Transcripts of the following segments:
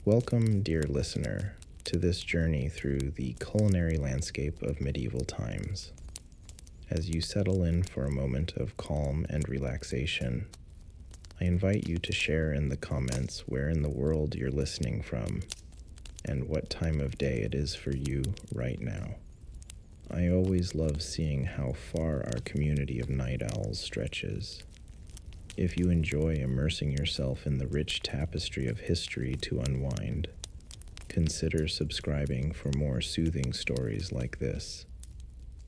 Welcome, dear listener, to this journey through the culinary landscape of medieval times. As you settle in for a moment of calm and relaxation, I invite you to share in the comments where in the world you're listening from and what time of day it is for you right now. I always love seeing how far our community of night owls stretches. If you enjoy immersing yourself in the rich tapestry of history to unwind, consider subscribing for more soothing stories like this.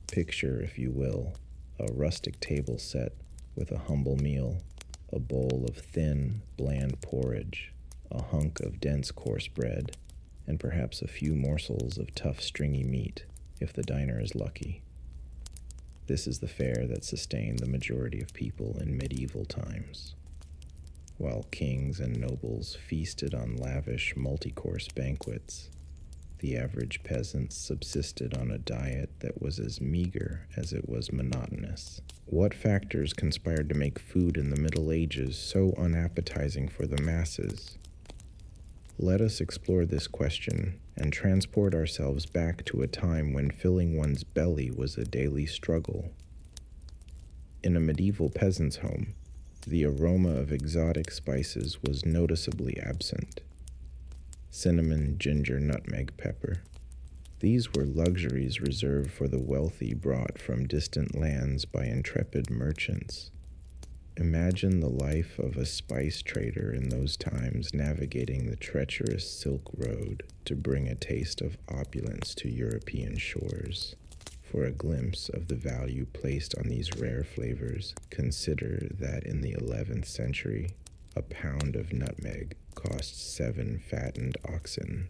Picture, if you will, a rustic table set with a humble meal, a bowl of thin, bland porridge, a hunk of dense coarse bread, and perhaps a few morsels of tough, stringy meat, if the diner is lucky. This is the fare that sustained the majority of people in medieval times. While kings and nobles feasted on lavish, multi-course banquets, the average peasant subsisted on a diet that was as meager as it was monotonous. What factors conspired to make food in the Middle Ages so unappetizing for the masses? Let us explore this question and transport ourselves back to a time when filling one's belly was a daily struggle. In a medieval peasant's home, the aroma of exotic spices was noticeably absent. Cinnamon, ginger, nutmeg, pepper. These were luxuries reserved for the wealthy brought from distant lands by intrepid merchants. Imagine the life of a spice trader in those times navigating the treacherous Silk Road to bring a taste of opulence to European shores. For a glimpse of the value placed on these rare flavors, consider that in the 11th century, a pound of nutmeg cost 7 fattened oxen.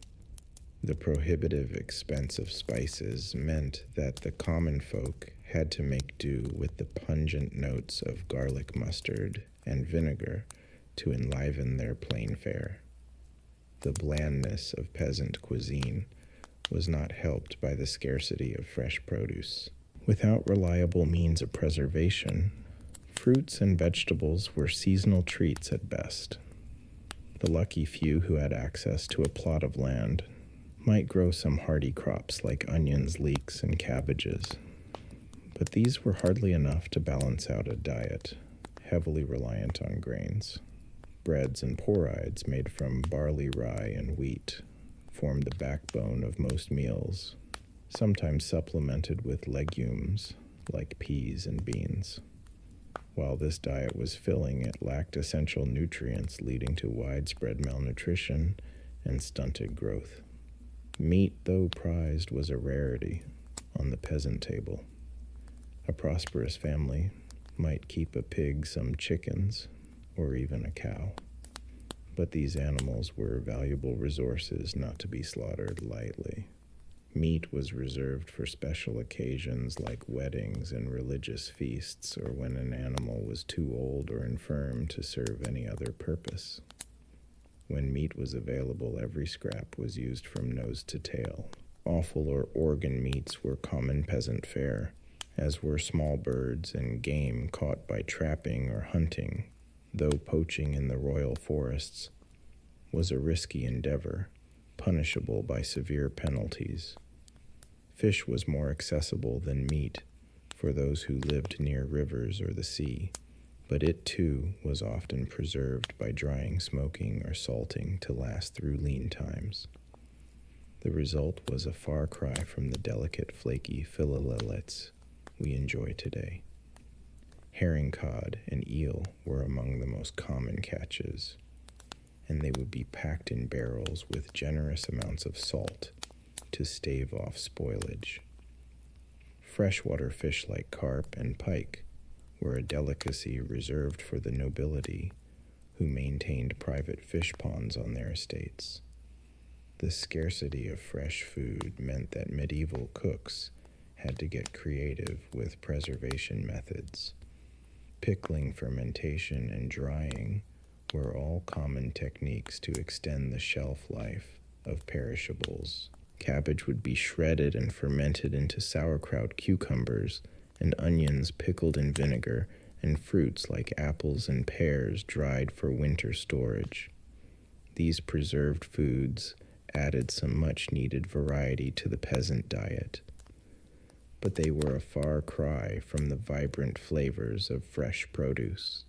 The prohibitive expense of spices meant that the common folk had to make do with the pungent notes of garlic mustard and vinegar to enliven their plain fare. The blandness of peasant cuisine was not helped by the scarcity of fresh produce. Without reliable means of preservation, fruits and vegetables were seasonal treats at best. The lucky few who had access to a plot of land might grow some hardy crops like onions, leeks, and cabbages, but these were hardly enough to balance out a diet heavily reliant on grains. Breads and porrides made from barley, rye, and wheat formed the backbone of most meals, sometimes supplemented with legumes like peas and beans. While this diet was filling, it lacked essential nutrients, leading to widespread malnutrition and stunted growth. Meat, though prized, was a rarity on the peasant table. A prosperous family might keep a pig, some chickens, or even a cow. But these animals were valuable resources not to be slaughtered lightly. Meat was reserved for special occasions like weddings and religious feasts, or when an animal was too old or infirm to serve any other purpose. When meat was available, every scrap was used from nose to tail. Offal or organ meats were common peasant fare, as were small birds and game caught by trapping or hunting, though poaching in the royal forests was a risky endeavor, punishable by severe penalties. Fish was more accessible than meat for those who lived near rivers or the sea, but it too was often preserved by drying, smoking, or salting to last through lean times. The result was a far cry from the delicate, flaky philolets we enjoy today. Herring, cod, and eel were among the most common catches, and they would be packed in barrels with generous amounts of salt to stave off spoilage. Freshwater fish like carp and pike were a delicacy reserved for the nobility who maintained private fish ponds on their estates. The scarcity of fresh food meant that medieval cooks had to get creative with preservation methods. Pickling, fermentation, and drying were all common techniques to extend the shelf life of perishables. Cabbage would be shredded and fermented into sauerkraut, cucumbers, and onions pickled in vinegar, and fruits like apples and pears dried for winter storage. These preserved foods added some much-needed variety to the peasant diet, but they were a far cry from the vibrant flavors of fresh produce.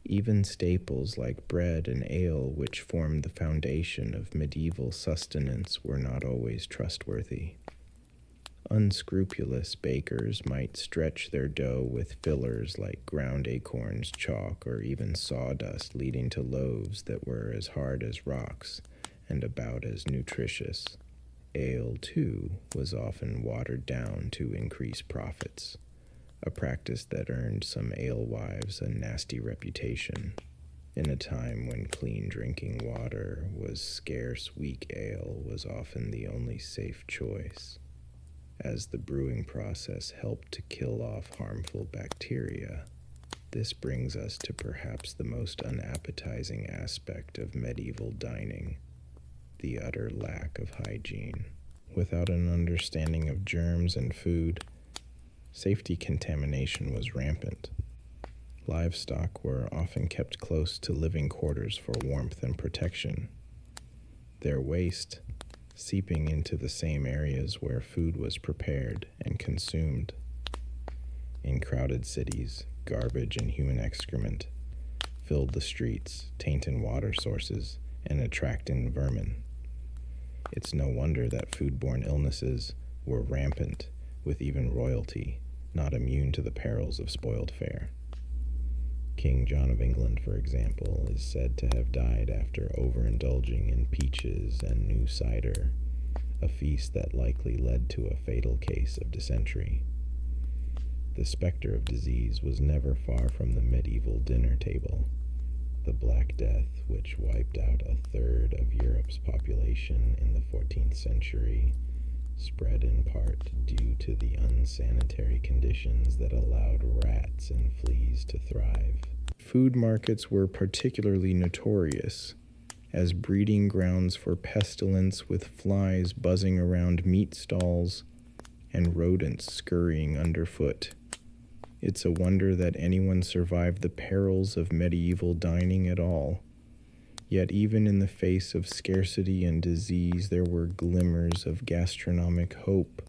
Even staples like bread and ale, which formed the foundation of medieval sustenance, were not always trustworthy. Unscrupulous bakers might stretch their dough with fillers like ground acorns, chalk, or even sawdust, leading to loaves that were as hard as rocks and about as nutritious. Ale, too, was often watered down to increase profits, a practice that earned some alewives a nasty reputation. In a time when clean drinking water was scarce, weak ale was often the only safe choice, as the brewing process helped to kill off harmful bacteria. This brings us to perhaps the most unappetizing aspect of medieval dining: the utter lack of hygiene. Without an understanding of germs and food, safety contamination was rampant. Livestock were often kept close to living quarters for warmth and protection, their waste seeping into the same areas where food was prepared and consumed. In crowded cities, garbage and human excrement filled the streets, tainting water sources and attracting vermin. It's no wonder that foodborne illnesses were rampant, with even royalty not immune to the perils of spoiled fare. King John of England, for example, is said to have died after overindulging in peaches and new cider, a feast that likely led to a fatal case of dysentery. The specter of disease was never far from the medieval dinner table. The Black Death, which wiped out a third of Europe's population in the 14th century, spread in part due to the unsanitary conditions that allowed rats and fleas to thrive. Food markets were particularly notorious as breeding grounds for pestilence, with flies buzzing around meat stalls and rodents scurrying underfoot. It's a wonder that anyone survived the perils of medieval dining at all. Yet even in the face of scarcity and disease, there were glimmers of gastronomic hope.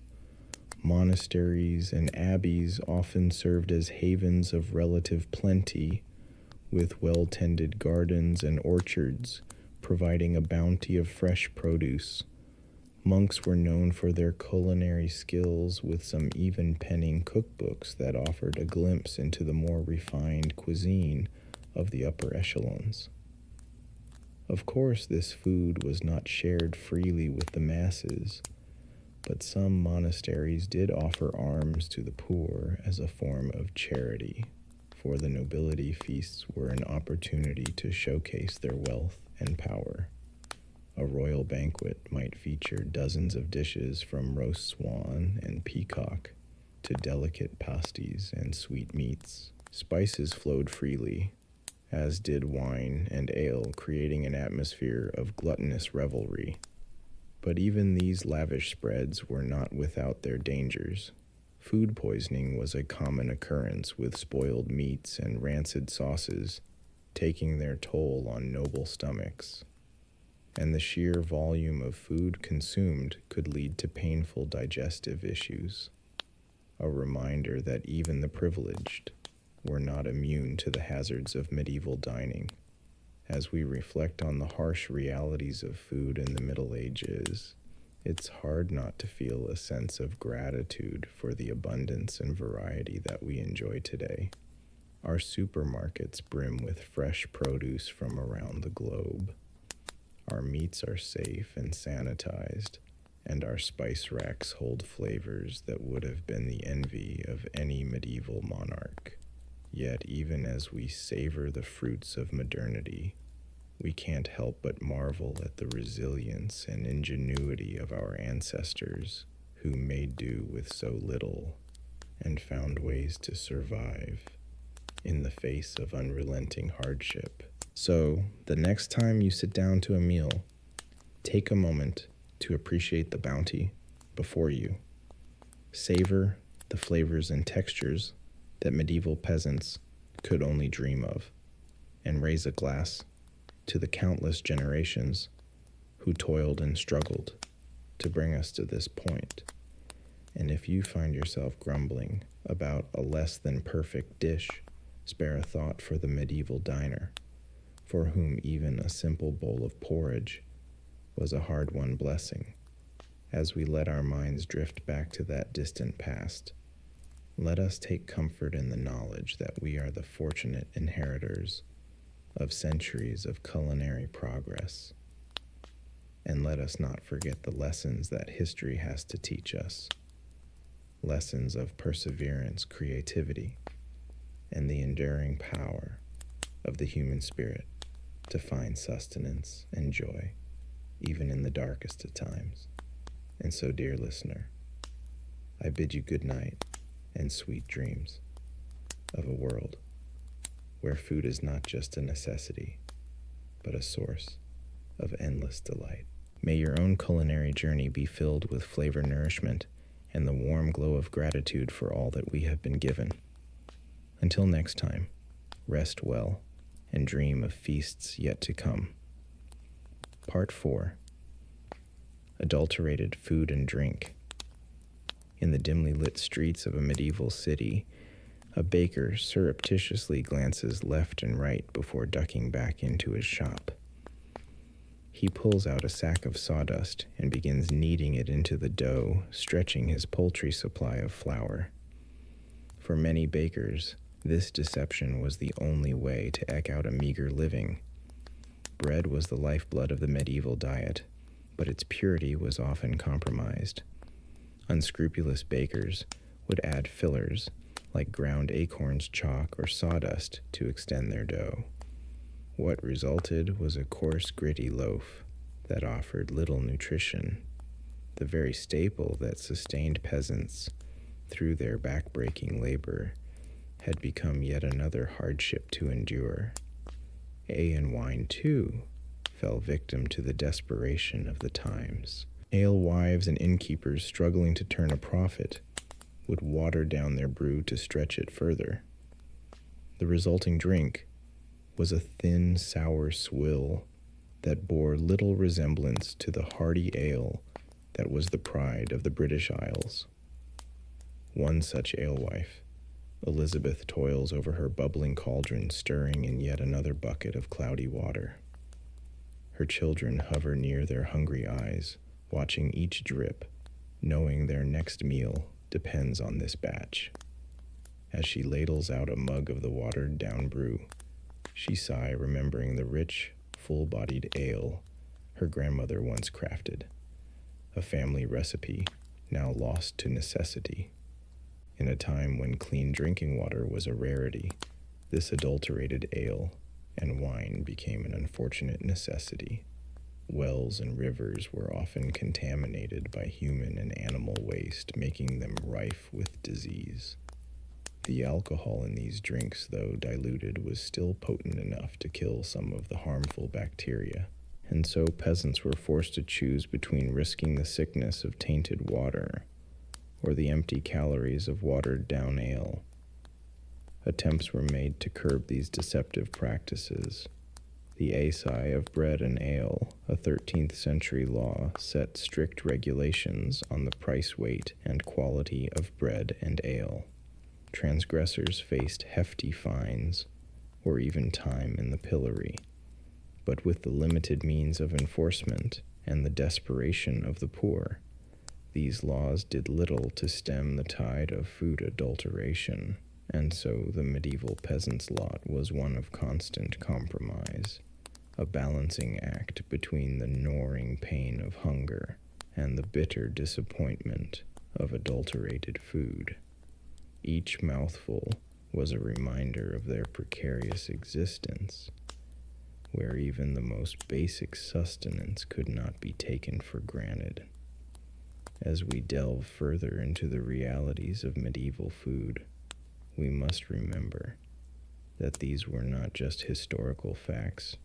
Monasteries and abbeys often served as havens of relative plenty, with well-tended gardens and orchards providing a bounty of fresh produce. Monks were known for their culinary skills, with some even penning cookbooks that offered a glimpse into the more refined cuisine of the upper echelons. Of course, this food was not shared freely with the masses, but some monasteries did offer alms to the poor as a form of charity. For the nobility, feasts were an opportunity to showcase their wealth and power. A royal banquet might feature dozens of dishes, from roast swan and peacock to delicate pasties and sweet meats. Spices flowed freely, as did wine and ale, creating an atmosphere of gluttonous revelry. But even these lavish spreads were not without their dangers. Food poisoning was a common occurrence, with spoiled meats and rancid sauces taking their toll on noble stomachs. And the sheer volume of food consumed could lead to painful digestive issues, a reminder that even the privileged were not immune to the hazards of medieval dining. As we reflect on the harsh realities of food in the Middle Ages, it's hard not to feel a sense of gratitude for the abundance and variety that we enjoy today. Our supermarkets brim with fresh produce from around the globe. Our meats are safe and sanitized, and our spice racks hold flavors that would have been the envy of any medieval monarch. Yet even as we savor the fruits of modernity, we can't help but marvel at the resilience and ingenuity of our ancestors, who made do with so little and found ways to survive in the face of unrelenting hardship. So, the next time you sit down to a meal, take a moment to appreciate the bounty before you. Savor the flavors and textures that medieval peasants could only dream of, and raise a glass to the countless generations who toiled and struggled to bring us to this point. And if you find yourself grumbling about a less than perfect dish, spare a thought for the medieval diner, for whom even a simple bowl of porridge was a hard-won blessing. As we let our minds drift back to that distant past, let us take comfort in the knowledge that we are the fortunate inheritors of centuries of culinary progress. And let us not forget the lessons that history has to teach us. Lessons of perseverance, creativity, and the enduring power of the human spirit to find sustenance and joy, even in the darkest of times. And so, dear listener, I bid you good night and sweet dreams of a world where food is not just a necessity, but a source of endless delight. May your own culinary journey be filled with flavor nourishment and the warm glow of gratitude for all that we have been given. Until next time, rest well and dream of feasts yet to come. Part 4. Adulterated food and drink. In the dimly lit streets of a medieval city, a baker surreptitiously glances left and right before ducking back into his shop. He pulls out a sack of sawdust and begins kneading it into the dough, stretching his paltry supply of flour. For many bakers, this deception was the only way to eke out a meager living. Bread was the lifeblood of the medieval diet, but its purity was often compromised. Unscrupulous bakers would add fillers, like ground acorns, chalk, or sawdust, to extend their dough. What resulted was a coarse, gritty loaf that offered little nutrition, the very staple that sustained peasants through their back-breaking labor had become yet another hardship to endure. And wine, too, fell victim to the desperation of the times. Alewives and innkeepers struggling to turn a profit would water down their brew to stretch it further. The resulting drink was a thin, sour swill that bore little resemblance to the hearty ale that was the pride of the British Isles. One such alewife, Elizabeth, toils over her bubbling cauldron, stirring in yet another bucket of cloudy water. Her children hover near their hungry eyes, watching each drip, knowing their next meal depends on this batch. As she ladles out a mug of the watered-down brew, she sigh, remembering the rich, full-bodied ale her grandmother once crafted, a family recipe now lost to necessity. In a time when clean drinking water was a rarity, this adulterated ale and wine became an unfortunate necessity. Wells and rivers were often contaminated by human and animal waste, making them rife with disease. The alcohol in these drinks, though diluted, was still potent enough to kill some of the harmful bacteria, and so peasants were forced to choose between risking the sickness of tainted water or the empty calories of watered-down ale. Attempts were made to curb these deceptive practices. The Aesai of Bread and Ale, a 13th century law, set strict regulations on the price, weight, and quality of bread and ale. Transgressors faced hefty fines, or even time in the pillory. But with the limited means of enforcement and the desperation of the poor, these laws did little to stem the tide of food adulteration, and so the medieval peasant's lot was one of constant compromise, a balancing act between the gnawing pain of hunger and the bitter disappointment of adulterated food. Each mouthful was a reminder of their precarious existence, where even the most basic sustenance could not be taken for granted. As we delve further into the realities of medieval food, we must remember that these were not just historical facts,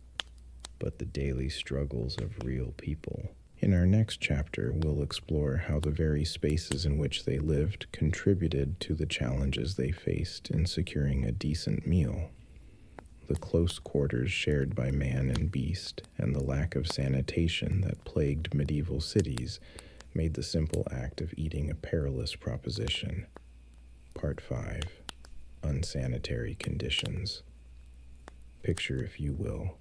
but the daily struggles of real people. In our next chapter, we'll explore how the very spaces in which they lived contributed to the challenges they faced in securing a decent meal. The close quarters shared by man and beast, and the lack of sanitation that plagued medieval cities made the simple act of eating a perilous proposition. Part 5. Unsanitary conditions. Picture, if you will,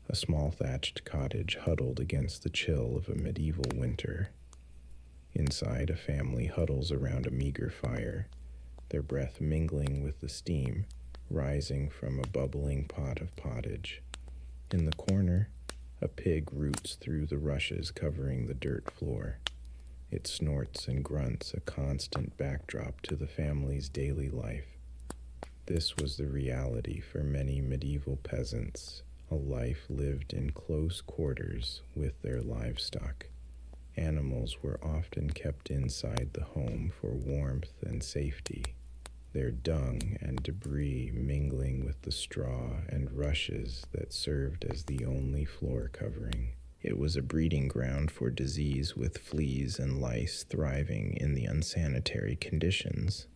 a small thatched cottage huddled against the chill of a medieval winter. Inside, a family huddles around a meager fire, their breath mingling with the steam rising from a bubbling pot of pottage. In the corner, a pig roots through the rushes covering the dirt floor. It snorts and grunts, a constant backdrop to the family's daily life. This was the reality for many medieval peasants, a life lived in close quarters with their livestock. Animals were often kept inside the home for warmth and safety, their dung and debris mingling with the straw and rushes that served as the only floor covering. It was a breeding ground for disease, with fleas and lice thriving in the unsanitary conditions.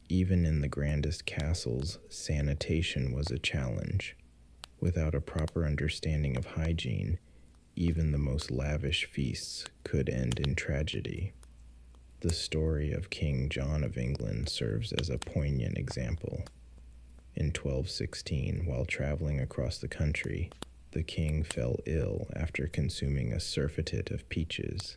Even in the grandest castles, sanitation was a challenge. Without a proper understanding of hygiene, even the most lavish feasts could end in tragedy. The story of King John of England serves as a poignant example. In 1216, while traveling across the country, the king fell ill after consuming a surfeit of peaches.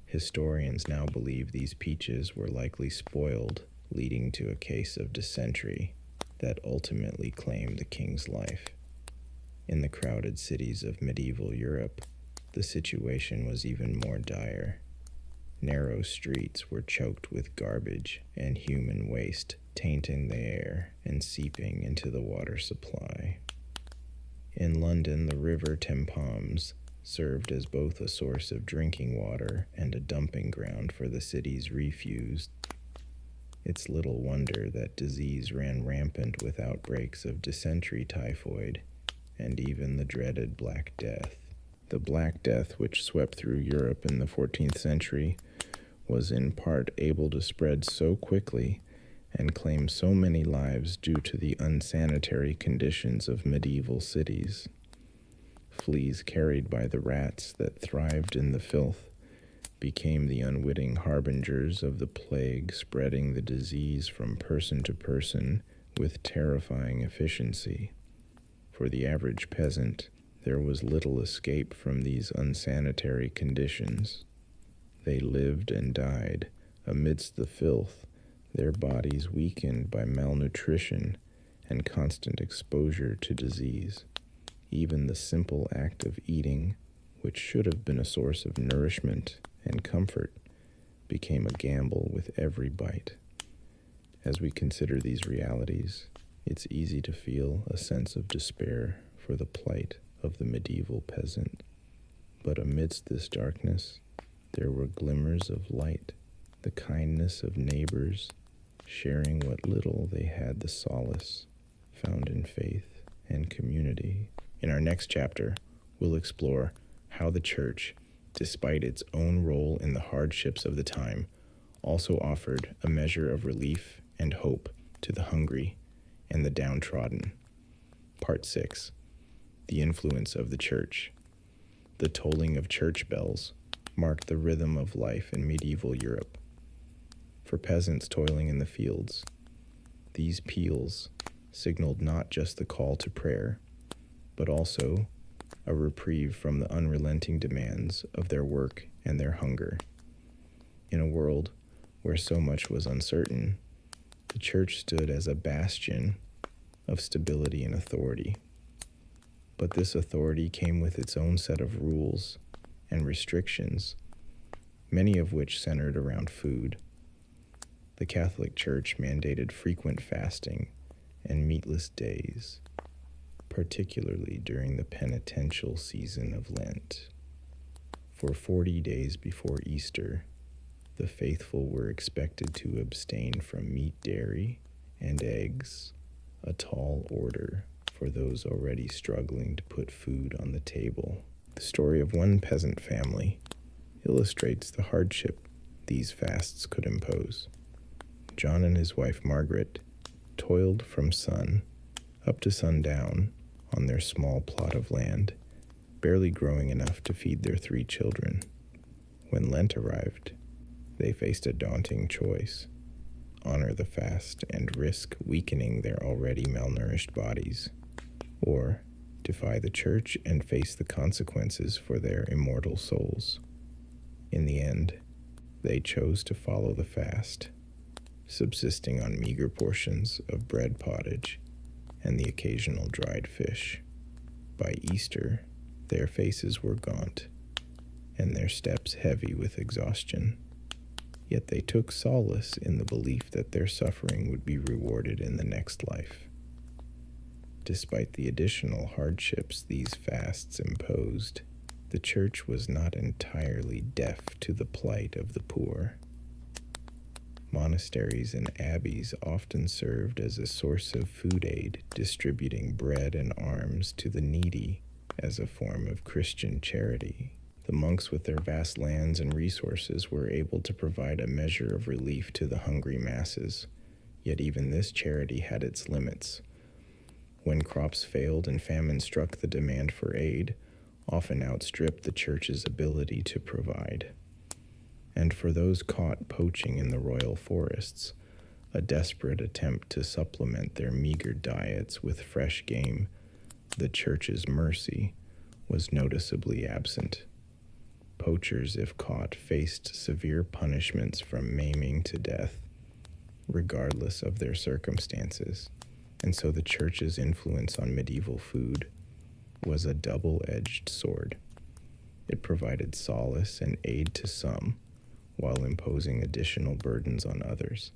Historians now believe these peaches were likely spoiled, leading to a case of dysentery that ultimately claimed the king's life. In the crowded cities of medieval Europe, the situation was even more dire. Narrow streets were choked with garbage and human waste, tainting the air and seeping into the water supply. In London, the River Thames served as both a source of drinking water and a dumping ground for the city's refuse. It's little wonder that disease ran rampant with outbreaks of dysentery, typhoid, and even the dreaded Black Death. The Black Death, which swept through Europe in the 14th century, was in part able to spread so quickly and claim so many lives due to the unsanitary conditions of medieval cities. Fleas carried by the rats that thrived in the filth became the unwitting harbingers of the plague, spreading the disease from person to person with terrifying efficiency. For the average peasant, there was little escape from these unsanitary conditions. They lived and died amidst the filth, their bodies weakened by malnutrition and constant exposure to disease. Even the simple act of eating, which should have been a source of nourishment and comfort, became a gamble with every bite. As we consider these realities, it's easy to feel a sense of despair for the plight of the medieval peasant. But amidst this darkness, there were glimmers of light, the kindness of neighbors, sharing what little they had the solace found in faith and community. In our next chapter, we'll explore how the church, despite its own role in the hardships of the time, also offered a measure of relief and hope to the hungry and the downtrodden. Part 6. The influence of the church. The tolling of church bells marked the rhythm of life in medieval Europe. For peasants toiling in the fields, these peals signaled not just the call to prayer, but also a reprieve from the unrelenting demands of their work and their hunger. In a world where so much was uncertain, the church stood as a bastion of stability and authority. But this authority came with its own set of rules and restrictions, many of which centered around food. The Catholic Church mandated frequent fasting and meatless days, particularly during the penitential season of Lent. For 40 days before Easter, the faithful were expected to abstain from meat, dairy, and eggs, a tall order for those already struggling to put food on the table. The story of one peasant family illustrates the hardship these fasts could impose. John and his wife Margaret toiled from sun Up to sundown, on their small plot of land, barely growing enough to feed their 3 children. When Lent arrived, they faced a daunting choice: honor the fast and risk weakening their already malnourished bodies, or defy the church and face the consequences for their immortal souls. In the end, they chose to follow the fast, subsisting on meager portions of bread pottage and the occasional dried fish. By Easter, their faces were gaunt and their steps heavy with exhaustion. Yet they took solace in the belief that their suffering would be rewarded in the next life. Despite the additional hardships these fasts imposed, the church was not entirely deaf to the plight of the poor. Monasteries and abbeys often served as a source of food aid, distributing bread and alms to the needy as a form of Christian charity. The monks, with their vast lands and resources, were able to provide a measure of relief to the hungry masses. Yet even this charity had its limits. When crops failed and famine struck, the demand for aid often outstripped the church's ability to provide. And for those caught poaching in the royal forests, a desperate attempt to supplement their meager diets with fresh game, the church's mercy was noticeably absent. Poachers, if caught, faced severe punishments from maiming to death, regardless of their circumstances, and so the church's influence on medieval food was a double-edged sword. It provided solace and aid to some, while imposing additional burdens on others.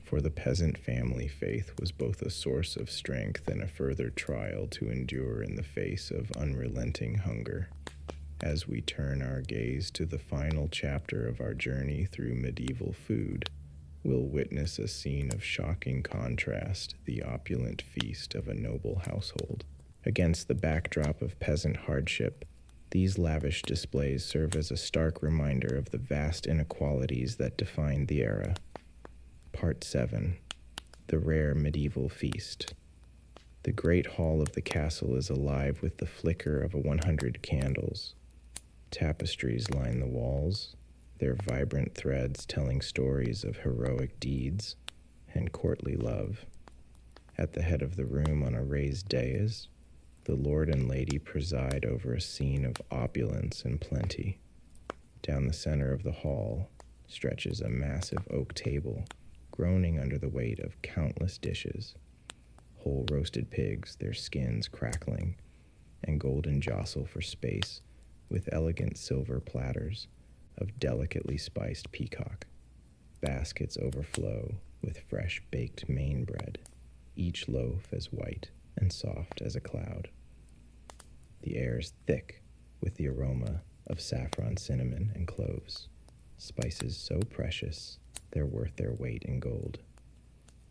For the peasant family, faith was both a source of strength and a further trial to endure in the face of unrelenting hunger. As we turn our gaze to the final chapter of our journey through medieval food, we'll witness a scene of shocking contrast, the opulent feast of a noble household. Against the backdrop of peasant hardship, these lavish displays serve as a stark reminder of the vast inequalities that defined the era. Part 7. The Rare Medieval Feast. The great hall of the castle is alive with the flicker of 100 candles. Tapestries line the walls, their vibrant threads telling stories of heroic deeds and courtly love. At the head of the room, on a raised dais, the lord and lady preside over a scene of opulence and plenty. Down the center of the hall stretches a massive oak table, groaning under the weight of countless dishes. Whole roasted pigs, their skins crackling, and golden jostle for space, with elegant silver platters of delicately spiced peacock. Baskets overflow with fresh baked Maine bread, each loaf as white and soft as a cloud. The air is thick with the aroma of saffron, cinnamon, and cloves, spices so precious they're worth their weight in gold.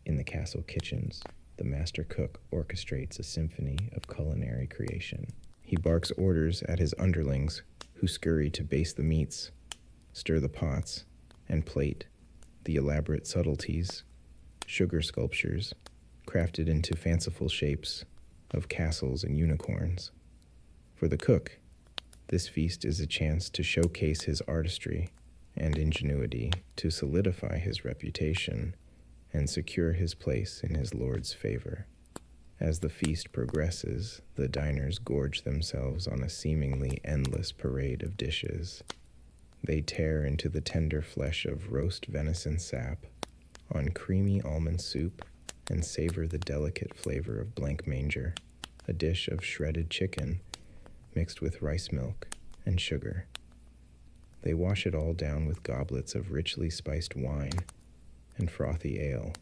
In the castle kitchens, the master cook orchestrates a symphony of culinary creation. He barks orders at his underlings, who scurry to baste the meats, stir the pots, and plate the elaborate subtleties, sugar sculptures, crafted into fanciful shapes of castles and unicorns. For the cook, this feast is a chance to showcase his artistry and ingenuity, to solidify his reputation and secure his place in his lord's favor. As the feast progresses, the diners gorge themselves on a seemingly endless parade of dishes. They tear into the tender flesh of roast venison sap, on creamy almond soup, and savor the delicate flavor of blanc manger, a dish of shredded chicken mixed with rice milk and sugar. They wash it all down with goblets of richly spiced wine and frothy ale.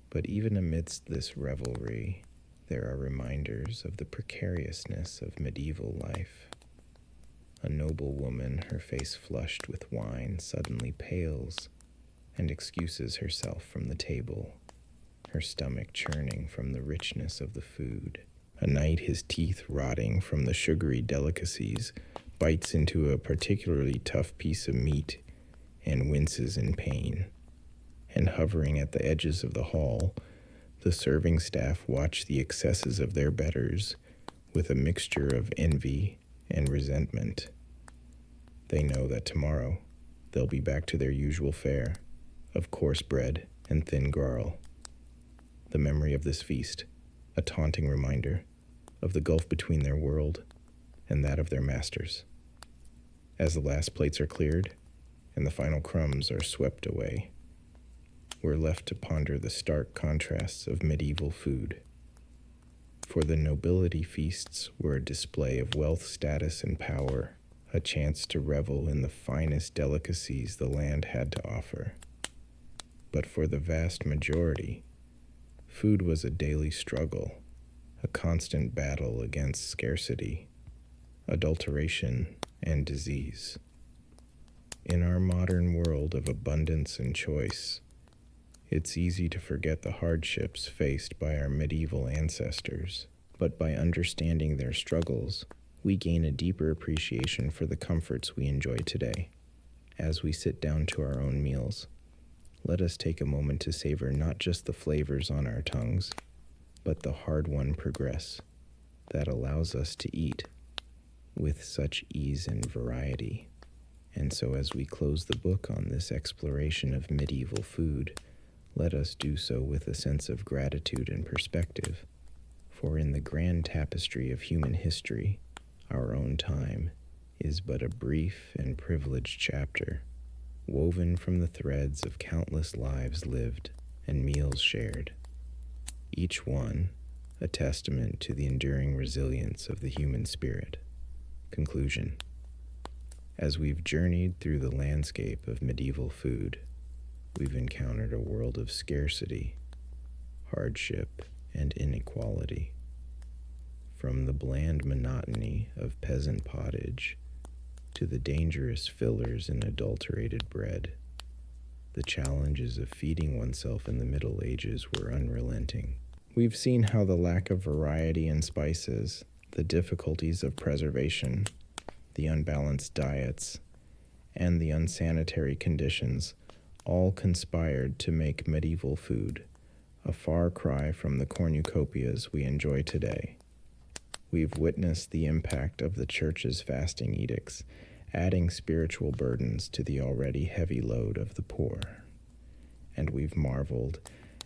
But even amidst this revelry, there are reminders of the precariousness of medieval life. A noble woman, her face flushed with wine, suddenly pales and excuses herself from the table, her stomach churning from the richness of the food. A knight, his teeth rotting from the sugary delicacies, bites into a particularly tough piece of meat and winces in pain. And hovering at the edges of the hall, The serving staff watch the excesses of their betters with a mixture of envy and resentment. They know that tomorrow they'll be back to their usual fare of coarse bread and thin garl. The memory of this feast, a taunting reminder of the gulf between their world and that of their masters. As the last plates are cleared and the final crumbs are swept away, we're left to ponder the stark contrasts of medieval food. For the nobility feasts were a display of wealth, status, and power, a chance to revel in the finest delicacies the land had to offer. But for the vast majority, food was a daily struggle, a constant battle against scarcity, adulteration, and disease. In our modern world of abundance and choice, it's easy to forget the hardships faced by our medieval ancestors, but by understanding their struggles, we gain a deeper appreciation for the comforts we enjoy today. As we sit down to our own meals, let us take a moment to savor not just the flavors on our tongues, but the hard-won progress that allows us to eat with such ease and variety. And so as we close the book on this exploration of medieval food, let us do so with a sense of gratitude and perspective. For in the grand tapestry of human history, our own time is but a brief and privileged chapter, woven from the threads of countless lives lived and meals shared, each one a testament to the enduring resilience of the human spirit. Conclusion. As we've journeyed through the landscape of medieval food, we've encountered a world of scarcity, hardship, and inequality. From the bland monotony of peasant pottage to the dangerous fillers in adulterated bread, the challenges of feeding oneself in the Middle Ages were unrelenting. We've seen how the lack of variety in spices, the difficulties of preservation, the unbalanced diets, and the unsanitary conditions all conspired to make medieval food a far cry from the cornucopias we enjoy today. We've witnessed the impact of the church's fasting edicts, adding spiritual burdens to the already heavy load of the poor. And we've marveled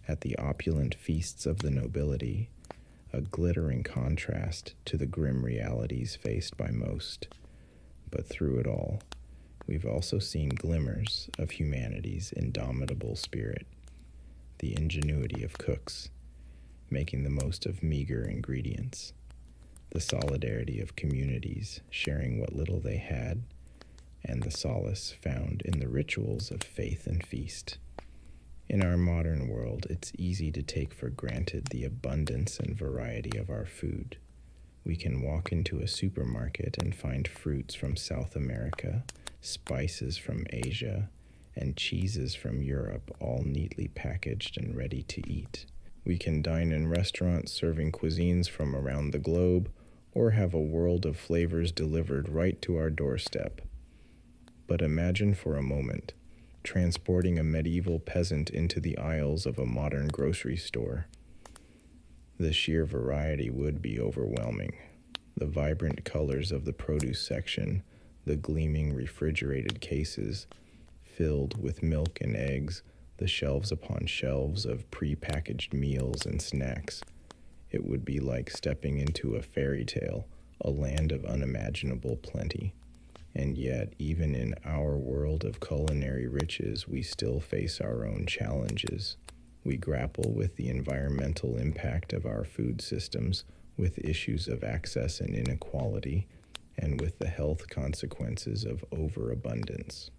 at the opulent feasts of the nobility, a glittering contrast to the grim realities faced by most. But through it all, we've also seen glimmers of humanity's indomitable spirit, the ingenuity of cooks, making the most of meager ingredients, the solidarity of communities sharing what little they had, and the solace found in the rituals of faith and feast. In our modern world, it's easy to take for granted the abundance and variety of our food. We can walk into a supermarket and find fruits from South America, spices from Asia, and cheeses from Europe, all neatly packaged and ready to eat. We can dine in restaurants serving cuisines from around the globe, or have a world of flavors delivered right to our doorstep. But imagine for a moment transporting a medieval peasant into the aisles of a modern grocery store. The sheer variety would be overwhelming. The vibrant colors of the produce section, the gleaming refrigerated cases filled with milk and eggs, the shelves upon shelves of pre-packaged meals and snacks. It would be like stepping into a fairy tale, a land of unimaginable plenty. And yet, even in our world of culinary riches, we still face our own challenges. We grapple with the environmental impact of our food systems, with issues of access and inequality, and with the health consequences of overabundance.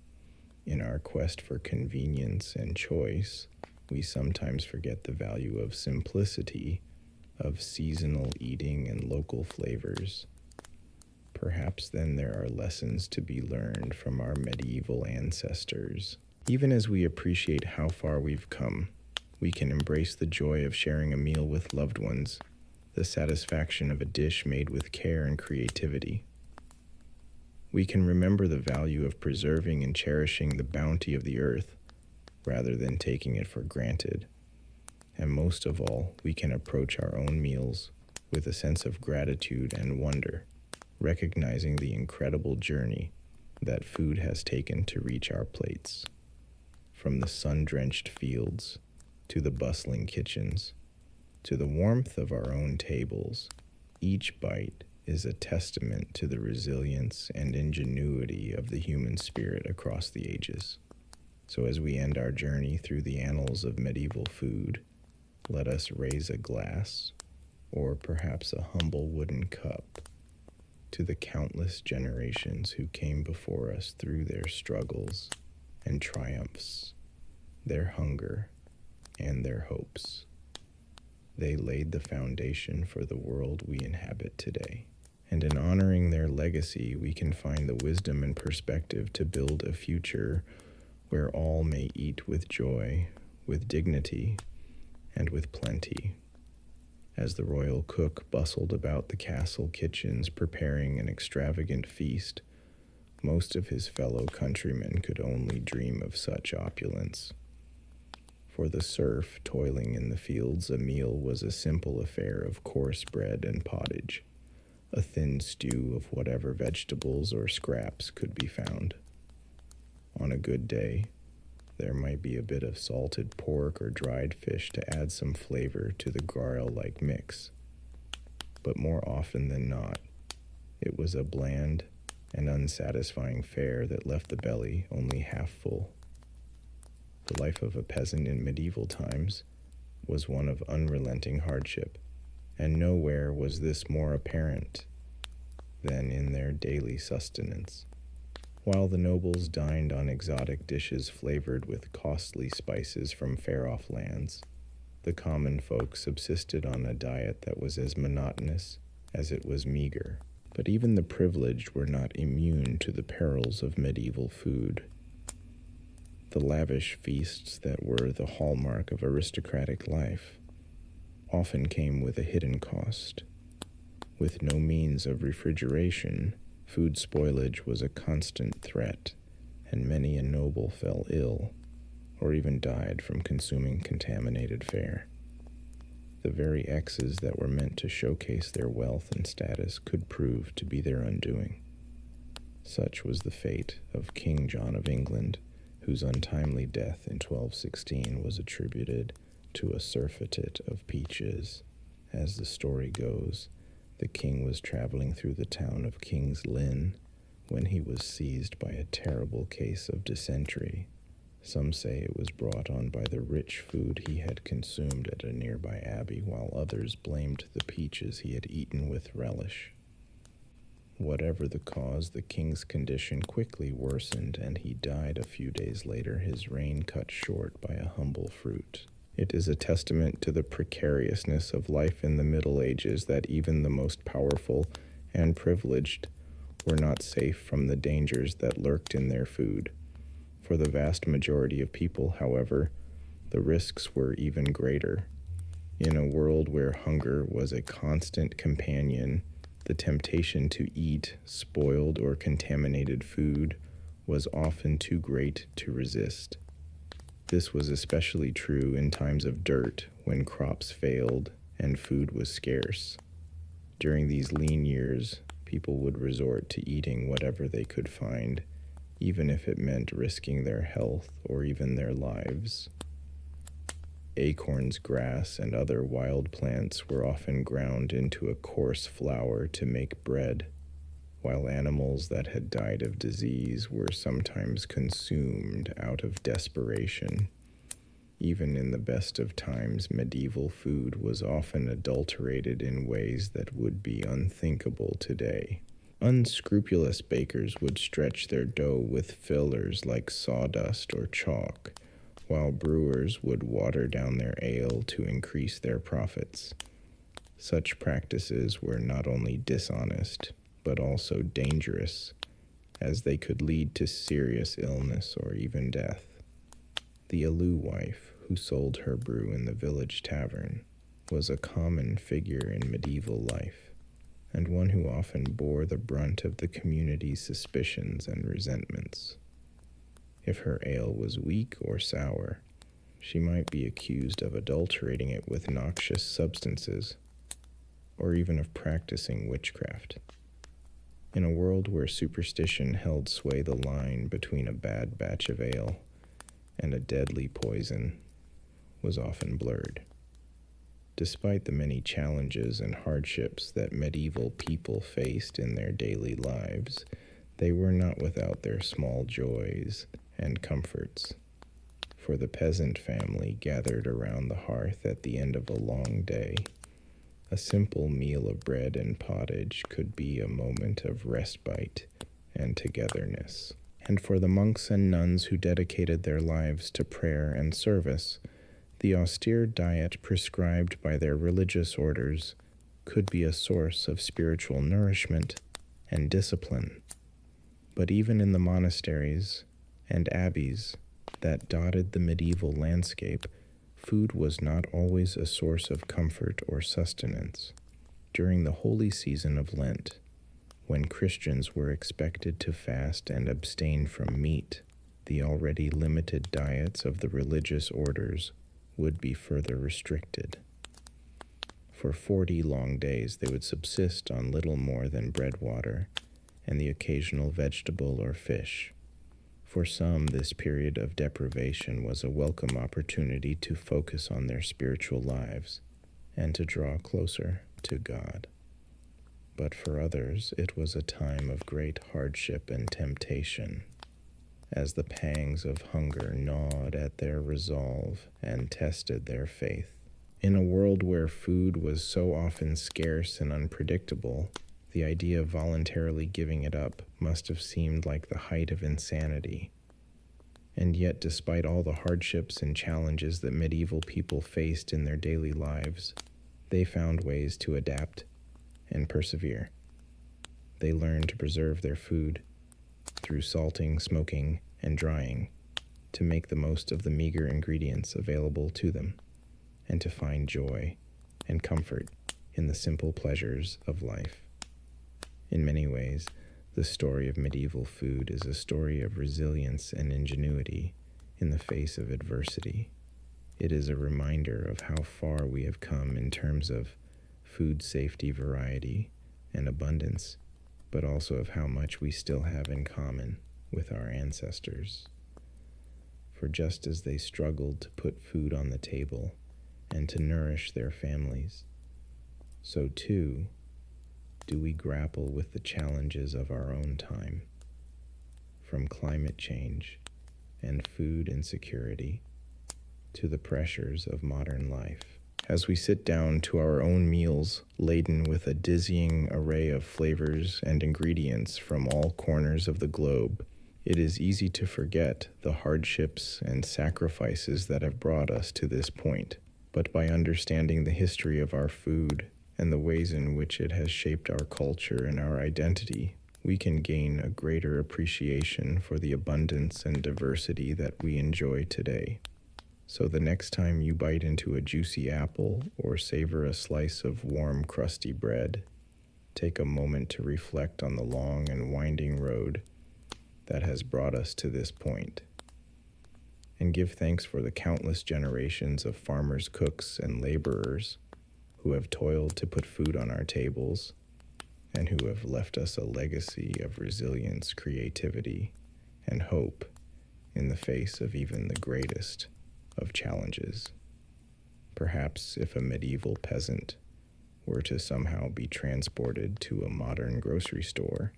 In our quest for convenience and choice, we sometimes forget the value of simplicity, of seasonal eating and local flavors. Perhaps then there are lessons to be learned from our medieval ancestors. Even as we appreciate how far we've come, we can embrace the joy of sharing a meal with loved ones, the satisfaction of a dish made with care and creativity. We can remember the value of preserving and cherishing the bounty of the earth, rather than taking it for granted. And most of all, we can approach our own meals with a sense of gratitude and wonder, recognizing the incredible journey that food has taken to reach our plates. From the sun-drenched fields, to the bustling kitchens, to the warmth of our own tables, each bite is a testament to the resilience and ingenuity of the human spirit across the ages. So as we end our journey through the annals of medieval food, let us raise a glass, or perhaps a humble wooden cup, to the countless generations who came before us through their struggles and triumphs, their hunger and their hopes. They laid the foundation for the world we inhabit today. And in honoring their legacy, we can find the wisdom and perspective to build a future where all may eat with joy, with dignity, and with plenty. As the royal cook bustled about the castle kitchens preparing an extravagant feast, most of his fellow countrymen could only dream of such opulence. For the serf toiling in the fields, a meal was a simple affair of coarse bread and pottage, a thin stew of whatever vegetables or scraps could be found. On a good day, there might be a bit of salted pork or dried fish to add some flavor to the garlic-like mix. But more often than not, it was a bland and unsatisfying fare that left the belly only half full. The life of a peasant in medieval times was one of unrelenting hardship, and nowhere was this more apparent than in their daily sustenance. While the nobles dined on exotic dishes flavored with costly spices from far-off lands, the common folk subsisted on a diet that was as monotonous as it was meager. But even the privileged were not immune to the perils of medieval food. The lavish feasts that were the hallmark of aristocratic life often came with a hidden cost. With no means of refrigeration, food spoilage was a constant threat, and many a noble fell ill or even died from consuming contaminated fare. The very X's that were meant to showcase their wealth and status could prove to be their undoing. Such was the fate of King John of England, whose untimely death in 1216 was attributed to a surfeit of peaches. As the story goes, the king was traveling through the town of King's Lynn when he was seized by a terrible case of dysentery. Some say it was brought on by the rich food he had consumed at a nearby abbey, while others blamed the peaches he had eaten with relish. Whatever the cause, the king's condition quickly worsened, and he died a few days later, his reign cut short by a humble fruit. It is a testament to the precariousness of life in the Middle Ages that even the most powerful and privileged were not safe from the dangers that lurked in their food. For the vast majority of people, however, the risks were even greater. In a world where hunger was a constant companion, the temptation to eat spoiled or contaminated food was often too great to resist. This was especially true in times of dearth, when crops failed and food was scarce. During these lean years, people would resort to eating whatever they could find, even if it meant risking their health or even their lives. Acorns, grass, and other wild plants were often ground into a coarse flour to make bread, while animals that had died of disease were sometimes consumed out of desperation. Even in the best of times, medieval food was often adulterated in ways that would be unthinkable today. Unscrupulous bakers would stretch their dough with fillers like sawdust or chalk, while brewers would water down their ale to increase their profits. Such practices were not only dishonest, but also dangerous, as they could lead to serious illness or even death. The alewife, who sold her brew in the village tavern, was a common figure in medieval life, and one who often bore the brunt of the community's suspicions and resentments. If her ale was weak or sour, She might be accused of adulterating it with noxious substances, or even of practicing witchcraft. In a world where superstition held sway, the line between a bad batch of ale and a deadly poison was often blurred. Despite the many challenges and hardships that medieval people faced in their daily lives, they were not without their small joys and comforts. For the peasant family gathered around the hearth at the end of a long day, a simple meal of bread and pottage could be a moment of respite and togetherness. And for the monks and nuns who dedicated their lives to prayer and service, the austere diet prescribed by their religious orders could be a source of spiritual nourishment and discipline. But even in the monasteries and abbeys that dotted the medieval landscape, food was not always a source of comfort or sustenance. During the holy season of Lent, when Christians were expected to fast and abstain from meat, the already limited diets of the religious orders would be further restricted. For 40 long days they would subsist on little more than bread, water, and the occasional vegetable or fish. For some, this period of deprivation was a welcome opportunity to focus on their spiritual lives and to draw closer to God. But for others, it was a time of great hardship and temptation, as the pangs of hunger gnawed at their resolve and tested their faith. In a world where food was so often scarce and unpredictable, the idea of voluntarily giving it up must have seemed like the height of insanity. And yet, despite all the hardships and challenges that medieval people faced in their daily lives, they found ways to adapt and persevere. They learned to preserve their food through salting, smoking, and drying, to make the most of the meager ingredients available to them, and to find joy and comfort in the simple pleasures of life. In many ways, the story of medieval food is a story of resilience and ingenuity in the face of adversity. It is a reminder of how far we have come in terms of food safety, variety, and abundance, but also of how much we still have in common with our ancestors. For just as they struggled to put food on the table and to nourish their families, so too do we grapple with the challenges of our own time, from climate change and food insecurity to the pressures of modern life. As we sit down to our own meals laden with a dizzying array of flavors and ingredients from all corners of the globe, it is easy to forget the hardships and sacrifices that have brought us to this point. But by understanding the history of our food and the ways in which it has shaped our culture and our identity, we can gain a greater appreciation for the abundance and diversity that we enjoy today. So the next time you bite into a juicy apple or savor a slice of warm, crusty bread, take a moment to reflect on the long and winding road that has brought us to this point, and give thanks for the countless generations of farmers, cooks, and laborers who have toiled to put food on our tables and who have left us a legacy of resilience, creativity, and hope in the face of even the greatest of challenges. Perhaps if a medieval peasant were to somehow be transported to a modern grocery store,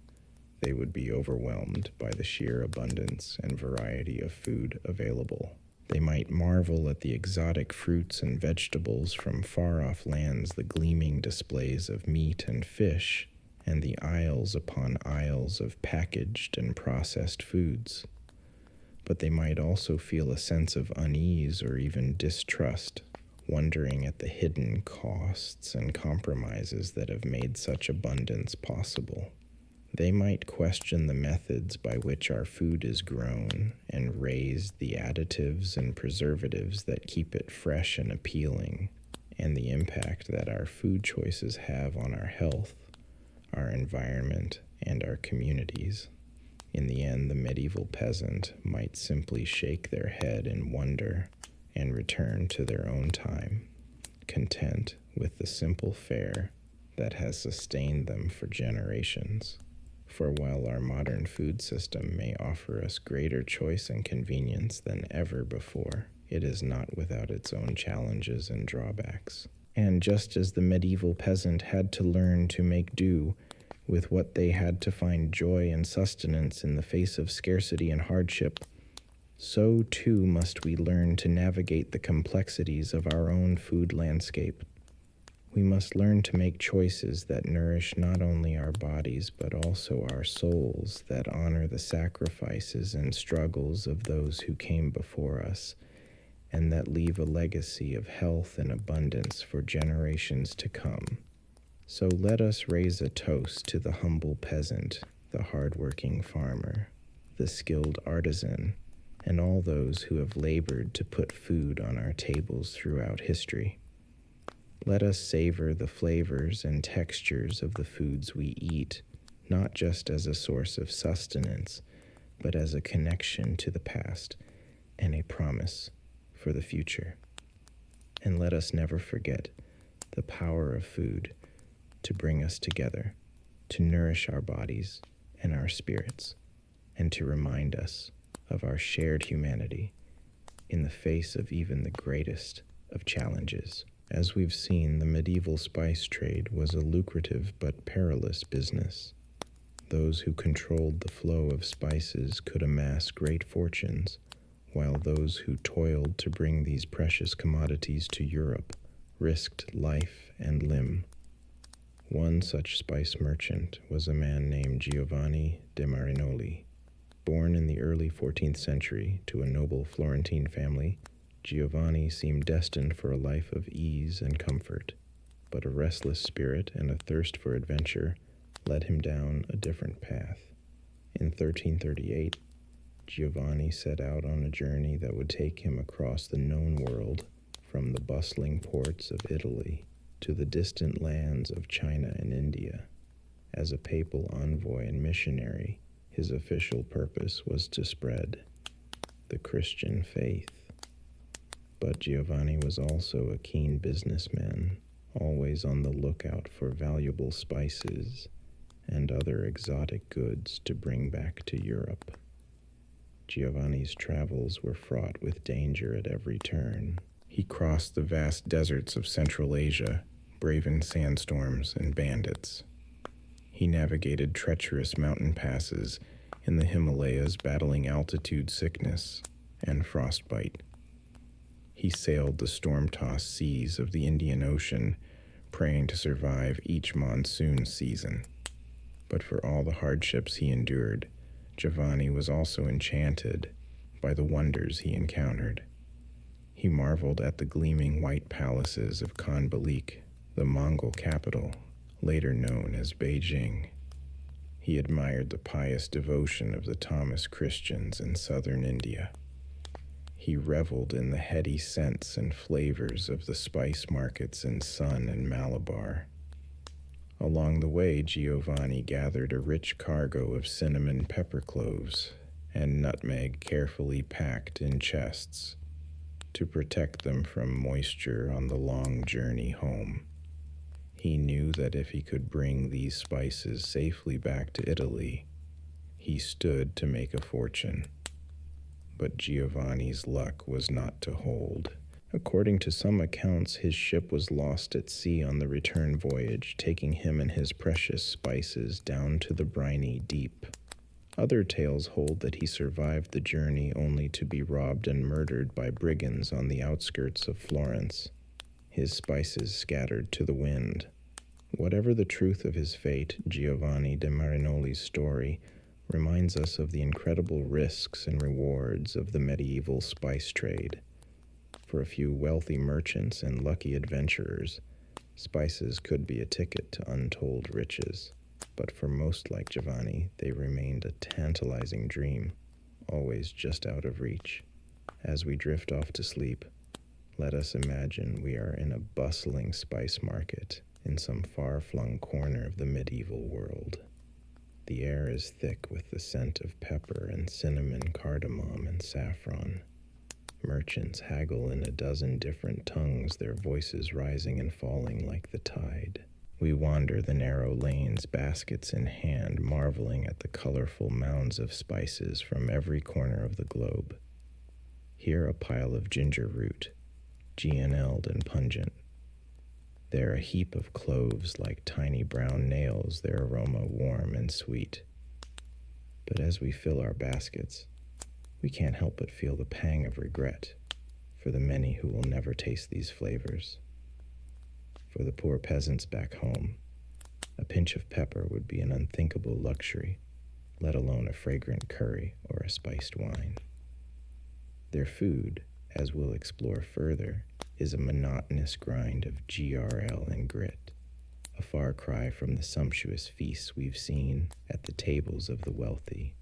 they would be overwhelmed by the sheer abundance and variety of food available. They might marvel at the exotic fruits and vegetables from far-off lands, the gleaming displays of meat and fish, and the aisles upon aisles of packaged and processed foods. But they might also feel a sense of unease or even distrust, wondering at the hidden costs and compromises that have made such abundance possible. They might question the methods by which our food is grown and raised, the additives and preservatives that keep it fresh and appealing, and the impact that our food choices have on our health, our environment, and our communities. In the end, the medieval peasant might simply shake their head in wonder and return to their own time, content with the simple fare that has sustained them for generations. For while our modern food system may offer us greater choice and convenience than ever before, it is not without its own challenges and drawbacks. And just as the medieval peasant had to learn to make do with what they had to find joy and sustenance in the face of scarcity and hardship, so too must we learn to navigate the complexities of our own food landscape. We must learn to make choices that nourish not only our bodies but also our souls, that honor the sacrifices and struggles of those who came before us, and that leave a legacy of health and abundance for generations to come. So let us raise a toast to the humble peasant, the hard-working farmer, the skilled artisan, and all those who have labored to put food on our tables throughout history. Let us savor the flavors and textures of the foods we eat, not just as a source of sustenance, but as a connection to the past and a promise for the future. And let us never forget the power of food to bring us together, to nourish our bodies and our spirits, and to remind us of our shared humanity in the face of even the greatest of challenges. As we've seen, the medieval spice trade was a lucrative but perilous business. Those who controlled the flow of spices could amass great fortunes, while those who toiled to bring these precious commodities to Europe risked life and limb. One such spice merchant was a man named Giovanni de Marinoli. Born in the early 14th century to a noble Florentine family, Giovanni seemed destined for a life of ease and comfort, but a restless spirit and a thirst for adventure led him down a different path. In 1338, Giovanni set out on a journey that would take him across the known world, from the bustling ports of Italy to the distant lands of China and India. As a papal envoy and missionary, his official purpose was to spread the Christian faith. But Giovanni was also a keen businessman, always on the lookout for valuable spices and other exotic goods to bring back to Europe. Giovanni's travels were fraught with danger at every turn. He crossed the vast deserts of Central Asia, braving sandstorms and bandits. He navigated treacherous mountain passes in the Himalayas, battling altitude sickness and frostbite. He sailed the storm-tossed seas of the Indian Ocean, praying to survive each monsoon season. But for all the hardships he endured, Giovanni was also enchanted by the wonders he encountered. He marveled at the gleaming white palaces of Khan Balik, the Mongol capital, later known as Beijing. He admired the pious devotion of the Thomas Christians in southern India. He reveled in the heady scents and flavors of the spice markets in Sun and Malabar. Along the way, Giovanni gathered a rich cargo of cinnamon pepper cloves and nutmeg carefully packed in chests to protect them from moisture on the long journey home. He knew that if he could bring these spices safely back to Italy, he stood to make a fortune. But Giovanni's luck was not to hold. According to some accounts, his ship was lost at sea on the return voyage, taking him and his precious spices down to the briny deep. Other tales hold that he survived the journey only to be robbed and murdered by brigands on the outskirts of Florence, his spices scattered to the wind. Whatever the truth of his fate, Giovanni de Marinoli's story reminds us of the incredible risks and rewards of the medieval spice trade. For a few wealthy merchants and lucky adventurers, spices could be a ticket to untold riches. But for most like Giovanni, they remained a tantalizing dream, always just out of reach. As we drift off to sleep, let us imagine we are in a bustling spice market in some far-flung corner of the medieval world. The air is thick with the scent of pepper and cinnamon, cardamom and saffron. Merchants haggle in a dozen different tongues, their voices rising and falling like the tide. We wander the narrow lanes, baskets in hand, marveling at the colorful mounds of spices from every corner of the globe. Here a pile of ginger root, GNL'd and pungent. There a heap of cloves like tiny brown nails, their aroma warm and sweet. But as we fill our baskets, we can't help but feel the pang of regret for the many who will never taste these flavors. For the poor peasants back home, a pinch of pepper would be an unthinkable luxury, let alone a fragrant curry or a spiced wine. Their food, as we'll explore further, is a monotonous grind of GRL and grit, a far cry from the sumptuous feasts we've seen at the tables of the wealthy.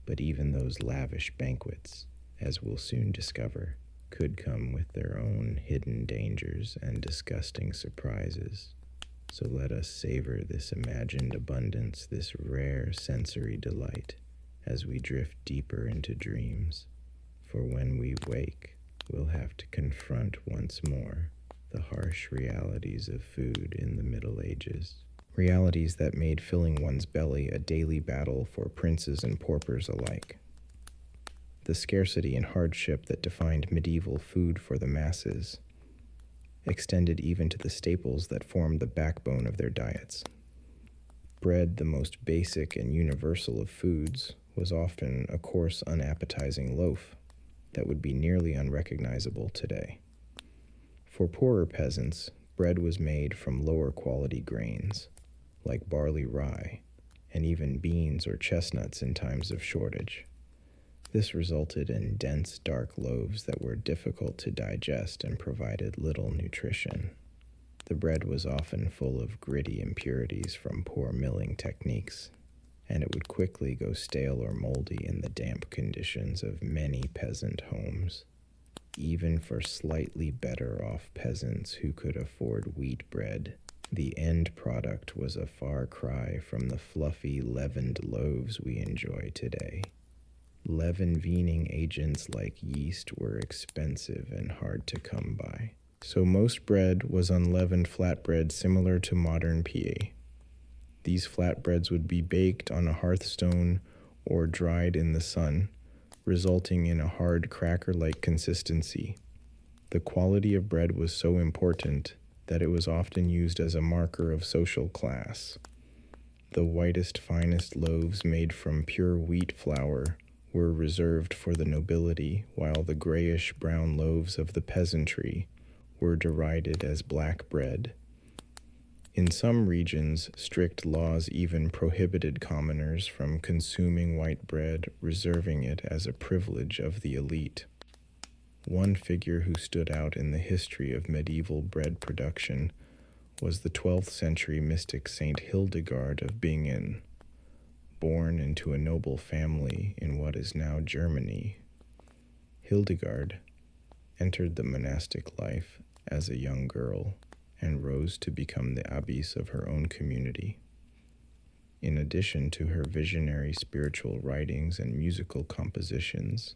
But even those lavish banquets, as we'll soon discover, could come with their own hidden dangers and disgusting surprises. So let us savor this imagined abundance, this rare sensory delight, as we drift deeper into dreams. For when we wake, we'll have to confront once more the harsh realities of food in the Middle Ages. Realities that made filling one's belly a daily battle for princes and paupers alike. The scarcity and hardship that defined medieval food for the masses extended even to the staples that formed the backbone of their diets. Bread, the most basic and universal of foods, was often a coarse, unappetizing loaf that would be nearly unrecognizable today. For poorer peasants, bread was made from lower quality grains, like barley, rye, and even beans or chestnuts in times of shortage. This resulted in dense, dark loaves that were difficult to digest and provided little nutrition. The bread was often full of gritty impurities from poor milling techniques, and it would quickly go stale or moldy in the damp conditions of many peasant homes. Even for slightly better off peasants who could afford wheat bread, the end product was a far cry from the fluffy, leavened loaves we enjoy today. Leaven-weaning agents like yeast were expensive and hard to come by. So most bread was unleavened flatbread similar to modern PA. These flatbreads would be baked on a hearthstone or dried in the sun, resulting in a hard cracker-like consistency. The quality of bread was so important that it was often used as a marker of social class. The whitest, finest loaves made from pure wheat flour were reserved for the nobility, while the grayish-brown loaves of the peasantry were derided as black bread. In some regions, strict laws even prohibited commoners from consuming white bread, reserving it as a privilege of the elite. One figure who stood out in the history of medieval bread production was the 12th century mystic Saint Hildegard of Bingen. Born into a noble family in what is now Germany, Hildegard entered the monastic life as a young girl and rose to become the abbess of her own community. In addition to her visionary spiritual writings and musical compositions,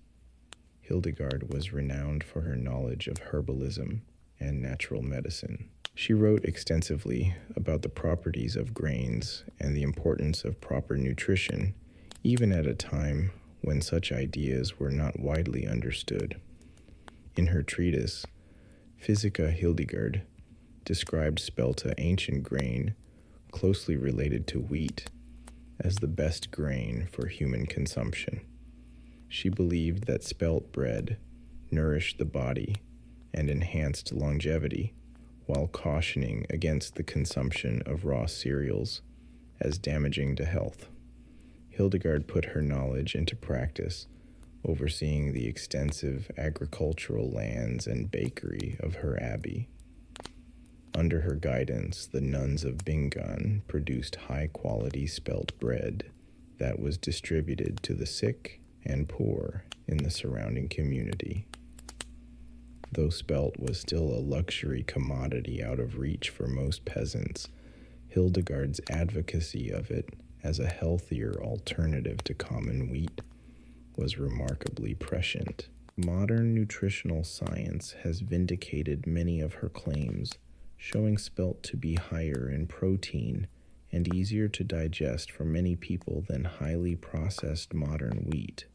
Hildegard was renowned for her knowledge of herbalism and natural medicine. She wrote extensively about the properties of grains and the importance of proper nutrition, even at a time when such ideas were not widely understood. In her treatise, Physica Hildegard described spelt, ancient grain closely related to wheat, as the best grain for human consumption. She believed that spelt bread nourished the body and enhanced longevity, while cautioning against the consumption of raw cereals as damaging to health. Hildegard put her knowledge into practice, overseeing the extensive agricultural lands and bakery of her abbey. Under her guidance, the nuns of Bingen produced high-quality spelt bread that was distributed to the sick and poor in the surrounding community. Though spelt was still a luxury commodity out of reach for most peasants, Hildegard's advocacy of it as a healthier alternative to common wheat was remarkably prescient. Modern nutritional science has vindicated many of her claims, showing spelt to be higher in protein and easier to digest for many people than highly processed modern wheat.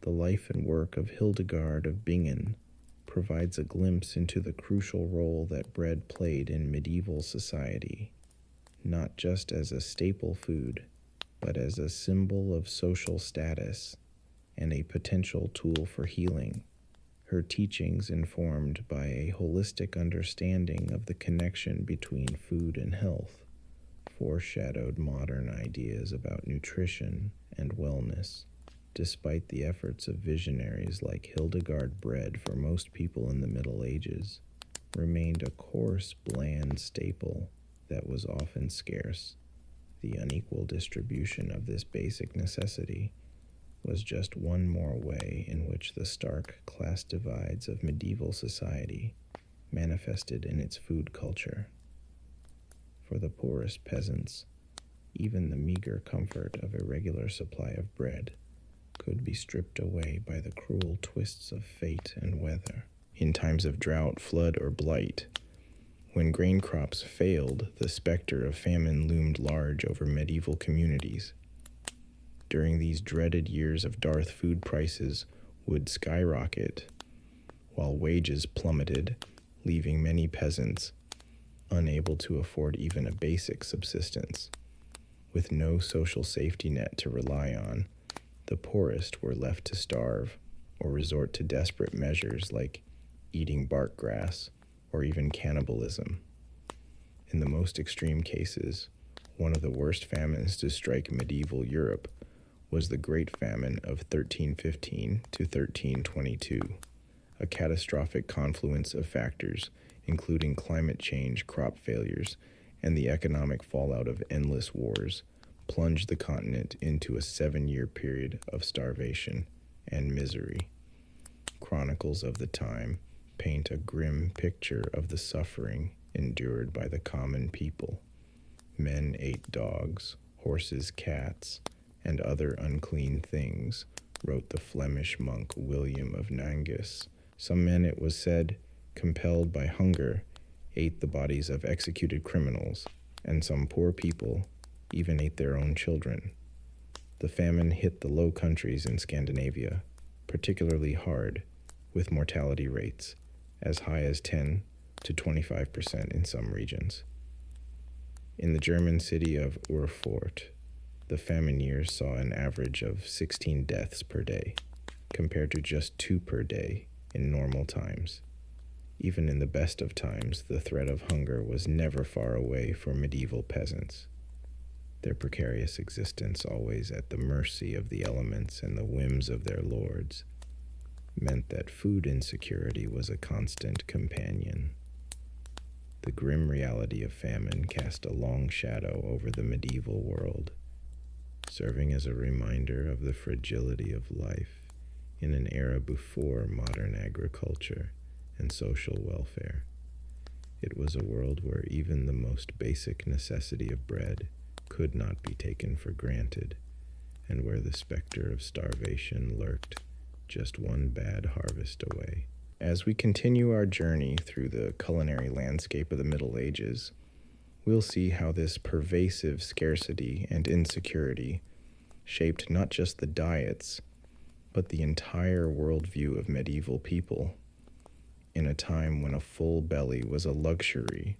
The life and work of Hildegard of Bingen provides a glimpse into the crucial role that bread played in medieval society, not just as a staple food, but as a symbol of social status and a potential tool for healing. Her teachings, informed by a holistic understanding of the connection between food and health, foreshadowed modern ideas about nutrition and wellness. Despite the efforts of visionaries like Hildegard, bread for most people in the Middle Ages remained a coarse, bland staple that was often scarce. The unequal distribution of this basic necessity was just one more way in which the stark class divides of medieval society manifested in its food culture. For the poorest peasants, even the meager comfort of a regular supply of bread could be stripped away by the cruel twists of fate and weather. In times of drought, flood, or blight, when grain crops failed, the specter of famine loomed large over medieval communities. During these dreaded years of Darth, food prices would skyrocket, while wages plummeted, leaving many peasants unable to afford even a basic subsistence. With no social safety net to rely on, the poorest were left to starve or resort to desperate measures like eating bark grass or even cannibalism. In the most extreme cases, one of the worst famines to strike medieval Europe was the Great Famine of 1315 to 1322, a catastrophic confluence of factors including climate change, crop failures, and the economic fallout of endless wars, plunged the continent into a 7-year period of starvation and misery. Chronicles of the time paint a grim picture of the suffering endured by the common people. Men ate dogs, horses, cats, and other unclean things, wrote the Flemish monk William of Nangus. Some men, it was said, compelled by hunger, ate the bodies of executed criminals, and some poor people even ate their own children. The famine hit the Low Countries in Scandinavia particularly hard, with mortality rates as high as 10 to 25% in some regions. In the German city of Erfurt, the famine years saw an average of 16 deaths per day, compared to just 2 per day in normal times. Even in the best of times, the threat of hunger was never far away for medieval peasants. Their precarious existence, always at the mercy of the elements and the whims of their lords, meant that food insecurity was a constant companion. The grim reality of famine cast a long shadow over the medieval world, serving as a reminder of the fragility of life in an era before modern agriculture and social welfare. It was a world where even the most basic necessity of bread could not be taken for granted, and where the specter of starvation lurked just one bad harvest away. As we continue our journey through the culinary landscape of the Middle Ages, we'll see how this pervasive scarcity and insecurity shaped not just the diets, but the entire worldview of medieval people. In a time when a full belly was a luxury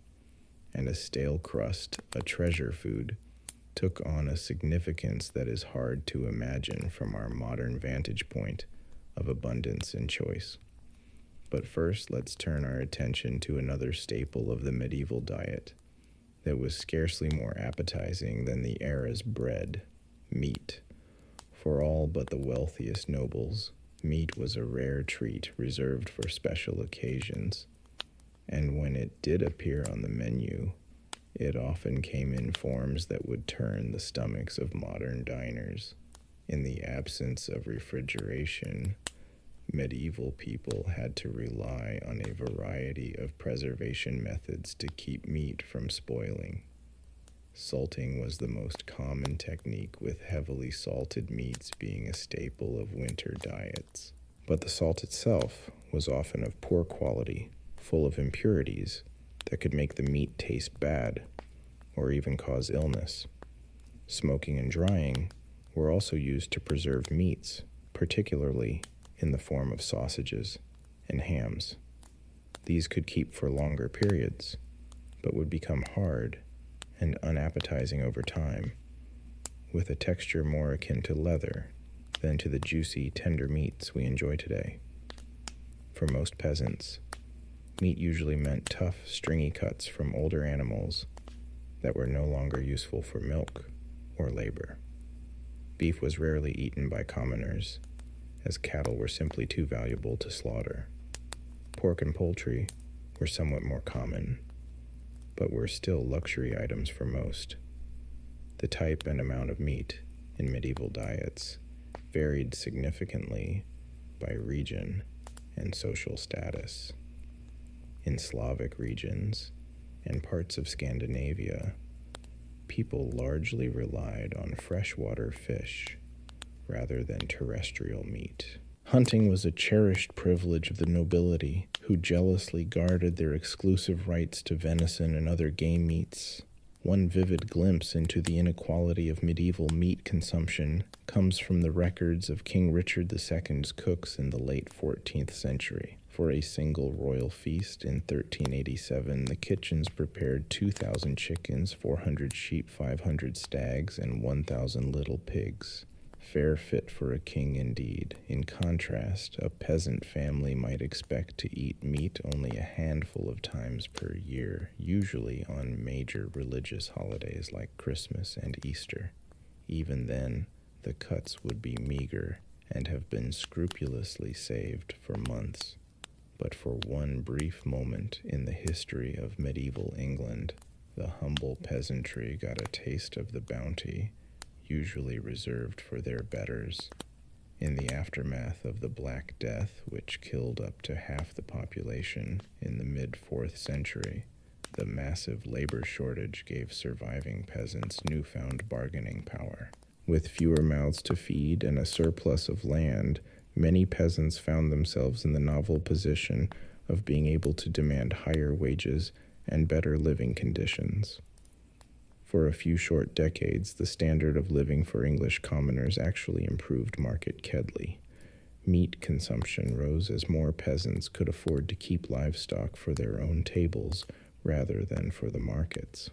and a stale crust a treasure food, took on a significance that is hard to imagine from our modern vantage point of abundance and choice. But first, let's turn our attention to another staple of the medieval diet that was scarcely more appetizing than the era's bread: meat. For all but the wealthiest nobles, meat was a rare treat reserved for special occasions, and when it did appear on the menu, it often came in forms that would turn the stomachs of modern diners. In the absence of refrigeration, medieval people had to rely on a variety of preservation methods to keep meat from spoiling. Salting was the most common technique, with heavily salted meats being a staple of winter diets. But the salt itself was often of poor quality, full of impurities that could make the meat taste bad or even cause illness. Smoking and drying were also used to preserve meats, particularly in the form of sausages and hams. These could keep for longer periods, but would become hard and unappetizing over time, with a texture more akin to leather than to the juicy, tender meats we enjoy today. For most peasants, meat usually meant tough, stringy cuts from older animals that were no longer useful for milk or labor. Beef was rarely eaten by commoners, as cattle were simply too valuable to slaughter. Pork and poultry were somewhat more common, but were still luxury items for most. The type and amount of meat in medieval diets varied significantly by region and social status. In Slavic regions and parts of Scandinavia, people largely relied on freshwater fish rather than terrestrial meat. Hunting was a cherished privilege of the nobility, who jealously guarded their exclusive rights to venison and other game meats. One vivid glimpse into the inequality of medieval meat consumption comes from the records of King Richard II's cooks in the late 14th century. For a single royal feast in 1387, the kitchens prepared 2,000 chickens, 400 sheep, 500 stags, and 1,000 little pigs. Fare fit for a king indeed. In contrast, a peasant family might expect to eat meat only a handful of times per year, usually on major religious holidays like Christmas and Easter. Even then, the cuts would be meager and have been scrupulously saved for months. But for one brief moment in the history of medieval England, the humble peasantry got a taste of the bounty usually reserved for their betters. In the aftermath of the Black Death, which killed up to half the population in the mid-4th century, the massive labor shortage gave surviving peasants newfound bargaining power. With fewer mouths to feed and a surplus of land, many peasants found themselves in the novel position of being able to demand higher wages and better living conditions. For a few short decades, the standard of living for English commoners actually improved markedly. Meat consumption rose as more peasants could afford to keep livestock for their own tables rather than for the markets.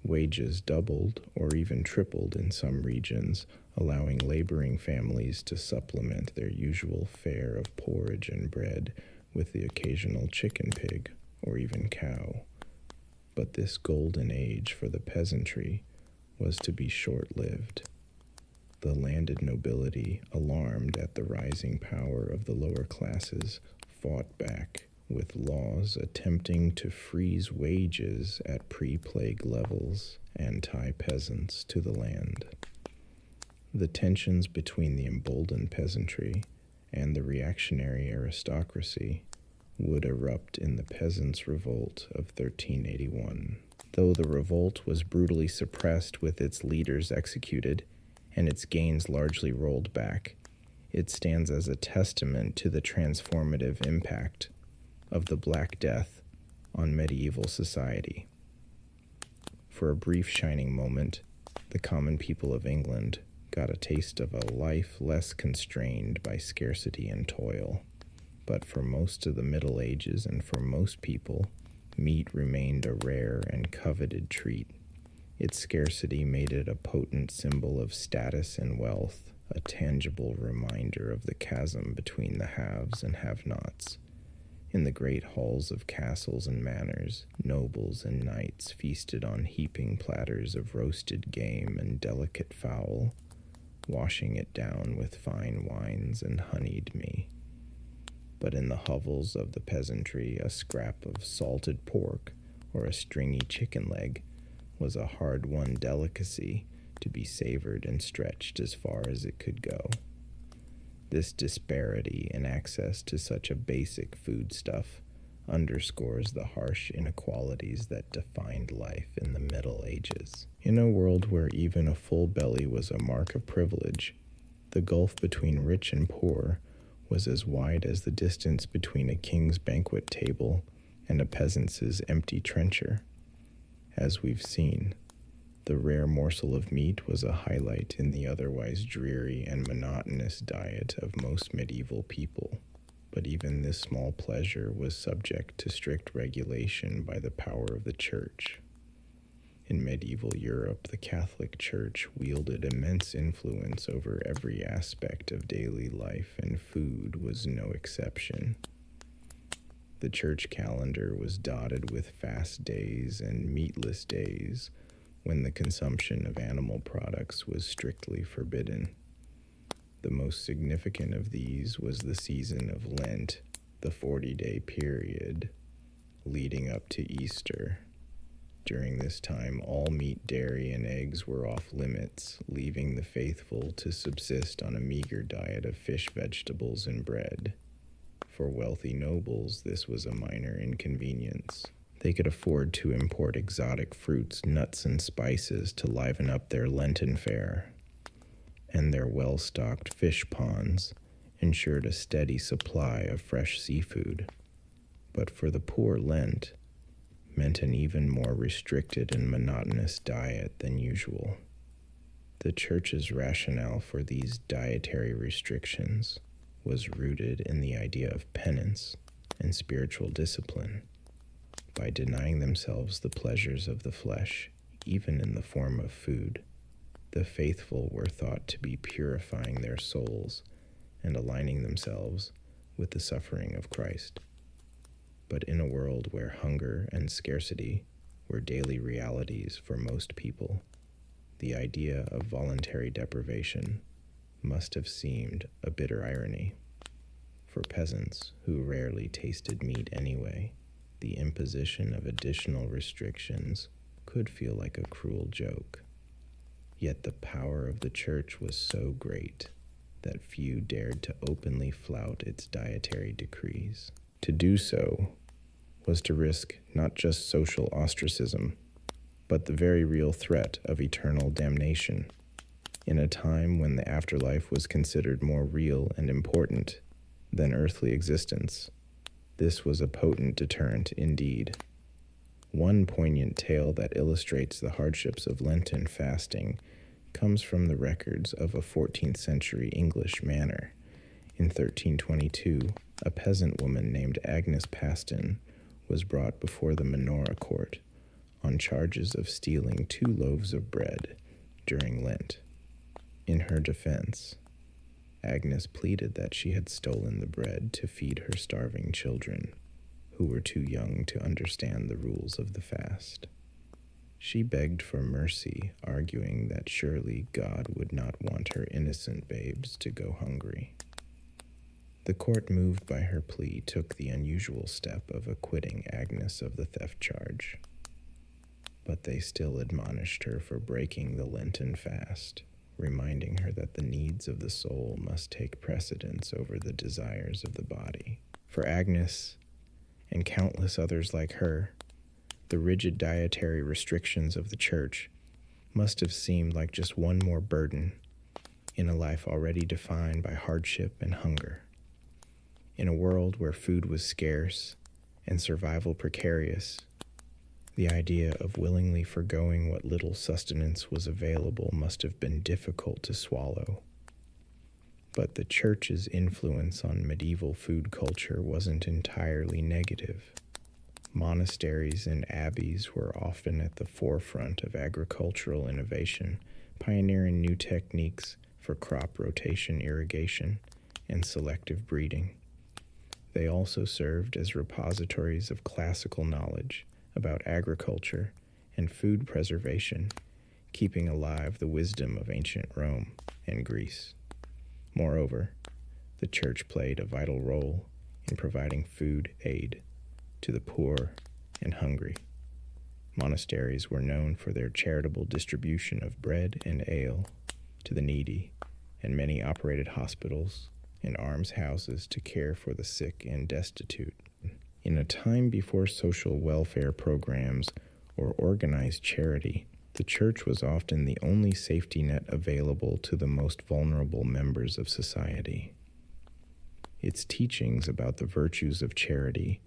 Wages doubled or even tripled in some regions, allowing laboring families to supplement their usual fare of porridge and bread with the occasional chicken pig or even cow. But this golden age for the peasantry was to be short-lived. The landed nobility, alarmed at the rising power of the lower classes, fought back with laws attempting to freeze wages at pre-plague levels and tie peasants to the land. The tensions between the emboldened peasantry and the reactionary aristocracy would erupt in the Peasants' Revolt of 1381. Though the revolt was brutally suppressed with its leaders executed and its gains largely rolled back, it stands as a testament to the transformative impact of the Black Death on medieval society. For a brief shining moment, the common people of England got a taste of a life less constrained by scarcity and toil. But for most of the Middle Ages and for most people, meat remained a rare and coveted treat. Its scarcity made it a potent symbol of status and wealth, a tangible reminder of the chasm between the haves and have-nots. In the great halls of castles and manors, nobles and knights feasted on heaping platters of roasted game and delicate fowl, washing it down with fine wines and honeyed me. But in the hovels of the peasantry, a scrap of salted pork or a stringy chicken leg was a hard-won delicacy to be savored and stretched as far as it could go. This disparity in access to such a basic foodstuff underscores the harsh inequalities that defined life in the Middle Ages. In a world where even a full belly was a mark of privilege, the gulf between rich and poor was as wide as the distance between a king's banquet table and a peasant's empty trencher. As we've seen, the rare morsel of meat was a highlight in the otherwise dreary and monotonous diet of most medieval people. But even this small pleasure was subject to strict regulation by the power of the Church. In medieval Europe, the Catholic Church wielded immense influence over every aspect of daily life, and food was no exception. The church calendar was dotted with fast days and meatless days, when the consumption of animal products was strictly forbidden. The most significant of these was the season of Lent, the 40-day period leading up to Easter. During this time, all meat, dairy, and eggs were off limits, leaving the faithful to subsist on a meager diet of fish, vegetables, and bread. For wealthy nobles, this was a minor inconvenience. They could afford to import exotic fruits, nuts, and spices to liven up their Lenten fare, and their well-stocked fish ponds ensured a steady supply of fresh seafood. But for the poor, Lent meant an even more restricted and monotonous diet than usual. The Church's rationale for these dietary restrictions was rooted in the idea of penance and spiritual discipline. By denying themselves the pleasures of the flesh, even in the form of food, the faithful were thought to be purifying their souls and aligning themselves with the suffering of Christ. But in a world where hunger and scarcity were daily realities for most people, the idea of voluntary deprivation must have seemed a bitter irony. For peasants who rarely tasted meat anyway, the imposition of additional restrictions could feel like a cruel joke. Yet the power of the Church was so great that few dared to openly flout its dietary decrees. To do so was to risk not just social ostracism, but the very real threat of eternal damnation. In a time when the afterlife was considered more real and important than earthly existence, this was a potent deterrent indeed. One poignant tale that illustrates the hardships of Lenten fasting comes from the records of a 14th century English manor. In 1322, a peasant woman named Agnes Paston was brought before the Manora court on charges of stealing 2 loaves of bread during Lent. In her defense, Agnes pleaded that she had stolen the bread to feed her starving children, who were too young to understand the rules of the fast. She begged for mercy, arguing that surely God would not want her innocent babes to go hungry. The court, moved by her plea, took the unusual step of acquitting Agnes of the theft charge. But they still admonished her for breaking the Lenten fast, reminding her that the needs of the soul must take precedence over the desires of the body. For Agnes, and countless others like her, the rigid dietary restrictions of the Church must have seemed like just one more burden in a life already defined by hardship and hunger. In a world where food was scarce and survival precarious, the idea of willingly forgoing what little sustenance was available must have been difficult to swallow. But the Church's influence on medieval food culture wasn't entirely negative. Monasteries and abbeys were often at the forefront of agricultural innovation, pioneering new techniques for crop rotation, irrigation, and selective breeding. They also served as repositories of classical knowledge about agriculture and food preservation, keeping alive the wisdom of ancient Rome and Greece. Moreover, the Church played a vital role in providing food aid to the poor and hungry. Monasteries were known for their charitable distribution of bread and ale to the needy, and many operated hospitals and almshouses to care for the sick and destitute. In a time before social welfare programs or organized charity, the Church was often the only safety net available to the most vulnerable members of society. Its teachings about the virtues of charity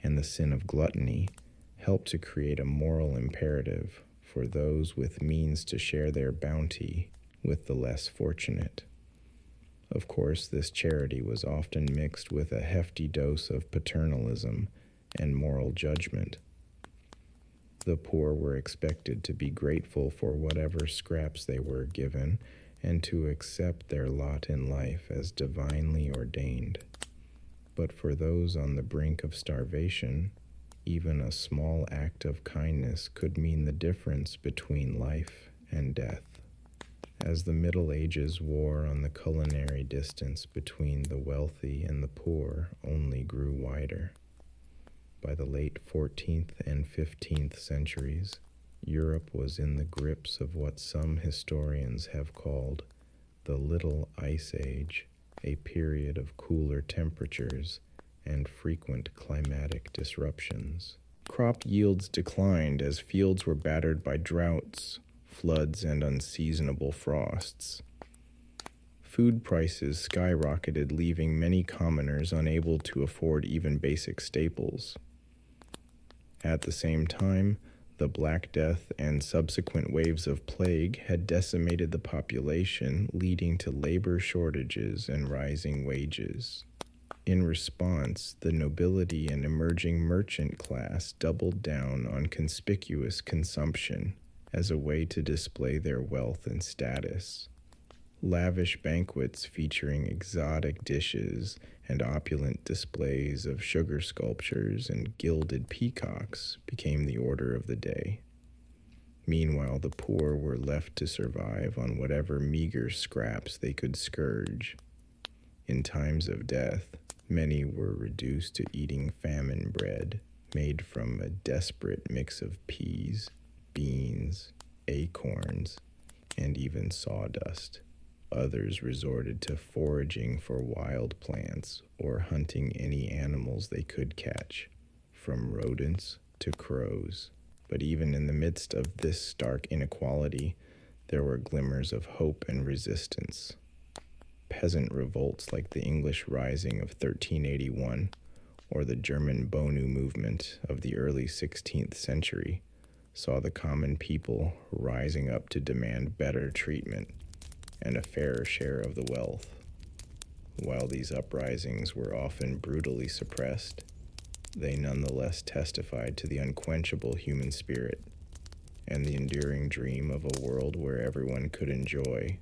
and the sin of gluttony help to create a moral imperative for those with means to share their bounty with the less fortunate. Of course, this charity was often mixed with a hefty dose of paternalism and moral judgment. The poor were expected to be grateful for whatever scraps they were given and to accept their lot in life as divinely ordained. But for those on the brink of starvation, even a small act of kindness could mean the difference between life and death. As the Middle Ages wore on the culinary distance between the wealthy and the poor only grew wider. By the late 14th and 15th centuries, Europe was in the grips of what some historians have called the Little Ice Age, a period of cooler temperatures and frequent climatic disruptions. Crop yields declined as fields were battered by droughts, floods, and unseasonable frosts. Food prices skyrocketed, leaving many commoners unable to afford even basic staples. At the same time, the Black Death and subsequent waves of plague had decimated the population, leading to labor shortages and rising wages. In response, the nobility and emerging merchant class doubled down on conspicuous consumption as a way to display their wealth and status. Lavish banquets featuring exotic dishes and opulent displays of sugar sculptures and gilded peacocks became the order of the day. Meanwhile, the poor were left to survive on whatever meager scraps they could scourge. In times of death, many were reduced to eating famine bread made from a desperate mix of peas, beans, acorns, and even sawdust. Others resorted to foraging for wild plants or hunting any animals they could catch, from rodents to crows. But even in the midst of this stark inequality, there were glimmers of hope and resistance. Peasant revolts like the English Rising of 1381 or the German Bonu movement of the early 16th century saw the common people rising up to demand better treatment and a fairer share of the wealth. While these uprisings were often brutally suppressed, they nonetheless testified to the unquenchable human spirit and the enduring dream of a world where everyone could enjoy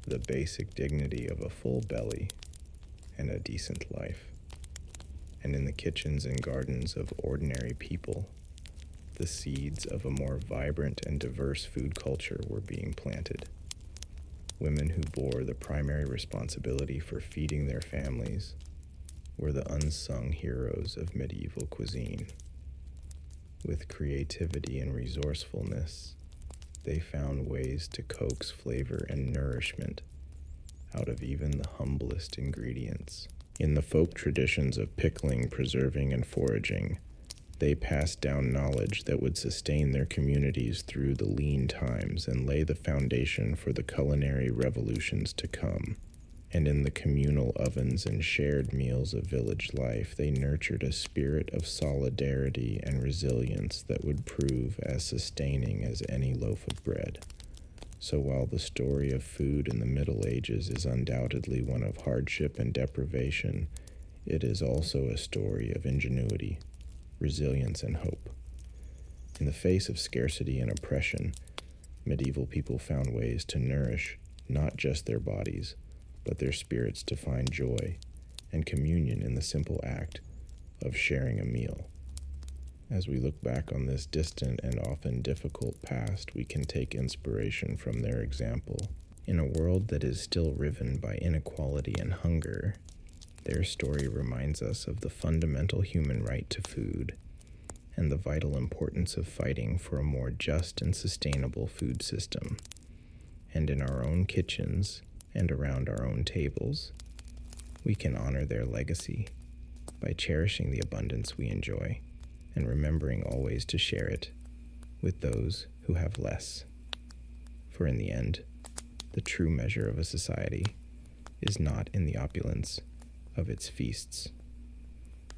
the basic dignity of a full belly and a decent life. And in the kitchens and gardens of ordinary people, the seeds of a more vibrant and diverse food culture were being planted. Women who bore the primary responsibility for feeding their families were the unsung heroes of medieval cuisine. With creativity and resourcefulness, they found ways to coax flavor and nourishment out of even the humblest ingredients. In the folk traditions of pickling, preserving, and foraging, they passed down knowledge that would sustain their communities through the lean times and lay the foundation for the culinary revolutions to come. And in the communal ovens and shared meals of village life, they nurtured a spirit of solidarity and resilience that would prove as sustaining as any loaf of bread. So while the story of food in the Middle Ages is undoubtedly one of hardship and deprivation, it is also a story of ingenuity, resilience, and hope. In the face of scarcity and oppression, medieval people found ways to nourish not just their bodies, but their spirits to find joy and communion in the simple act of sharing a meal. As we look back on this distant and often difficult past, we can take inspiration from their example. In a world that is still riven by inequality and hunger, their story reminds us of the fundamental human right to food and the vital importance of fighting for a more just and sustainable food system. And in our own kitchens and around our own tables, we can honor their legacy by cherishing the abundance we enjoy and remembering always to share it with those who have less. For in the end, the true measure of a society is not in the opulence, of its feasts.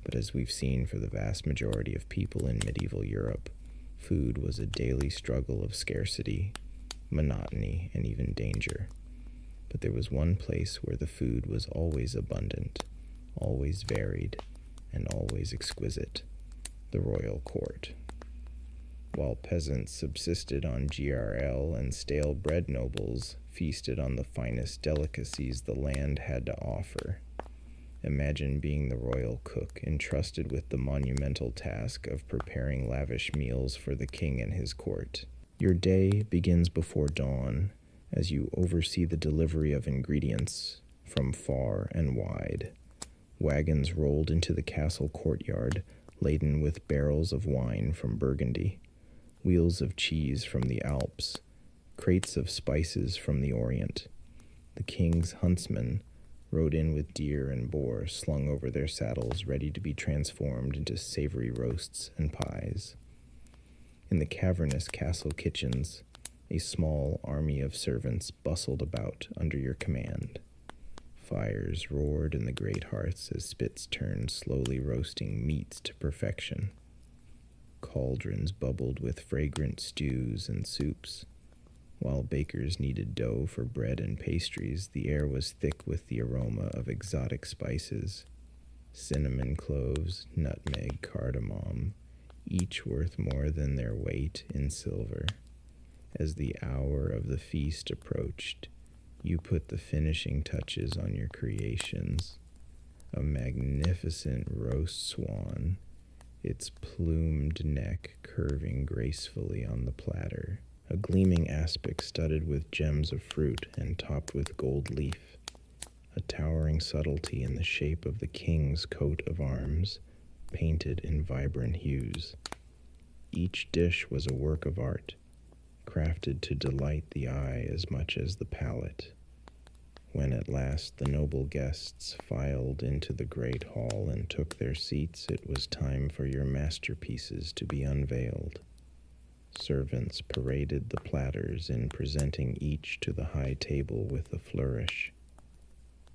But as we've seen for the vast majority of people in medieval Europe, food was a daily struggle of scarcity, monotony, and even danger. But there was one place where the food was always abundant, always varied, and always exquisite: the royal court. While peasants subsisted on GRL and stale bread, nobles feasted on the finest delicacies the land had to offer. Imagine being the royal cook entrusted with the monumental task of preparing lavish meals for the king and his court. Your day begins before dawn as you oversee the delivery of ingredients from far and wide. Wagons rolled into the castle courtyard laden with barrels of wine from Burgundy, wheels of cheese from the Alps, crates of spices from the Orient. The king's huntsmen rode in with deer and boar slung over their saddles, ready to be transformed into savory roasts and pies. In the cavernous castle kitchens, a small army of servants bustled about under your command. Fires roared in the great hearths as spits turned, slowly roasting meats to perfection. Cauldrons bubbled with fragrant stews and soups. While bakers kneaded dough for bread and pastries, the air was thick with the aroma of exotic spices: cinnamon, cloves, nutmeg, cardamom, each worth more than their weight in silver. As the hour of the feast approached, you put the finishing touches on your creations: a magnificent roast swan, its plumed neck curving gracefully on the platter, a gleaming aspic studded with gems of fruit and topped with gold leaf, a towering subtlety in the shape of the king's coat of arms, painted in vibrant hues. Each dish was a work of art, crafted to delight the eye as much as the palate. When at last the noble guests filed into the great hall and took their seats, it was time for your masterpieces to be unveiled. Servants paraded the platters in presenting each to the high table with a flourish.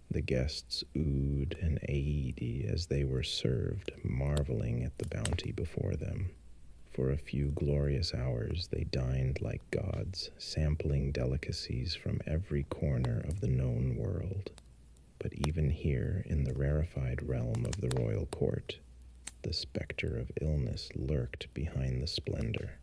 The guests oohed and ahed as they were served, marveling at the bounty before them. For a few glorious hours they dined like gods, sampling delicacies from every corner of the known world. But even here, in the rarefied realm of the royal court, the specter of illness lurked behind the splendor.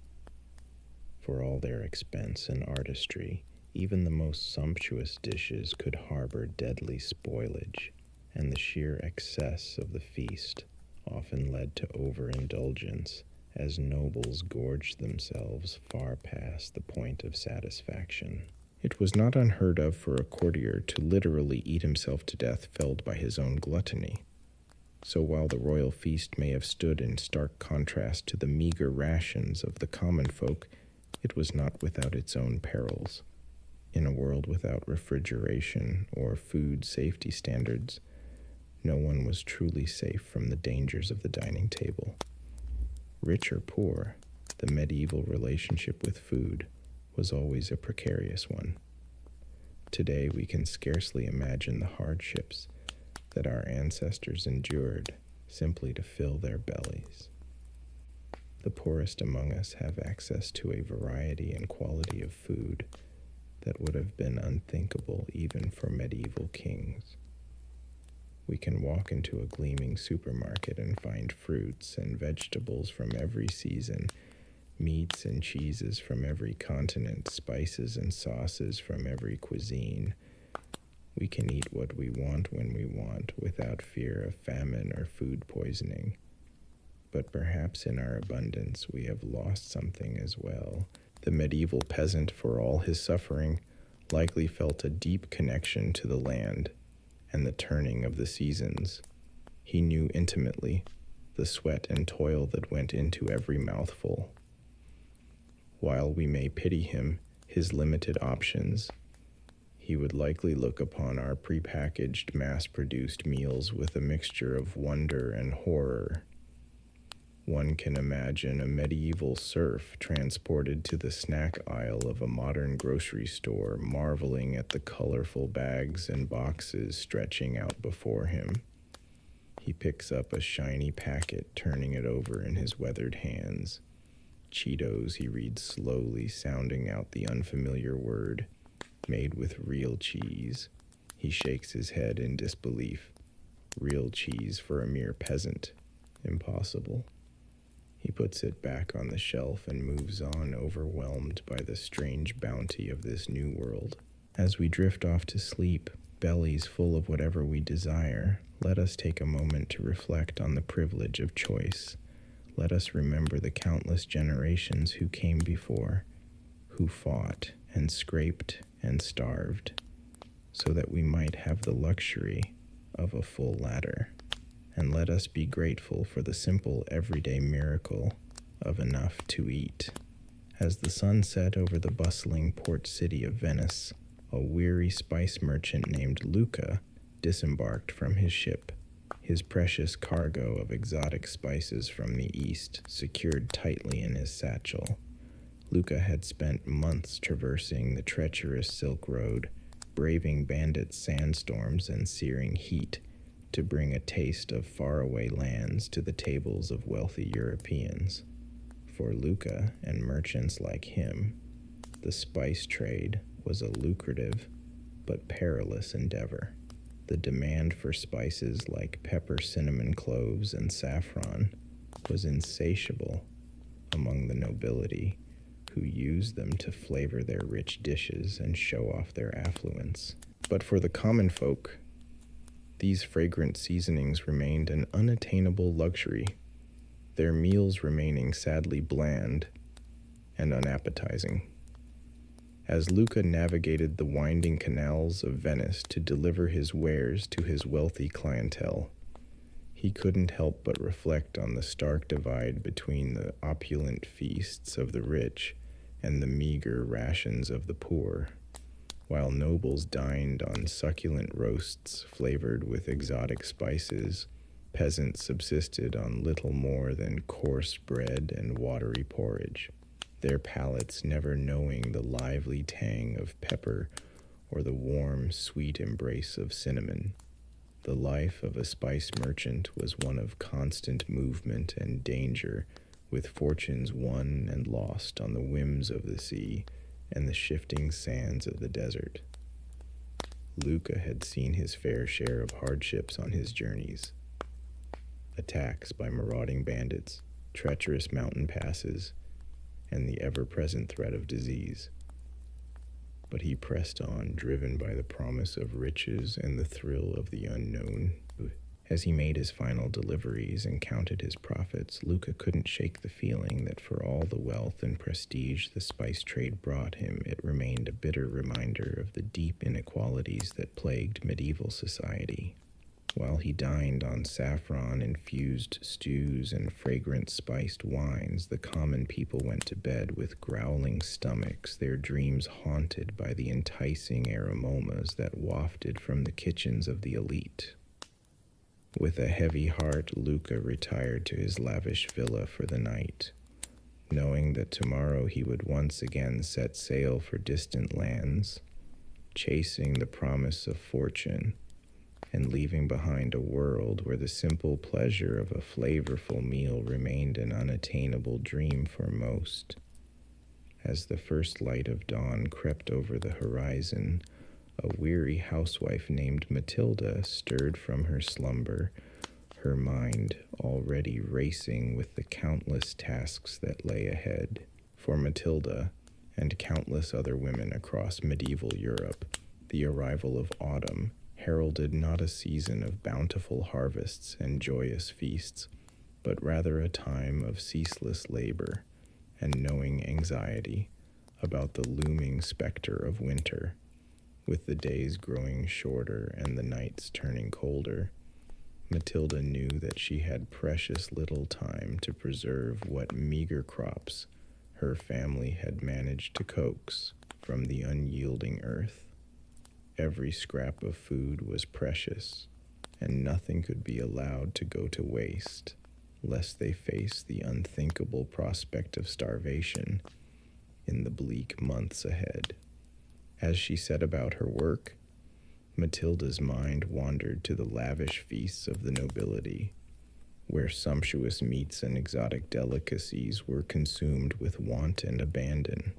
For all their expense and artistry, even the most sumptuous dishes could harbor deadly spoilage, and the sheer excess of the feast often led to overindulgence, as nobles gorged themselves far past the point of satisfaction. It was not unheard of for a courtier to literally eat himself to death, felled by his own gluttony. So while the royal feast may have stood in stark contrast to the meager rations of the common folk, it was not without its own perils. In a world without refrigeration or food safety standards, no one was truly safe from the dangers of the dining table. Rich or poor, the medieval relationship with food was always a precarious one. Today we can scarcely imagine the hardships that our ancestors endured simply to fill their bellies. The poorest among us have access to a variety and quality of food that would have been unthinkable even for medieval kings. We can walk into a gleaming supermarket and find fruits and vegetables from every season, meats and cheeses from every continent, spices and sauces from every cuisine. We can eat what we want when we want without fear of famine or food poisoning. But perhaps in our abundance we have lost something as well. The medieval peasant, for all his suffering, likely felt a deep connection to the land and the turning of the seasons. He knew intimately the sweat and toil that went into every mouthful. While we may pity him, his limited options, he would likely look upon our prepackaged, mass-produced meals with a mixture of wonder and horror. One can imagine a medieval serf transported to the snack aisle of a modern grocery store, marveling at the colorful bags and boxes stretching out before him. picks up a shiny packet, turning it over in his weathered hands. Cheetos, he reads slowly, sounding out the unfamiliar word. Made with real cheese. He shakes his head in disbelief. Real cheese for a mere peasant. Impossible. He puts it back on the shelf and moves on, overwhelmed by the strange bounty of this new world. As we drift off to sleep, bellies full of whatever we desire, let us take a moment to reflect on the privilege of choice. Let us remember the countless generations who came before, who fought and scraped and starved, so that we might have the luxury of a full ladder. And let us be grateful for the simple everyday miracle of enough to eat. As the sun set over the bustling port city of Venice, a weary spice merchant named Luca disembarked from his ship, his precious cargo of exotic spices from the east secured tightly in his satchel. Luca had spent months traversing the treacherous Silk Road, braving bandit sandstorms and searing heat to bring a taste of faraway lands to the tables of wealthy Europeans. For Luca and merchants like him, the spice trade was a lucrative but perilous endeavor. The demand for spices like pepper, cinnamon, cloves, and saffron was insatiable among the nobility, who used them to flavor their rich dishes and show off their affluence. But for the common folk, these fragrant seasonings remained an unattainable luxury, their meals remaining sadly bland and unappetizing. As Luca navigated the winding canals of Venice to deliver his wares to his wealthy clientele, he couldn't help but reflect on the stark divide between the opulent feasts of the rich and the meager rations of the poor. While nobles dined on succulent roasts flavored with exotic spices, peasants subsisted on little more than coarse bread and watery porridge, their palates never knowing the lively tang of pepper or the warm, sweet embrace of cinnamon. The life of a spice merchant was one of constant movement and danger, with fortunes won and lost on the whims of the sea and the shifting sands of the desert. Luca had seen his fair share of hardships on his journeys. Attacks by marauding bandits, treacherous mountain passes, and the ever-present threat of disease. But he pressed on, driven by the promise of riches and the thrill of the unknown. As he made his final deliveries and counted his profits, Luca couldn't shake the feeling that for all the wealth and prestige the spice trade brought him, it remained a bitter reminder of the deep inequalities that plagued medieval society. While he dined on saffron-infused stews and fragrant spiced wines, the common people went to bed with growling stomachs, their dreams haunted by the enticing aromas that wafted from the kitchens of the elite. With a heavy heart, Luca retired to his lavish villa for the night, knowing that tomorrow he would once again set sail for distant lands, chasing the promise of fortune, and leaving behind a world where the simple pleasure of a flavorful meal remained an unattainable dream for most. As the first light of dawn crept over the horizon, a weary housewife named Matilda stirred from her slumber, her mind already racing with the countless tasks that lay ahead. For Matilda, and countless other women across medieval Europe, the arrival of autumn heralded not a season of bountiful harvests and joyous feasts, but rather a time of ceaseless labor and knowing anxiety about the looming specter of winter. With the days growing shorter and the nights turning colder, Matilda knew that she had precious little time to preserve what meager crops her family had managed to coax from the unyielding earth. Every scrap of food was precious, and nothing could be allowed to go to waste, lest they face the unthinkable prospect of starvation in the bleak months ahead. As she set about her work, Matilda's mind wandered to the lavish feasts of the nobility, where sumptuous meats and exotic delicacies were consumed with want and abandon.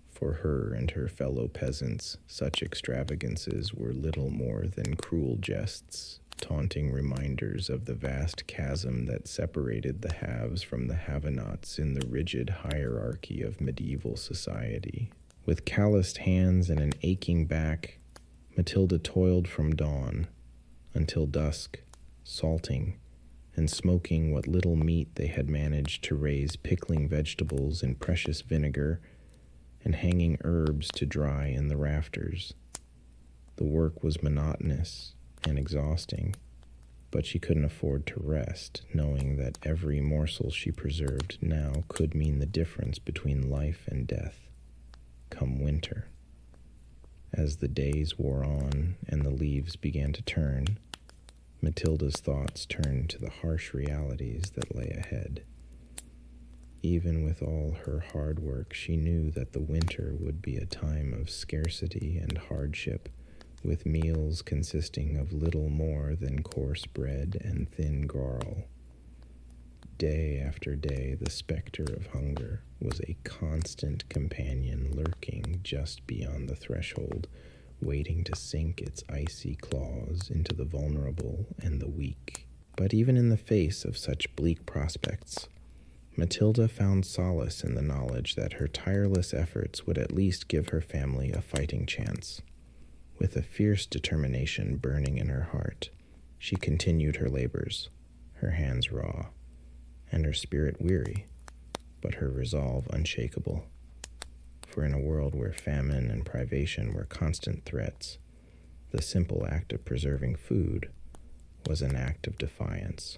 For her and her fellow peasants, such extravagances were little more than cruel jests, taunting reminders of the vast chasm that separated the haves from the have-nots in the rigid hierarchy of medieval society. With calloused hands and an aching back, Matilda toiled from dawn until dusk, salting and smoking what little meat they had managed to raise, pickling vegetables in precious vinegar and hanging herbs to dry in the rafters. The work was monotonous and exhausting, but she couldn't afford to rest, knowing that every morsel she preserved now could mean the difference between life and death, come winter. As the days wore on and the leaves began to turn, Matilda's thoughts turned to the harsh realities that lay ahead. Even with all her hard work, she knew that the winter would be a time of scarcity and hardship, with meals consisting of little more than coarse bread and thin garl. Day after day, the specter of hunger was a constant companion lurking just beyond the threshold, waiting to sink its icy claws into the vulnerable and the weak. But even in the face of such bleak prospects, Matilda found solace in the knowledge that her tireless efforts would at least give her family a fighting chance. With a fierce determination burning in her heart, she continued her labors, her hands raw, and her spirit weary, but her resolve unshakable. For in a world where famine and privation were constant threats, the simple act of preserving food was an act of defiance,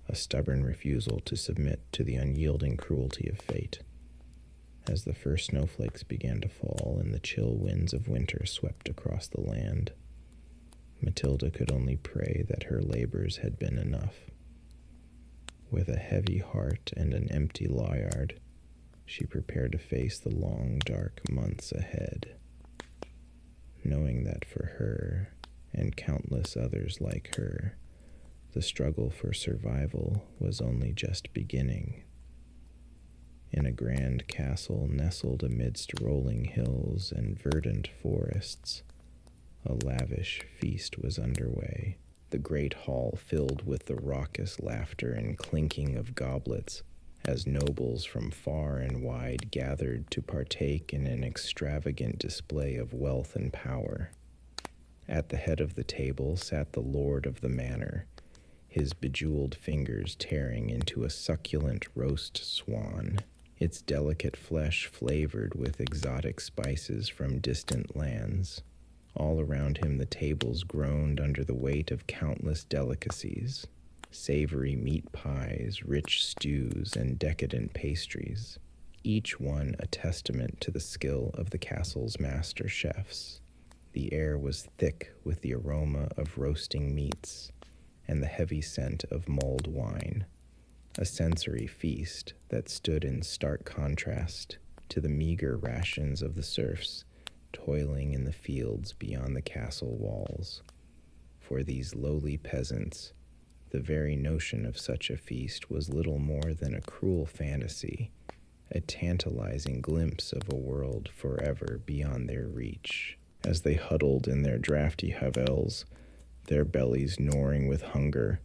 a stubborn refusal to submit to the unyielding cruelty of fate. As the first snowflakes began to fall and the chill winds of winter swept across the land, Matilda could only pray that her labors had been enough. With a heavy heart and an empty lawyer, she prepared to face the long, dark months ahead, knowing that for her and countless others like her, the struggle for survival was only just beginning. In a grand castle nestled amidst rolling hills and verdant forests, a lavish feast was underway. The great hall filled with the raucous laughter and clinking of goblets as nobles from far and wide gathered to partake in an extravagant display of wealth and power. At the head of the table sat the lord of the manor, his bejeweled fingers tearing into a succulent roast swan, its delicate flesh flavored with exotic spices from distant lands. All around him the tables groaned under the weight of countless delicacies, savory meat pies, rich stews, and decadent pastries, each one a testament to the skill of the castle's master chefs. The air was thick with the aroma of roasting meats and the heavy scent of mulled wine, a sensory feast that stood in stark contrast to the meager rations of the serfs toiling in the fields beyond the castle walls. For these lowly peasants, the very notion of such a feast was little more than a cruel fantasy, a tantalizing glimpse of a world forever beyond their reach. As they huddled in their drafty havels, their bellies gnawing with hunger,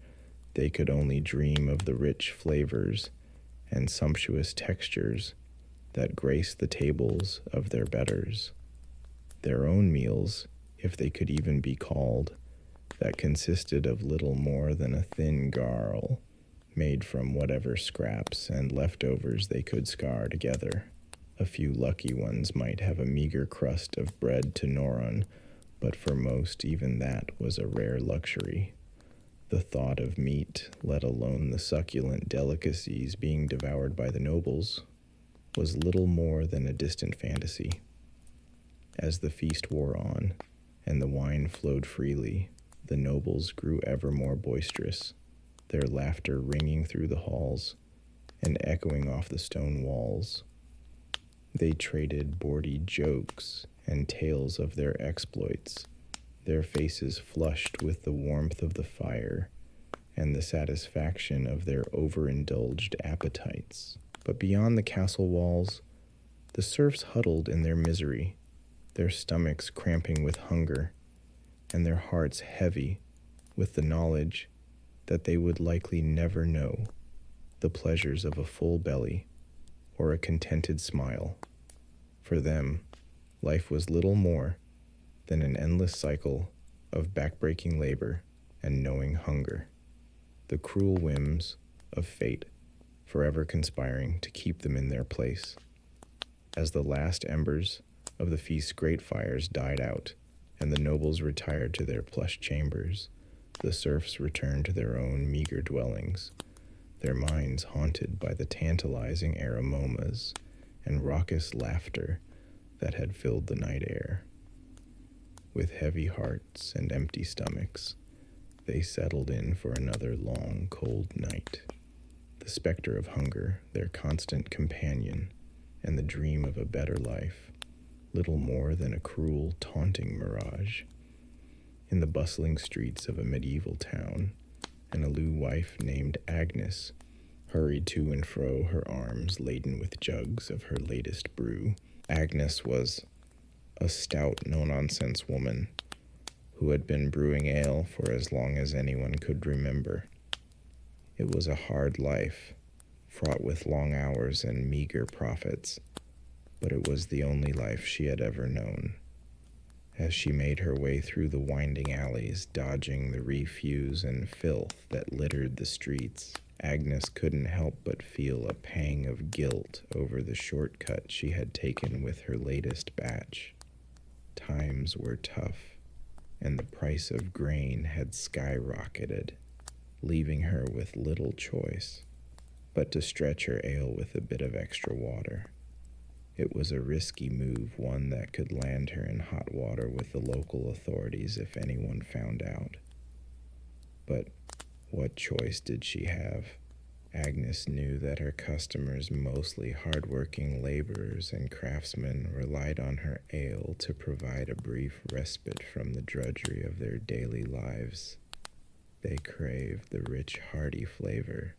they could only dream of the rich flavors and sumptuous textures that graced the tables of their betters. Their own meals, if they could even be called, that consisted of little more than a thin garl, made from whatever scraps and leftovers they could scar together. A few lucky ones might have a meager crust of bread to gnaw on, but for most even that was a rare luxury. The thought of meat, let alone the succulent delicacies being devoured by the nobles, was little more than a distant fantasy. As the feast wore on, and the wine flowed freely, the nobles grew ever more boisterous, their laughter ringing through the halls and echoing off the stone walls. They traded bawdy jokes and tales of their exploits. their faces flushed with the warmth of the fire and the satisfaction of their overindulged appetites. But beyond the castle walls, the serfs huddled in their misery, their stomachs cramping with hunger, and their hearts heavy with the knowledge that they would likely never know the pleasures of a full belly or a contented smile. For them, life was little more than an endless cycle of backbreaking labor and gnawing hunger, the cruel whims of fate forever conspiring to keep them in their place. As the last embers of the feast's great fires died out and the nobles retired to their plush chambers, the serfs returned to their own meager dwellings, their minds haunted by the tantalizing aromas and raucous laughter that had filled the night air. With heavy hearts and empty stomachs, they settled in for another long, cold night. The specter of hunger, their constant companion, and the dream of a better life, little more than a cruel, taunting mirage. In the bustling streets of a medieval town, an aloof wife named Agnes hurried to and fro, her arms laden with jugs of her latest brew. Agnes was a stout, no-nonsense woman who had been brewing ale for as long as anyone could remember. It was a hard life, fraught with long hours and meager profits, but it was the only life she had ever known. As she made her way through the winding alleys, dodging the refuse and filth that littered the streets, Agnes couldn't help but feel a pang of guilt over the shortcut she had taken with her latest batch. Times were tough, and the price of grain had skyrocketed, leaving her with little choice but to stretch her ale with a bit of extra water. It was a risky move, one that could land her in hot water with the local authorities if anyone found out. But what choice did she have? Agnes knew that her customers, mostly hard-working laborers and craftsmen, relied on her ale to provide a brief respite from the drudgery of their daily lives. They craved the rich, hearty flavor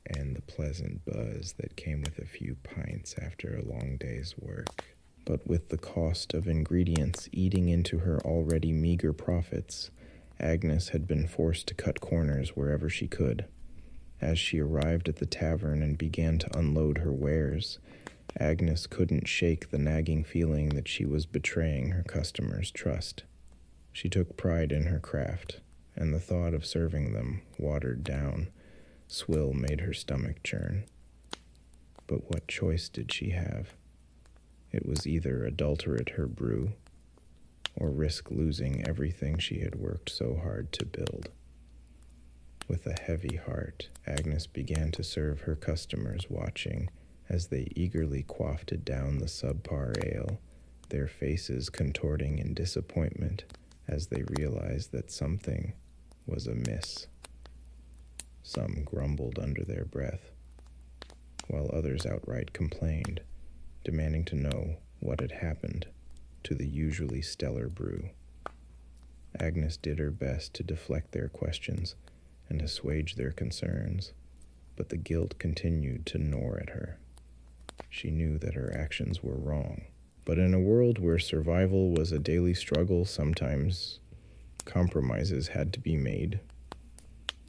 and the pleasant buzz that came with a few pints after a long day's work. But with the cost of ingredients eating into her already meager profits, Agnes had been forced to cut corners wherever she could. As she arrived at the tavern and began to unload her wares, Agnes couldn't shake the nagging feeling that she was betraying her customers' trust. She took pride in her craft, and the thought of serving them, watered down, swill made her stomach churn. But what choice did she have? It was either adulterate her brew, or risk losing everything she had worked so hard to build. With a heavy heart, Agnes began to serve her customers, watching as they eagerly quaffed down the subpar ale, their faces contorting in disappointment as they realized that something was amiss. Some grumbled under their breath, while others outright complained, demanding to know what had happened to the usually stellar brew. Agnes did her best to deflect their questions and assuage their concerns, but the guilt continued to gnaw at her. She knew that her actions were wrong, but in a world where survival was a daily struggle, sometimes compromises had to be made.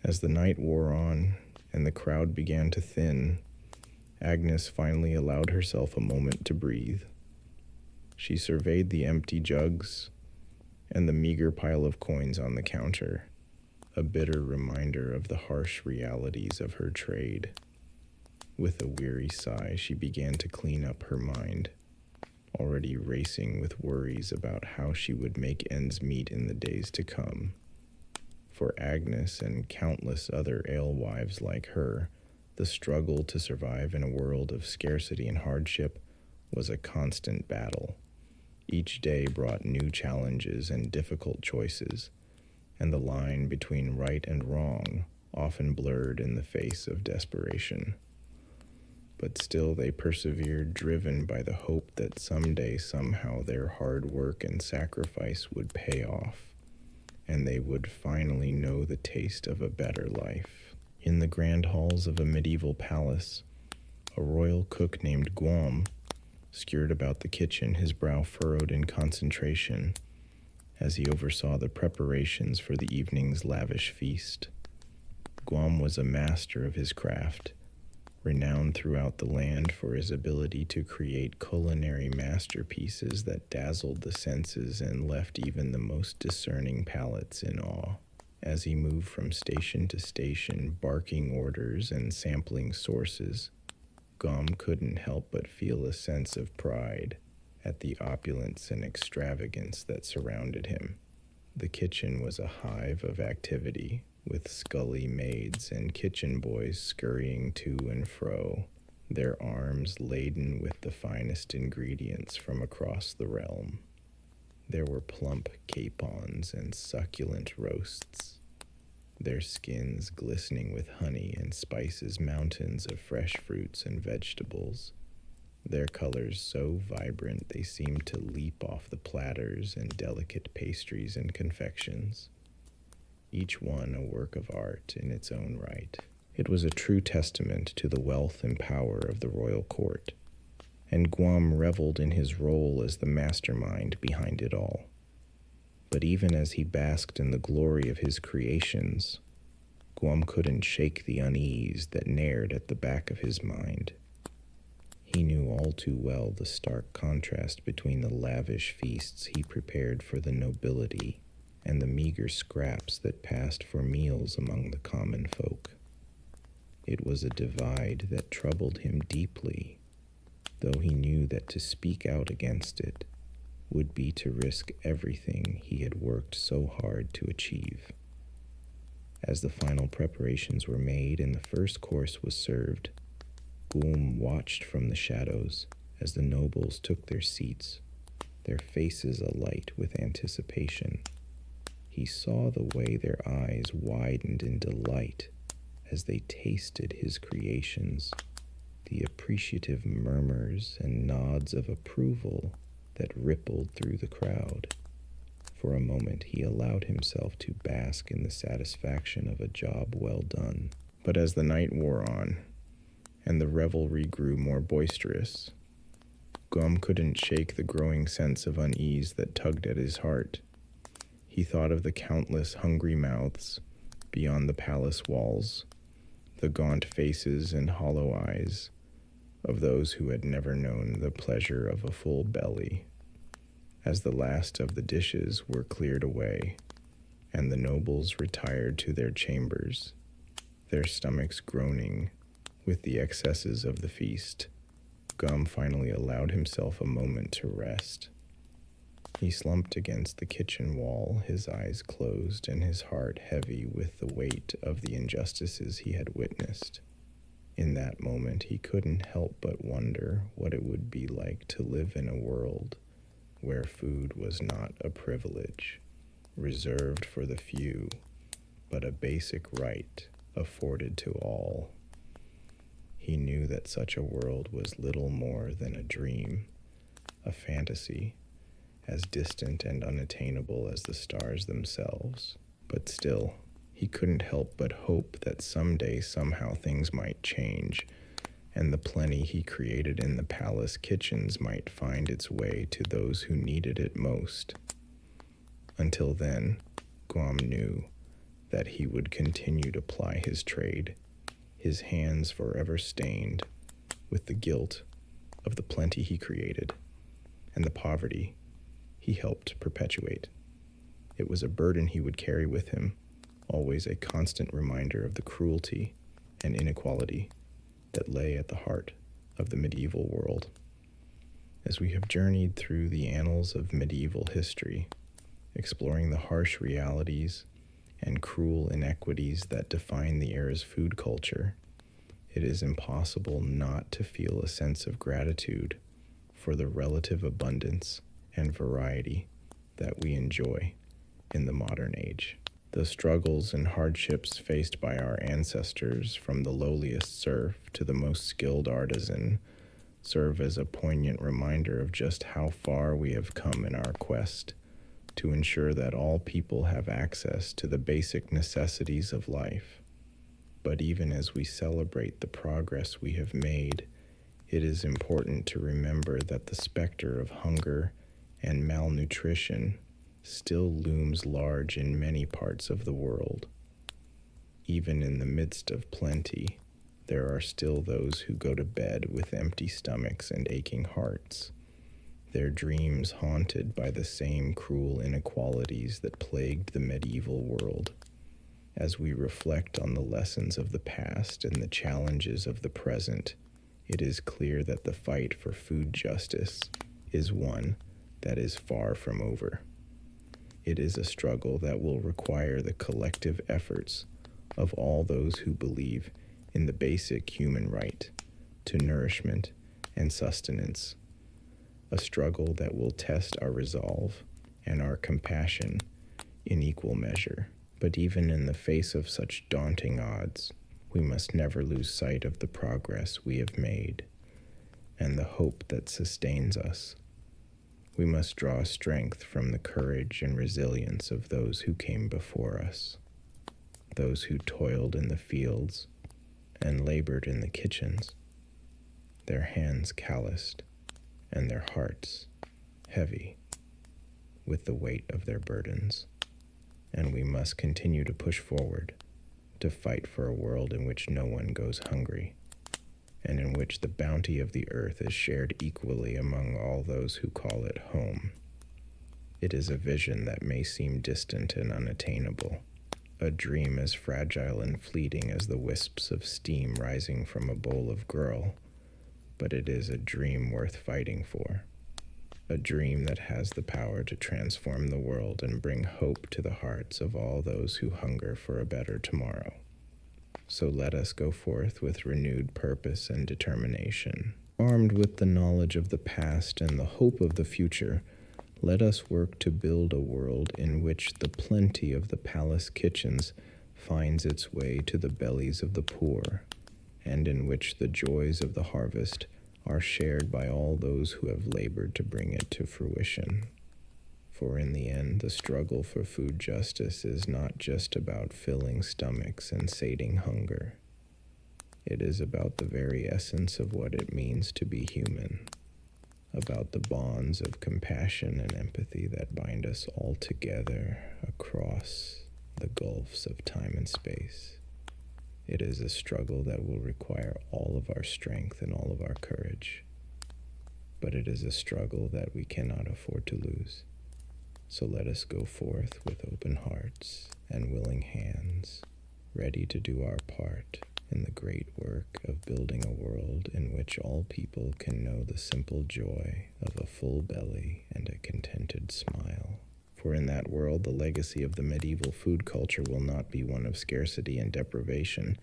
As the night wore on and the crowd began to thin, Agnes finally allowed herself a moment to breathe. She surveyed the empty jugs and the meager pile of coins on the counter, a bitter reminder of the harsh realities of her trade. With a weary sigh, she began to clean up her mind, already racing with worries about how she would make ends meet in the days to come. For Agnes and countless other alewives like her, the struggle to survive in a world of scarcity and hardship was a constant battle. Each day brought new challenges and difficult choices, and the line between right and wrong often blurred in the face of desperation. But still they persevered, driven by the hope that someday, somehow, their hard work and sacrifice would pay off. and they would finally know the taste of a better life. In the grand halls of a medieval palace, a royal cook named Guam skirted about the kitchen, his brow furrowed in concentration as he oversaw the preparations for the evening's lavish feast. Guam was a master of his craft, renowned throughout the land for his ability to create culinary masterpieces that dazzled the senses and left even the most discerning palates in awe. As he moved from station to station, barking orders and sampling sources, Guam couldn't help but feel a sense of pride at the opulence and extravagance that surrounded him. The kitchen was a hive of activity, with scully maids and kitchen boys scurrying to and fro, their arms laden with the finest ingredients from across the realm. There were plump capons and succulent roasts, their skins glistening with honey and spices, mountains of fresh fruits and vegetables, their colors so vibrant they seemed to leap off the platters, and delicate pastries and confections, each one a work of art in its own right. It was a true testament to the wealth and power of the royal court, and Guam reveled in his role as the mastermind behind it all. But even as he basked in the glory of his creations, Guam couldn't shake the unease that nared at the back of his mind. He knew all too well the stark contrast between the lavish feasts he prepared for the nobility and the meager scraps that passed for meals among the common folk. It was a divide that troubled him deeply, though he knew that to speak out against it would be to risk everything he had worked so hard to achieve. As the final preparations were made and the first course was served, Guam watched from the shadows as the nobles took their seats, their faces alight with anticipation. He saw the way their eyes widened in delight as they tasted his creations, the appreciative murmurs and nods of approval that rippled through the crowd. For a moment he allowed himself to bask in the satisfaction of a job well done. But as the night wore on, and the revelry grew more boisterous, Guam couldn't shake the growing sense of unease that tugged at his heart. He thought of the countless hungry mouths beyond the palace walls, the gaunt faces and hollow eyes of those who had never known the pleasure of a full belly. As the last of the dishes were cleared away, and the nobles retired to their chambers, their stomachs groaning with the excesses of the feast, Guam finally allowed himself a moment to rest. He slumped against the kitchen wall, his eyes closed and his heart heavy with the weight of the injustices he had witnessed. In that moment, he couldn't help but wonder what it would be like to live in a world where food was not a privilege reserved for the few, but a basic right afforded to all. He knew that such a world was little more than a dream, a fantasy, as distant and unattainable as the stars themselves. But still, he couldn't help but hope that someday, somehow, things might change, and the plenty he created in the palace kitchens might find its way to those who needed it most. Until then, Guam knew that he would continue to ply his trade, his hands forever stained with the guilt of the plenty he created and the poverty he helped perpetuate. It was a burden he would carry with him, always a constant reminder of the cruelty and inequality that lay at the heart of the medieval world. As we have journeyed through the annals of medieval history, exploring the harsh realities and cruel inequities that define the era's food culture, it is impossible not to feel a sense of gratitude for the relative abundance and variety that we enjoy in the modern age. The struggles and hardships faced by our ancestors, from the lowliest serf to the most skilled artisan, serve as a poignant reminder of just how far we have come in our quest to ensure that all people have access to the basic necessities of life. But even as we celebrate the progress we have made, it is important to remember that the specter of hunger and malnutrition still looms large in many parts of the world. Even in the midst of plenty, there are still those who go to bed with empty stomachs and aching hearts, their dreams haunted by the same cruel inequalities that plagued the medieval world. As we reflect on the lessons of the past and the challenges of the present, it is clear that the fight for food justice is one that is far from over. It is a struggle that will require the collective efforts of all those who believe in the basic human right to nourishment and sustenance, a struggle that will test our resolve and our compassion in equal measure. But even in the face of such daunting odds, we must never lose sight of the progress we have made and the hope that sustains us. We must draw strength from the courage and resilience of those who came before us, those who toiled in the fields and labored in the kitchens, their hands calloused and their hearts heavy with the weight of their burdens. And we must continue to push forward, to fight for a world in which no one goes hungry, and in which the bounty of the earth is shared equally among all those who call it home. It is a vision that may seem distant and unattainable, a dream as fragile and fleeting as the wisps of steam rising from a bowl of gruel, but it is a dream worth fighting for, a dream that has the power to transform the world and bring hope to the hearts of all those who hunger for a better tomorrow. So let us go forth with renewed purpose and determination. Armed with the knowledge of the past and the hope of the future, let us work to build a world in which the plenty of the palace kitchens finds its way to the bellies of the poor, and in which the joys of the harvest are shared by all those who have labored to bring it to fruition. For in the end, the struggle for food justice is not just about filling stomachs and sating hunger. It is about the very essence of what it means to be human, about the bonds of compassion and empathy that bind us all together across the gulfs of time and space. It is a struggle that will require all of our strength and all of our courage, but it is a struggle that we cannot afford to lose. So let us go forth with open hearts and willing hands, ready to do our part in the great work of building a world in which all people can know the simple joy of a full belly and a contented smile. For in that world, the legacy of the medieval food culture will not be one of scarcity and deprivation,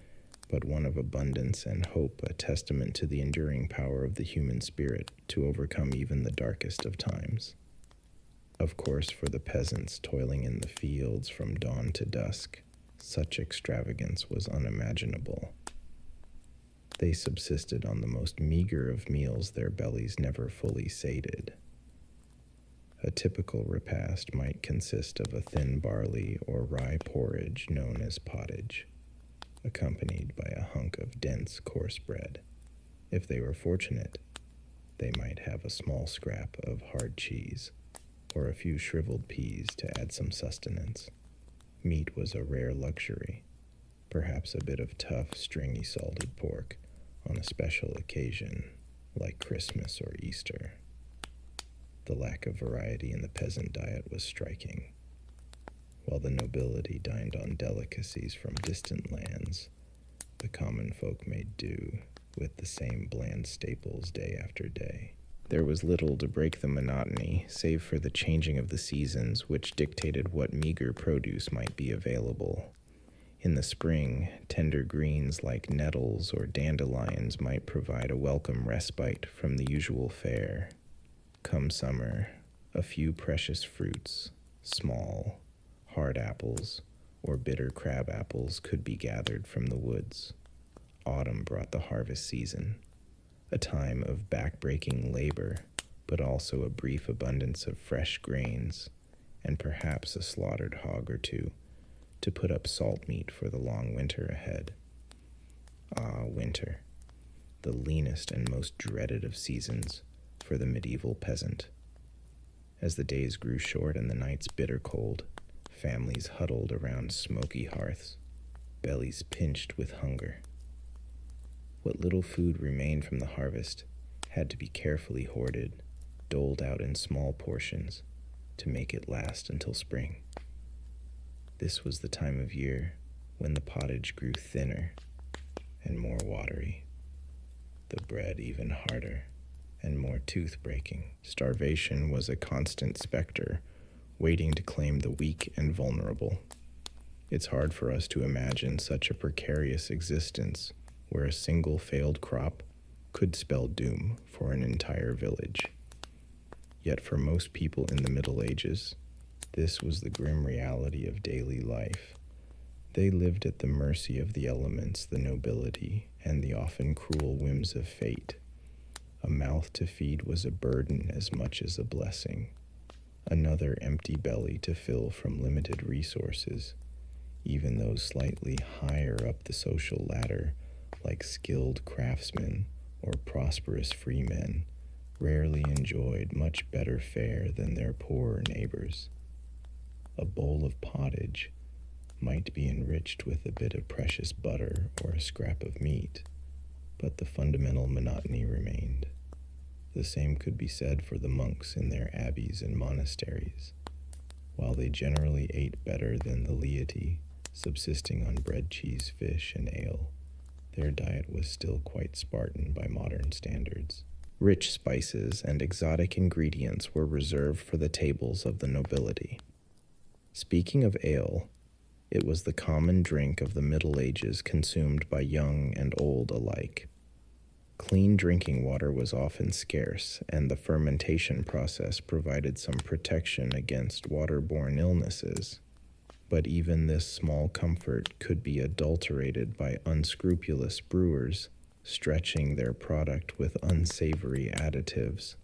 but one of abundance and hope, a testament to the enduring power of the human spirit to overcome even the darkest of times. Of course, for the peasants toiling in the fields from dawn to dusk, such extravagance was unimaginable. They subsisted on the most meager of meals, their bellies never fully sated. A typical repast might consist of a thin barley or rye porridge known as pottage, accompanied by a hunk of dense, coarse bread. If they were fortunate, they might have a small scrap of hard cheese or a few shriveled peas to add some sustenance. Meat was a rare luxury, perhaps a bit of tough, stringy salted pork on a special occasion like Christmas or Easter. The lack of variety in the peasant diet was striking. While the nobility dined on delicacies from distant lands, the common folk made do with the same bland staples day after day. There was little to break the monotony, save for the changing of the seasons, which dictated what meager produce might be available. In the spring, tender greens like nettles or dandelions might provide a welcome respite from the usual fare. Come summer, a few precious fruits, small, hard apples, or bitter crab apples could be gathered from the woods. Autumn brought the harvest season, a time of back-breaking labor, but also a brief abundance of fresh grains and perhaps a slaughtered hog or two to put up salt meat for the long winter ahead. Ah, winter, the leanest and most dreaded of seasons for the medieval peasant. As the days grew short and the nights bitter cold, families huddled around smoky hearths, bellies pinched with hunger. What little food remained from the harvest had to be carefully hoarded, doled out in small portions to make it last until spring. This was the time of year when the pottage grew thinner and more watery, the bread even harder and more tooth-breaking. Starvation was a constant specter, waiting to claim the weak and vulnerable. It's hard for us to imagine such a precarious existence where a single failed crop could spell doom for an entire village. Yet for most people in the Middle Ages, this was the grim reality of daily life. They lived at the mercy of the elements, the nobility, and the often cruel whims of fate. A mouth to feed was a burden as much as a blessing. Another empty belly to fill from limited resources. Even those slightly higher up the social ladder, like skilled craftsmen or prosperous freemen, rarely enjoyed much better fare than their poorer neighbors. A bowl of pottage might be enriched with a bit of precious butter or a scrap of meat, but the fundamental monotony remained. The same could be said for the monks in their abbeys and monasteries. While they generally ate better than the laity, subsisting on bread, cheese, fish, and ale, their diet was still quite Spartan by modern standards. Rich spices and exotic ingredients were reserved for the tables of the nobility. Speaking of ale, it was the common drink of the Middle Ages, consumed by young and old alike. Clean drinking water was often scarce, and the fermentation process provided some protection against waterborne illnesses. But even this small comfort could be adulterated by unscrupulous brewers, stretching their product with unsavory additives.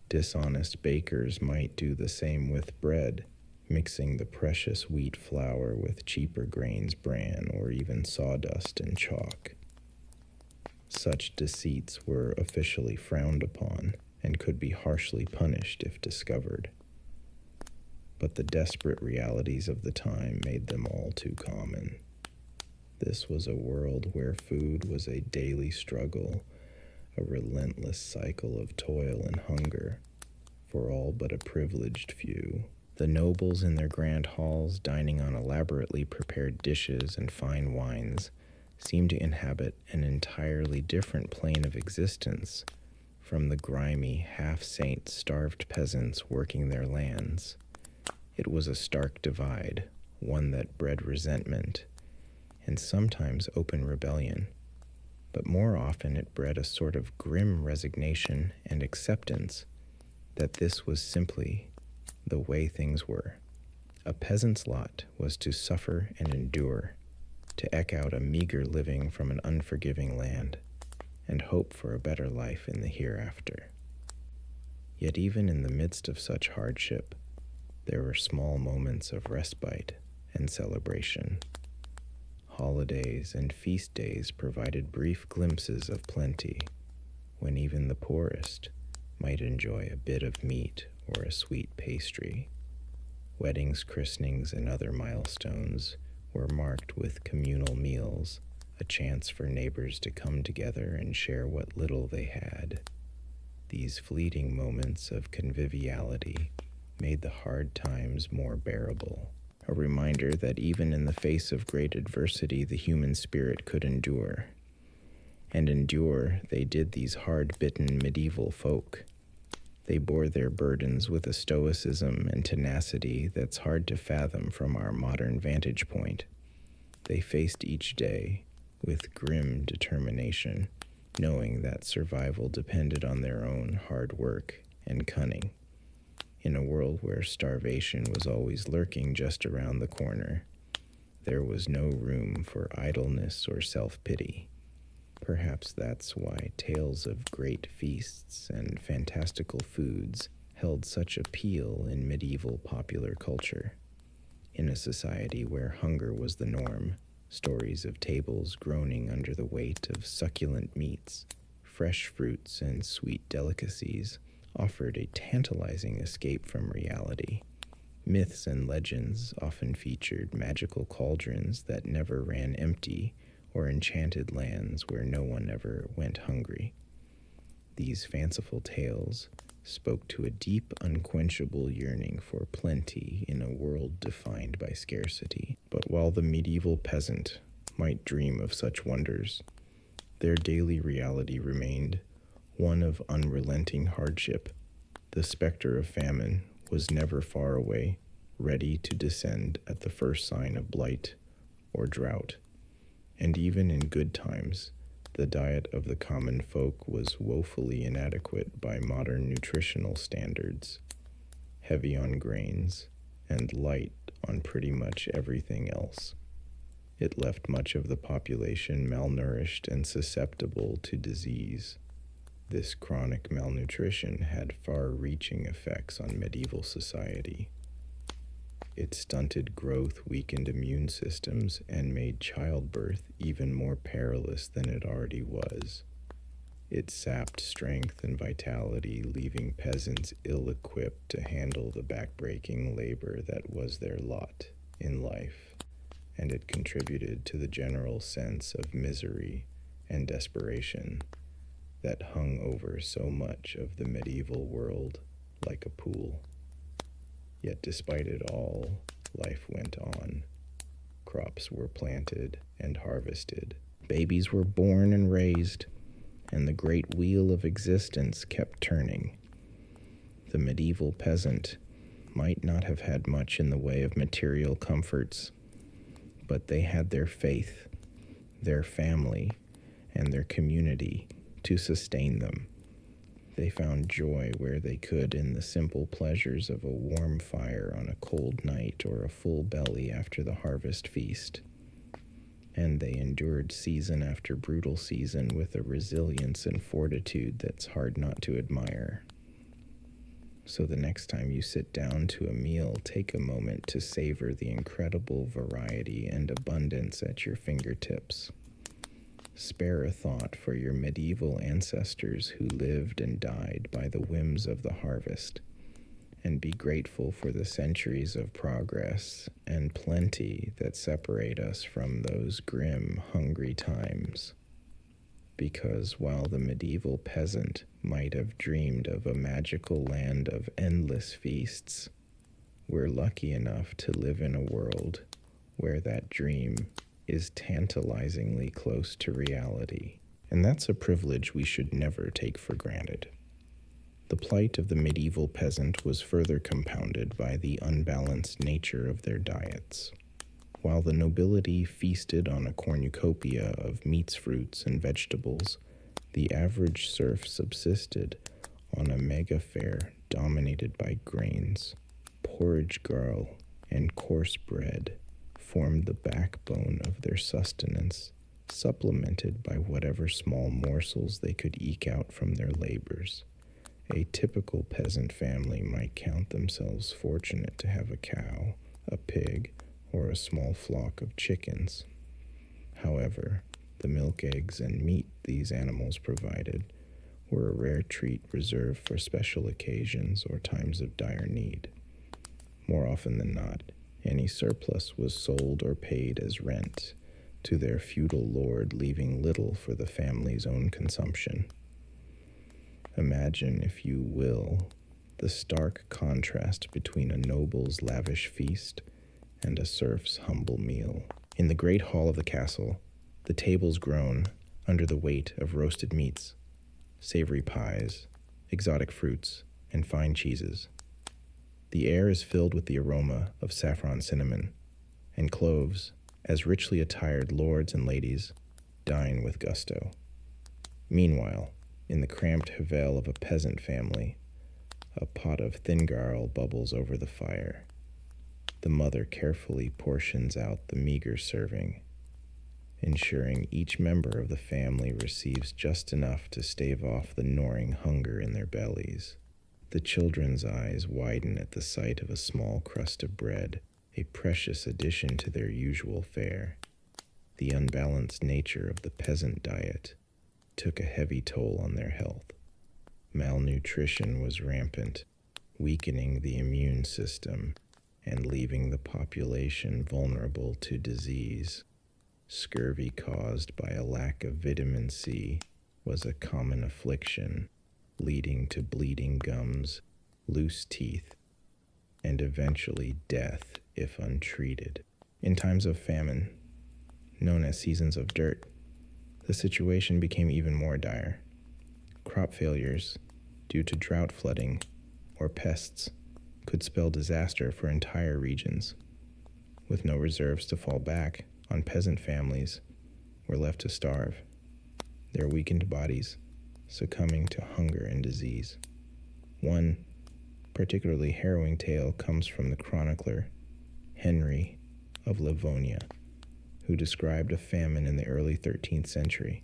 Dishonest bakers might do the same with bread, mixing the precious wheat flour with cheaper grains, bran, or even sawdust and chalk. Such deceits were officially frowned upon and could be harshly punished if discovered. But the desperate realities of the time made them all too common. This was a world where food was a daily struggle, a relentless cycle of toil and hunger for all but a privileged few. The nobles in their grand halls, dining on elaborately prepared dishes and fine wines, seemed to inhabit an entirely different plane of existence from the grimy, half-saint, starved peasants working their lands. It was a stark divide, one that bred resentment and sometimes open rebellion, but more often it bred a sort of grim resignation and acceptance that this was simply the way things were. A peasant's lot was to suffer and endure, to eke out a meager living from an unforgiving land, and hope for a better life in the hereafter. Yet even in the midst of such hardship, there were small moments of respite and celebration. Holidays and feast days provided brief glimpses of plenty, when even the poorest might enjoy a bit of meat or a sweet pastry. Weddings, christenings, and other milestones were marked with communal meals, a chance for neighbors to come together and share what little they had. These fleeting moments of conviviality made the hard times more bearable, a reminder that even in the face of great adversity, the human spirit could endure. And endure they did, these hard-bitten medieval folk. They bore their burdens with a stoicism and tenacity that's hard to fathom from our modern vantage point. They faced each day with grim determination, knowing that survival depended on their own hard work and cunning. In a world where starvation was always lurking just around the corner, there was no room for idleness or self-pity. Perhaps that's why tales of great feasts and fantastical foods held such appeal in medieval popular culture. In a society where hunger was the norm, stories of tables groaning under the weight of succulent meats, fresh fruits, and sweet delicacies offered a tantalizing escape from reality. Myths and legends often featured magical cauldrons that never ran empty or enchanted lands where no one ever went hungry. These fanciful tales spoke to a deep, unquenchable yearning for plenty in a world defined by scarcity. But while the medieval peasant might dream of such wonders, their daily reality remained one of unrelenting hardship. The specter of famine was never far away, ready to descend at the first sign of blight or drought. And even in good times, the diet of the common folk was woefully inadequate by modern nutritional standards, heavy on grains and light on pretty much everything else. It left much of the population malnourished and susceptible to disease. This chronic malnutrition had far-reaching effects on medieval society. It stunted growth, weakened immune systems, and made childbirth even more perilous than it already was. It sapped strength and vitality, leaving peasants ill-equipped to handle the backbreaking labor that was their lot in life, and it contributed to the general sense of misery and desperation that hung over so much of the medieval world like a pool. Yet despite it all, life went on. Crops were planted and harvested. Babies were born and raised, and the great wheel of existence kept turning. The medieval peasant might not have had much in the way of material comforts, but they had their faith, their family, and their community to sustain them. They found joy where they could in the simple pleasures of a warm fire on a cold night or a full belly after the harvest feast. And they endured season after brutal season with a resilience and fortitude that's hard not to admire. So the next time you sit down to a meal, take a moment to savor the incredible variety and abundance at your fingertips. Spare a thought for your medieval ancestors who lived and died by the whims of the harvest, and be grateful for the centuries of progress and plenty that separate us from those grim, hungry times. Because while the medieval peasant might have dreamed of a magical land of endless feasts, we're lucky enough to live in a world where that dream is tantalizingly close to reality, and that's a privilege we should never take for granted. The plight of the medieval peasant was further compounded by the unbalanced nature of their diets. While the nobility feasted on a cornucopia of meats, fruits, and vegetables, the average serf subsisted on a mega fare dominated by grains. Porridge gruel and coarse bread formed the backbone of their sustenance, supplemented by whatever small morsels they could eke out from their labors. A typical peasant family might count themselves fortunate to have a cow, a pig, or a small flock of chickens. However, the milk, eggs, and meat these animals provided were a rare treat reserved for special occasions or times of dire need. More often than not, any surplus was sold or paid as rent to their feudal lord, leaving little for the family's own consumption. Imagine, if you will, the stark contrast between a noble's lavish feast and a serf's humble meal. In the great hall of the castle, the tables groan under the weight of roasted meats, savory pies, exotic fruits, and fine cheeses. The air is filled with the aroma of saffron cinnamon, and cloves, as richly attired lords and ladies, dine with gusto. Meanwhile, in the cramped havel of a peasant family, a pot of thingarl bubbles over the fire. The mother carefully portions out the meager serving, ensuring each member of the family receives just enough to stave off the gnawing hunger in their bellies. The children's eyes widen at the sight of a small crust of bread, a precious addition to their usual fare. The unbalanced nature of the peasant diet took a heavy toll on their health. Malnutrition was rampant, weakening the immune system and leaving the population vulnerable to disease. Scurvy caused by a lack of vitamin C was a common affliction, leading to bleeding gums, loose teeth, and eventually death if untreated. In times of famine, known as seasons of dirt, the situation became even more dire. Crop failures due to drought flooding or pests could spell disaster for entire regions. With no reserves to fall back on, peasant families were left to starve, their weakened bodies succumbing to hunger and disease. One particularly harrowing tale comes from the chronicler Henry of Livonia, who described a famine in the early 13th century.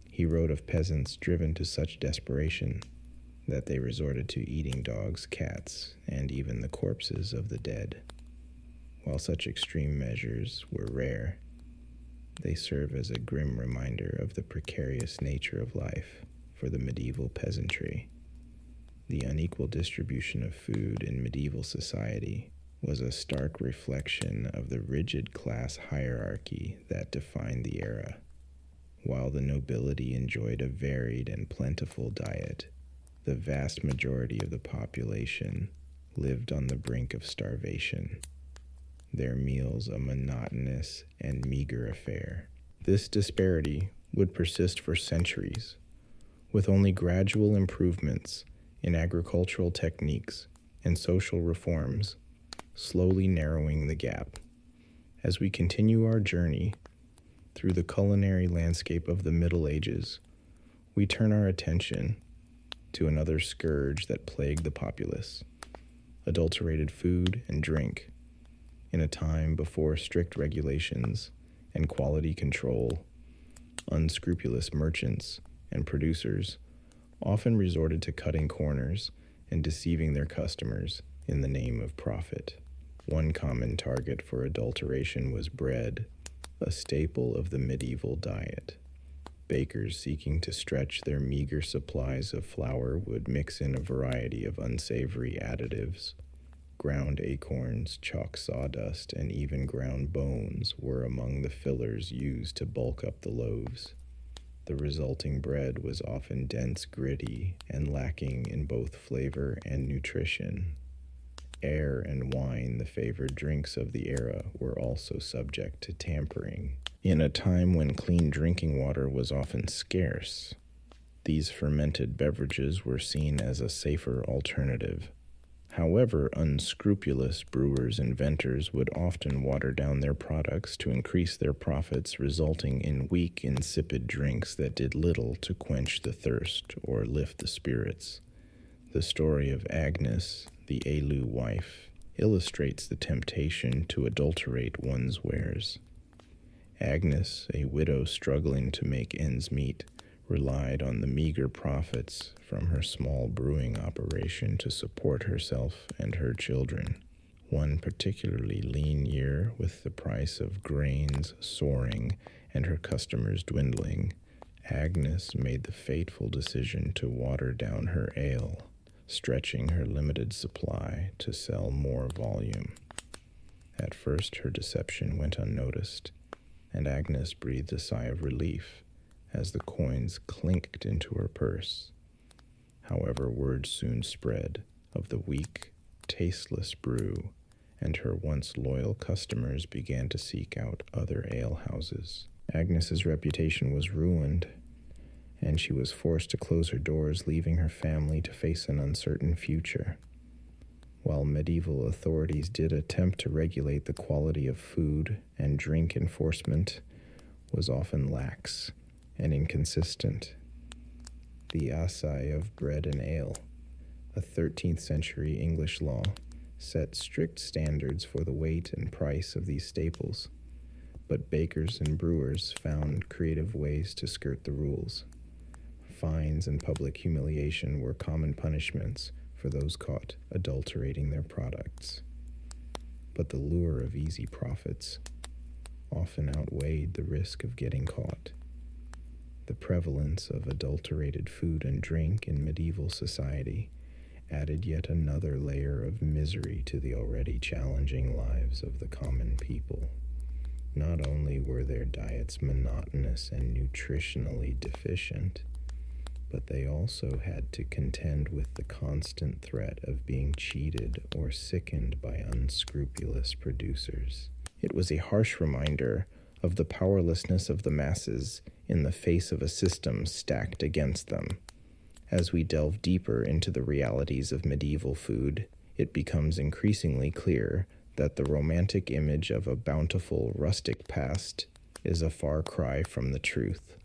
He wrote of peasants driven to such desperation that they resorted to eating dogs, cats, and even the corpses of the dead. While such extreme measures were rare, they serve as a grim reminder of the precarious nature of life for the medieval peasantry. The unequal distribution of food in medieval society was a stark reflection of the rigid class hierarchy that defined the era. While the nobility enjoyed a varied and plentiful diet, the vast majority of the population lived on the brink of starvation, their meals a monotonous and meager affair. This disparity would persist for centuries, with only gradual improvements in agricultural techniques and social reforms slowly narrowing the gap. As we continue our journey through the culinary landscape of the Middle Ages, we turn our attention to another scourge that plagued the populace: adulterated food and drink. In a time before strict regulations and quality control, unscrupulous merchants and producers often resorted to cutting corners and deceiving their customers in the name of profit. One common target for adulteration was bread, a staple of the medieval diet. Bakers seeking to stretch their meager supplies of flour would mix in a variety of unsavory additives. Ground acorns, chalk sawdust, and even ground bones were among the fillers used to bulk up the loaves. The resulting bread was often dense, gritty, and lacking in both flavor and nutrition. Ale and wine, the favored drinks of the era, were also subject to tampering. In a time when clean drinking water was often scarce, these fermented beverages were seen as a safer alternative. However, unscrupulous brewers and inventors would often water down their products to increase their profits, resulting in weak, insipid drinks that did little to quench the thirst or lift the spirits. The story of Agnes, the Elu wife, illustrates the temptation to adulterate one's wares. Agnes, a widow struggling to make ends meet, relied on the meager profits from her small brewing operation to support herself and her children. One particularly lean year, with the price of grains soaring and her customers dwindling, Agnes made the fateful decision to water down her ale, stretching her limited supply to sell more volume. At first, her deception went unnoticed, and Agnes breathed a sigh of relief as the coins clinked into her purse. However, word soon spread of the weak, tasteless brew, and her once loyal customers began to seek out other alehouses. Agnes's reputation was ruined, and she was forced to close her doors, leaving her family to face an uncertain future. While medieval authorities did attempt to regulate the quality of food and drink, enforcement was often lax and inconsistent. The Assay of Bread and Ale, a 13th century English law, set strict standards for the weight and price of these staples, but bakers and brewers found creative ways to skirt the rules. Fines and public humiliation were common punishments for those caught adulterating their products. But the lure of easy profits often outweighed the risk of getting caught. The prevalence of adulterated food and drink in medieval society added yet another layer of misery to the already challenging lives of the common people. Not only were their diets monotonous and nutritionally deficient, but they also had to contend with the constant threat of being cheated or sickened by unscrupulous producers. It was a harsh reminder of the powerlessness of the masses in the face of a system stacked against them. As we delve deeper into the realities of medieval food, it becomes increasingly clear that the romantic image of a bountiful, rustic past is a far cry from the truth.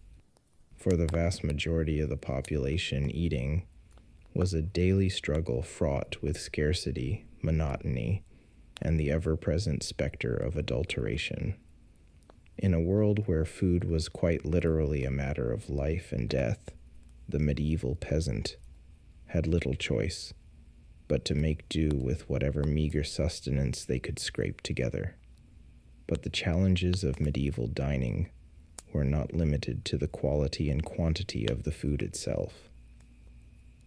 For the vast majority of the population, eating was a daily struggle fraught with scarcity, monotony, and the ever-present specter of adulteration. In a world where food was quite literally a matter of life and death, the medieval peasant had little choice but to make do with whatever meager sustenance they could scrape together. But the challenges of medieval dining were not limited to the quality and quantity of the food itself.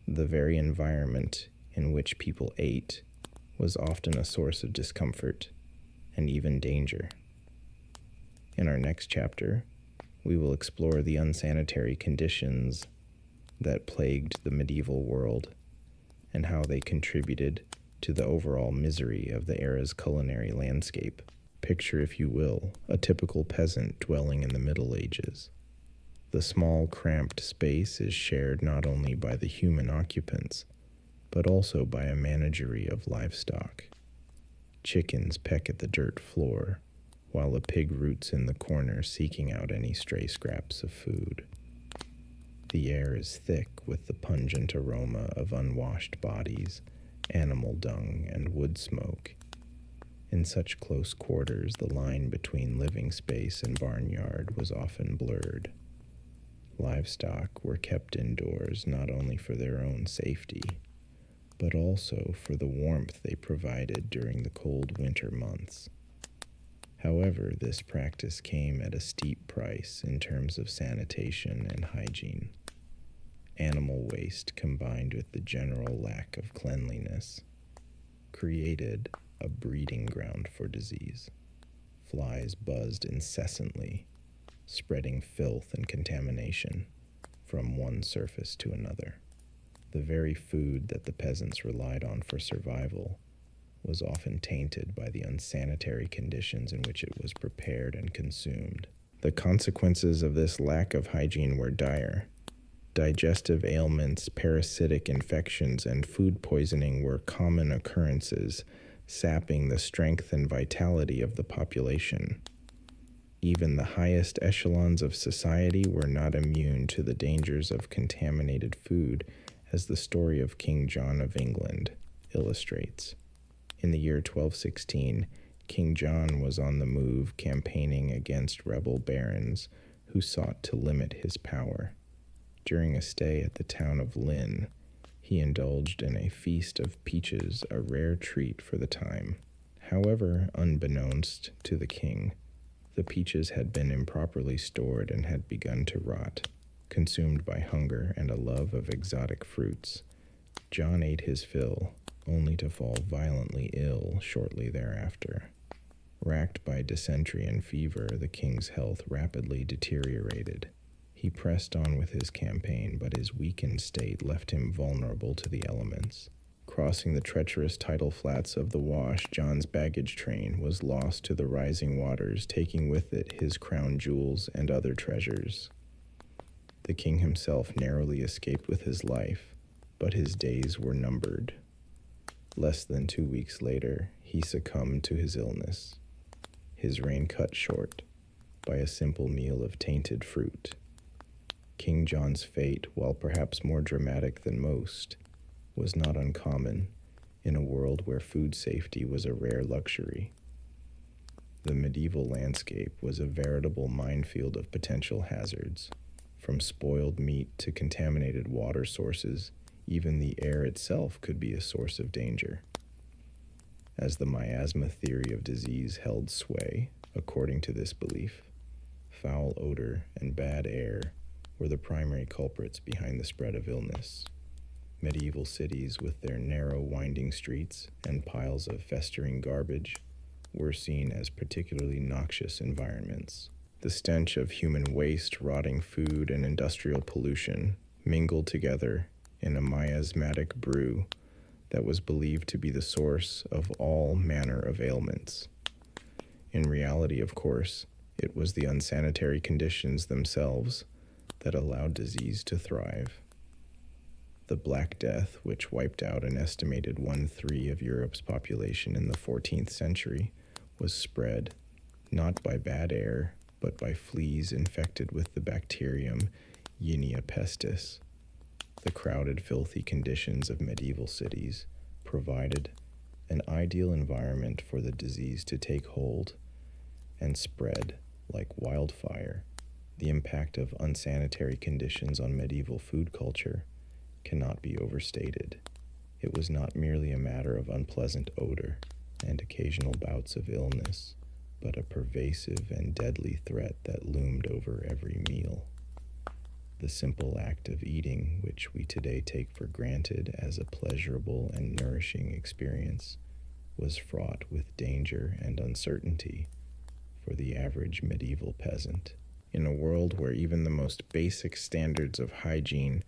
The very environment in which people ate was often a source of discomfort and even danger. In our next chapter, we will explore the unsanitary conditions that plagued the medieval world and how they contributed to the overall misery of the era's culinary landscape. Picture, if you will, a typical peasant dwelling in the Middle Ages. The small, cramped space is shared not only by the human occupants, but also by a menagerie of livestock. Chickens peck at the dirt floor, while a pig roots in the corner seeking out any stray scraps of food. The air is thick with the pungent aroma of unwashed bodies, animal dung, and wood smoke. In such close quarters, the line between living space and barnyard was often blurred. Livestock were kept indoors not only for their own safety, but also for the warmth they provided during the cold winter months. However, this practice came at a steep price in terms of sanitation and hygiene. Animal waste combined with the general lack of cleanliness created a breeding ground for disease. Flies buzzed incessantly, spreading filth and contamination from one surface to another. The very food that the peasants relied on for survival was often tainted by the unsanitary conditions in which it was prepared and consumed. The consequences of this lack of hygiene were dire. Digestive ailments, parasitic infections, and food poisoning were common occurrences, sapping the strength and vitality of the population. Even the highest echelons of society were not immune to the dangers of contaminated food, as the story of King John of England illustrates. In the year 1216, King John was on the move campaigning against rebel barons who sought to limit his power. During a stay at the town of Lynn, he indulged in a feast of peaches, a rare treat for the time. However, unbeknownst to the king, the peaches had been improperly stored and had begun to rot. Consumed by hunger and a love of exotic fruits, John ate his fill, only to fall violently ill shortly thereafter. Racked by dysentery and fever, the king's health rapidly deteriorated. He pressed on with his campaign, but his weakened state left him vulnerable to the elements. Crossing the treacherous tidal flats of the Wash, John's baggage train was lost to the rising waters, taking with it his crown jewels and other treasures. The king himself narrowly escaped with his life, but his days were numbered. Less than 2 weeks later, he succumbed to his illness, his reign cut short by a simple meal of tainted fruit. King John's fate, while perhaps more dramatic than most, was not uncommon in a world where food safety was a rare luxury. The medieval landscape was a veritable minefield of potential hazards. From spoiled meat to contaminated water sources, Even the air itself could be a source of danger. As the miasma theory of disease held sway, according to this belief, foul odor and bad air were the primary culprits behind the spread of illness. Medieval cities, with their narrow, winding streets and piles of festering garbage, were seen as particularly noxious environments. The stench of human waste, rotting food, and industrial pollution mingled together in a miasmatic brew that was believed to be the source of all manner of ailments. In reality, of course, it was the unsanitary conditions themselves that allowed disease to thrive. The Black Death, which wiped out an estimated 1/3 of Europe's population in the 14th century, was spread not by bad air, but by fleas infected with the bacterium Yinia pestis. The crowded, filthy conditions of medieval cities provided an ideal environment for the disease to take hold and spread like wildfire. The impact of unsanitary conditions on medieval food culture cannot be overstated. It was not merely a matter of unpleasant odor and occasional bouts of illness, but a pervasive and deadly threat that loomed over every meal. The simple act of eating, which we today take for granted as a pleasurable and nourishing experience, was fraught with danger and uncertainty for the average medieval peasant. In a world where even the most basic standards of hygiene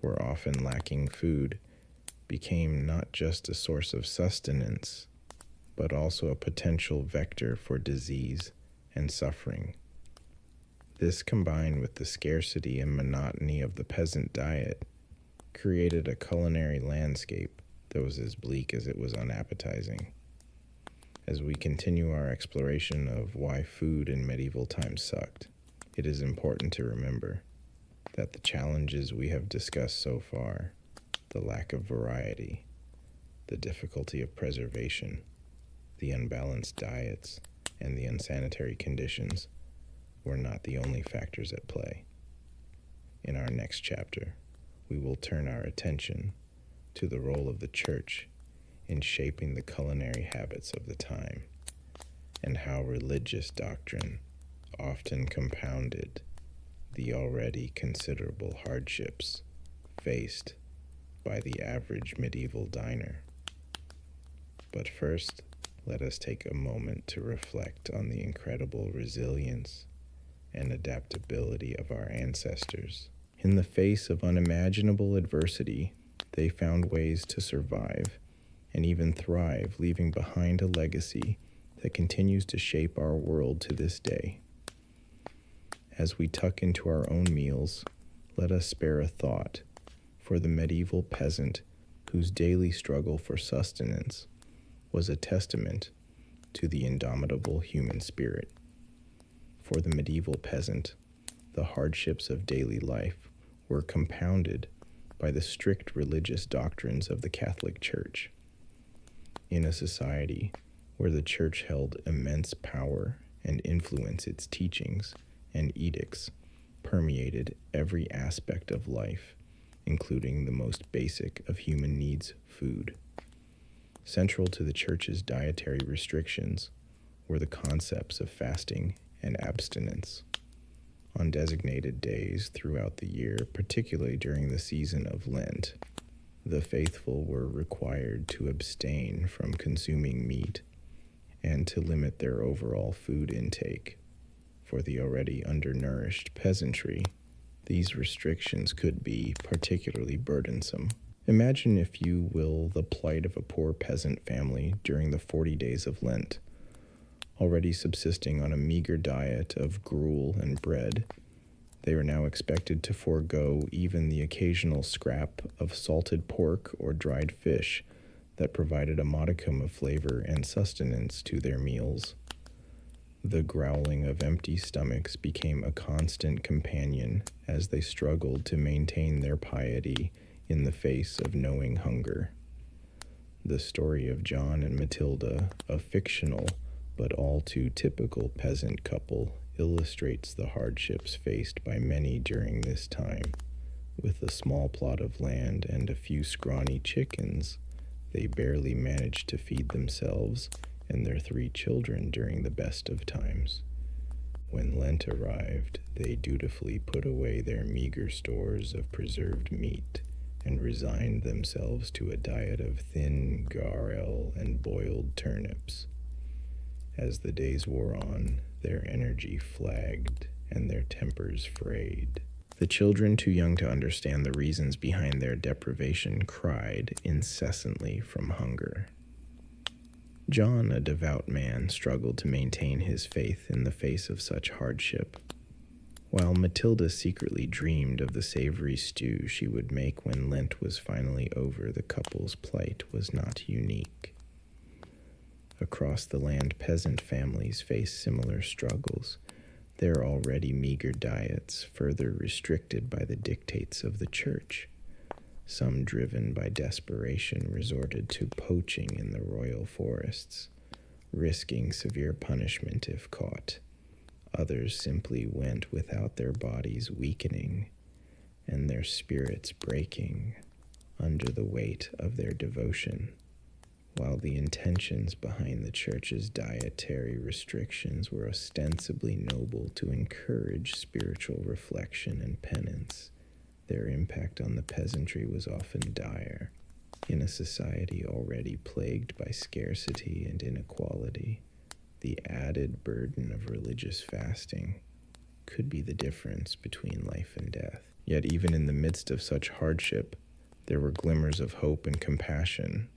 were often lacking, food became not just a source of sustenance, but also a potential vector for disease and suffering. This, combined with the scarcity and monotony of the peasant diet, created a culinary landscape that was as bleak as it was unappetizing. As we continue our exploration of why food in medieval times sucked, it is important to remember that the challenges we have discussed so far, the lack of variety, the difficulty of preservation, the unbalanced diets, and the unsanitary conditions, were not the only factors at play. In our next chapter, we will turn our attention to the role of the church in shaping the culinary habits of the time, and how religious doctrine often compounded the already considerable hardships faced by the average medieval diner. But first, let us take a moment to reflect on the incredible resilience and adaptability of our ancestors. In the face of unimaginable adversity, they found ways to survive and even thrive, leaving behind a legacy that continues to shape our world to this day. As we tuck into our own meals, let us spare a thought for the medieval peasant whose daily struggle for sustenance was a testament to the indomitable human spirit. For the medieval peasant, the hardships of daily life were compounded by the strict religious doctrines of the Catholic Church. In a society where the Church held immense power and influence, its teachings and edicts permeated every aspect of life, including the most basic of human needs, food. Central to the Church's dietary restrictions were the concepts of fasting and abstinence. On designated days throughout the year, particularly during the season of Lent, the faithful were required to abstain from consuming meat and to limit their overall food intake. For the already undernourished peasantry, these restrictions could be particularly burdensome. Imagine, if you will, the plight of a poor peasant family during the 40 days of Lent. Already subsisting on a meager diet of gruel and bread, they were now expected to forego even the occasional scrap of salted pork or dried fish that provided a modicum of flavor and sustenance to their meals. The growling of empty stomachs became a constant companion as they struggled to maintain their piety in the face of knowing hunger. The story of John and Matilda, a fictional but all too typical peasant couple, illustrates the hardships faced by many during this time. With a small plot of land and a few scrawny chickens, they barely managed to feed themselves and their 3 children during the best of times. When Lent arrived, they dutifully put away their meager stores of preserved meat and resigned themselves to a diet of thin garel and boiled turnips. As the days wore on, their energy flagged and their tempers frayed. The children, too young to understand the reasons behind their deprivation, cried incessantly from hunger. John, a devout man, struggled to maintain his faith in the face of such hardship, while Matilda secretly dreamed of the savory stew she would make when Lent was finally over. The couple's plight was not unique. Across the land, peasant families face similar struggles, their already meager diets further restricted by the dictates of the church. Some, driven by desperation, resorted to poaching in the royal forests, risking severe punishment if caught. Others simply went without, their bodies weakening and their spirits breaking under the weight of their devotion. While the intentions behind the church's dietary restrictions were ostensibly noble to encourage spiritual reflection and penance, their impact on the peasantry was often dire. In a society already plagued by scarcity and inequality, the added burden of religious fasting could be the difference between life and death. Yet even in the midst of such hardship, there were glimmers of hope and compassion.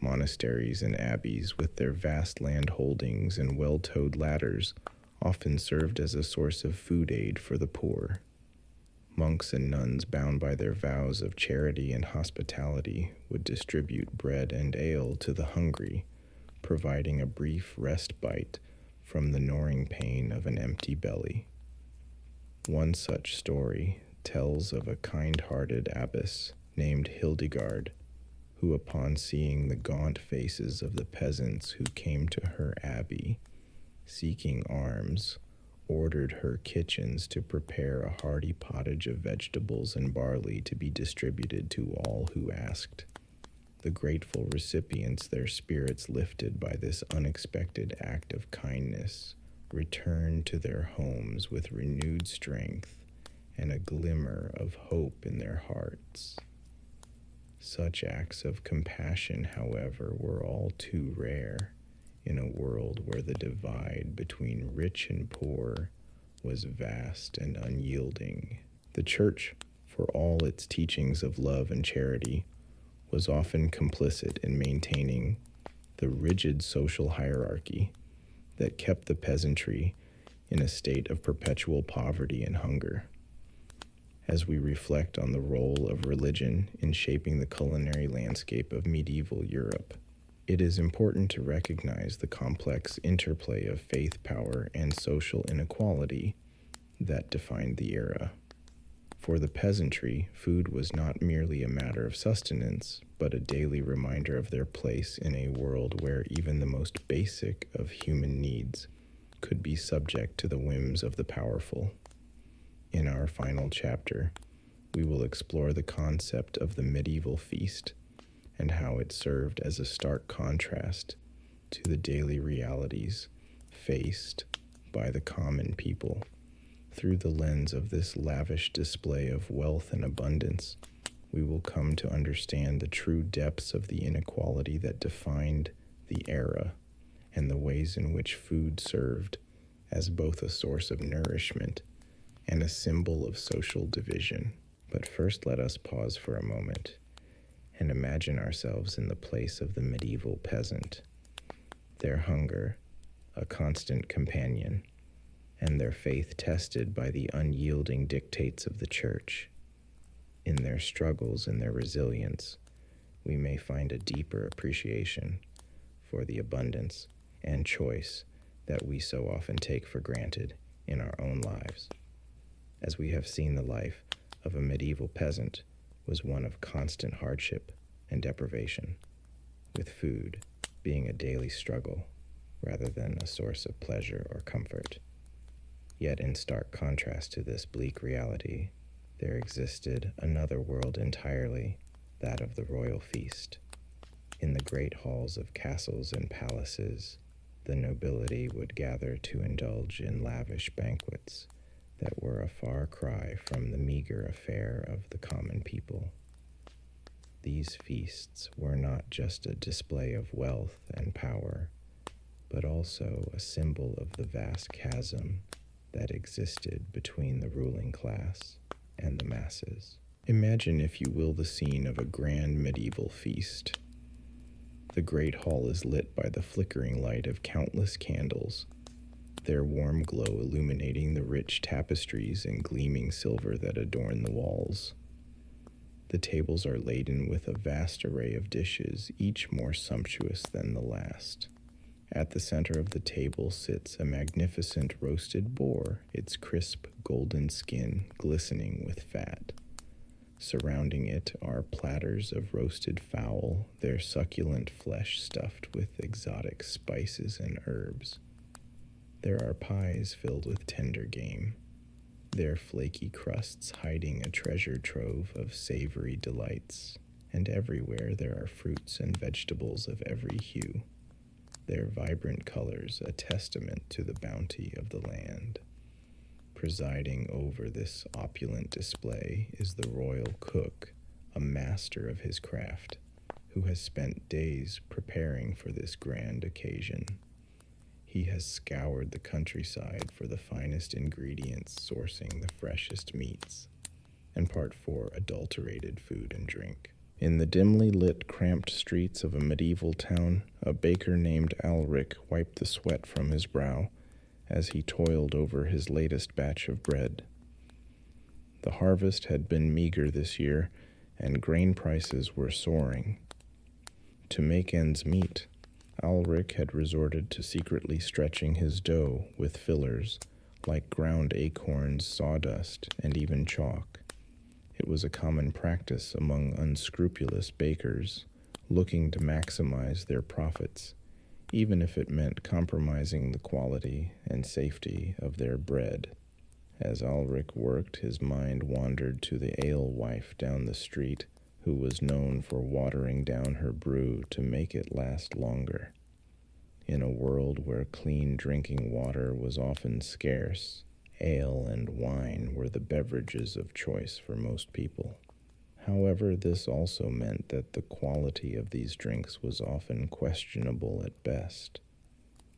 Monasteries and abbeys, with their vast land holdings and well-towed ladders, often served as a source of food aid for the poor. Monks and nuns, bound by their vows of charity and hospitality, would distribute bread and ale to the hungry, providing a brief respite from the gnawing pain of an empty belly. One such story tells of a kind-hearted abbess named Hildegard, who, upon seeing the gaunt faces of the peasants who came to her abbey, seeking alms, ordered her kitchens to prepare a hearty pottage of vegetables and barley to be distributed to all who asked. The grateful recipients, their spirits lifted by this unexpected act of kindness, returned to their homes with renewed strength and a glimmer of hope in their hearts. Such acts of compassion, however, were all too rare in a world where the divide between rich and poor was vast and unyielding. The church, for all its teachings of love and charity, was often complicit in maintaining the rigid social hierarchy that kept the peasantry in a state of perpetual poverty and hunger. As we reflect on the role of religion in shaping the culinary landscape of medieval Europe, it is important to recognize the complex interplay of faith power and social inequality that defined the era. For the peasantry, food was not merely a matter of sustenance, but a daily reminder of their place in a world where even the most basic of human needs could be subject to the whims of the powerful. In our final chapter, we will explore the concept of the medieval feast and how it served as a stark contrast to the daily realities faced by the common people. Through the lens of this lavish display of wealth and abundance, we will come to understand the true depths of the inequality that defined the era and the ways in which food served as both a source of nourishment and a symbol of social division. But first, let us pause for a moment and imagine ourselves in the place of the medieval peasant. Their hunger, a constant companion, and their faith tested by the unyielding dictates of the church. In their struggles and their resilience, we may find a deeper appreciation for the abundance and choice that we so often take for granted in our own lives. As we have seen, the life of a medieval peasant was one of constant hardship and deprivation, with food being a daily struggle rather than a source of pleasure or comfort. Yet in stark contrast to this bleak reality, There existed another world entirely, that of the royal feast. In the great halls of castles and palaces, the nobility would gather to indulge in lavish banquets that were a far cry from the meager fare of the common people. These feasts were not just a display of wealth and power, but also a symbol of the vast chasm that existed between the ruling class and the masses. Imagine, if you will, the scene of a grand medieval feast. The great hall is lit by the flickering light of countless candles, their warm glow illuminating the rich tapestries and gleaming silver that adorn the walls. The tables are laden with a vast array of dishes, each more sumptuous than the last. At the center of the table sits a magnificent roasted boar, its crisp golden skin glistening with fat. Surrounding it are platters of roasted fowl, their succulent flesh stuffed with exotic spices and herbs. There are pies filled with tender game, their flaky crusts hiding a treasure trove of savory delights, and everywhere there are fruits and vegetables of every hue, their vibrant colors a testament to the bounty of the land. Presiding over this opulent display is the royal cook, a master of his craft, who has spent days preparing for this grand occasion. He has scoured the countryside for the finest ingredients, sourcing the freshest meats. And part 4, adulterated food and drink. In the dimly lit, cramped streets of a medieval town, a baker named Alric wiped the sweat from his brow as he toiled over his latest batch of bread. The harvest had been meager this year, and grain prices were soaring. To make ends meet, Alric had resorted to secretly stretching his dough with fillers like ground acorns, sawdust, and even chalk. It was a common practice among unscrupulous bakers looking to maximize their profits, even if it meant compromising the quality and safety of their bread. As Alric worked, his mind wandered to the alewife down the street, who was known for watering down her brew to make it last longer. In a world where clean drinking water was often scarce, ale and wine were the beverages of choice for most people. However, this also meant that the quality of these drinks was often questionable at best.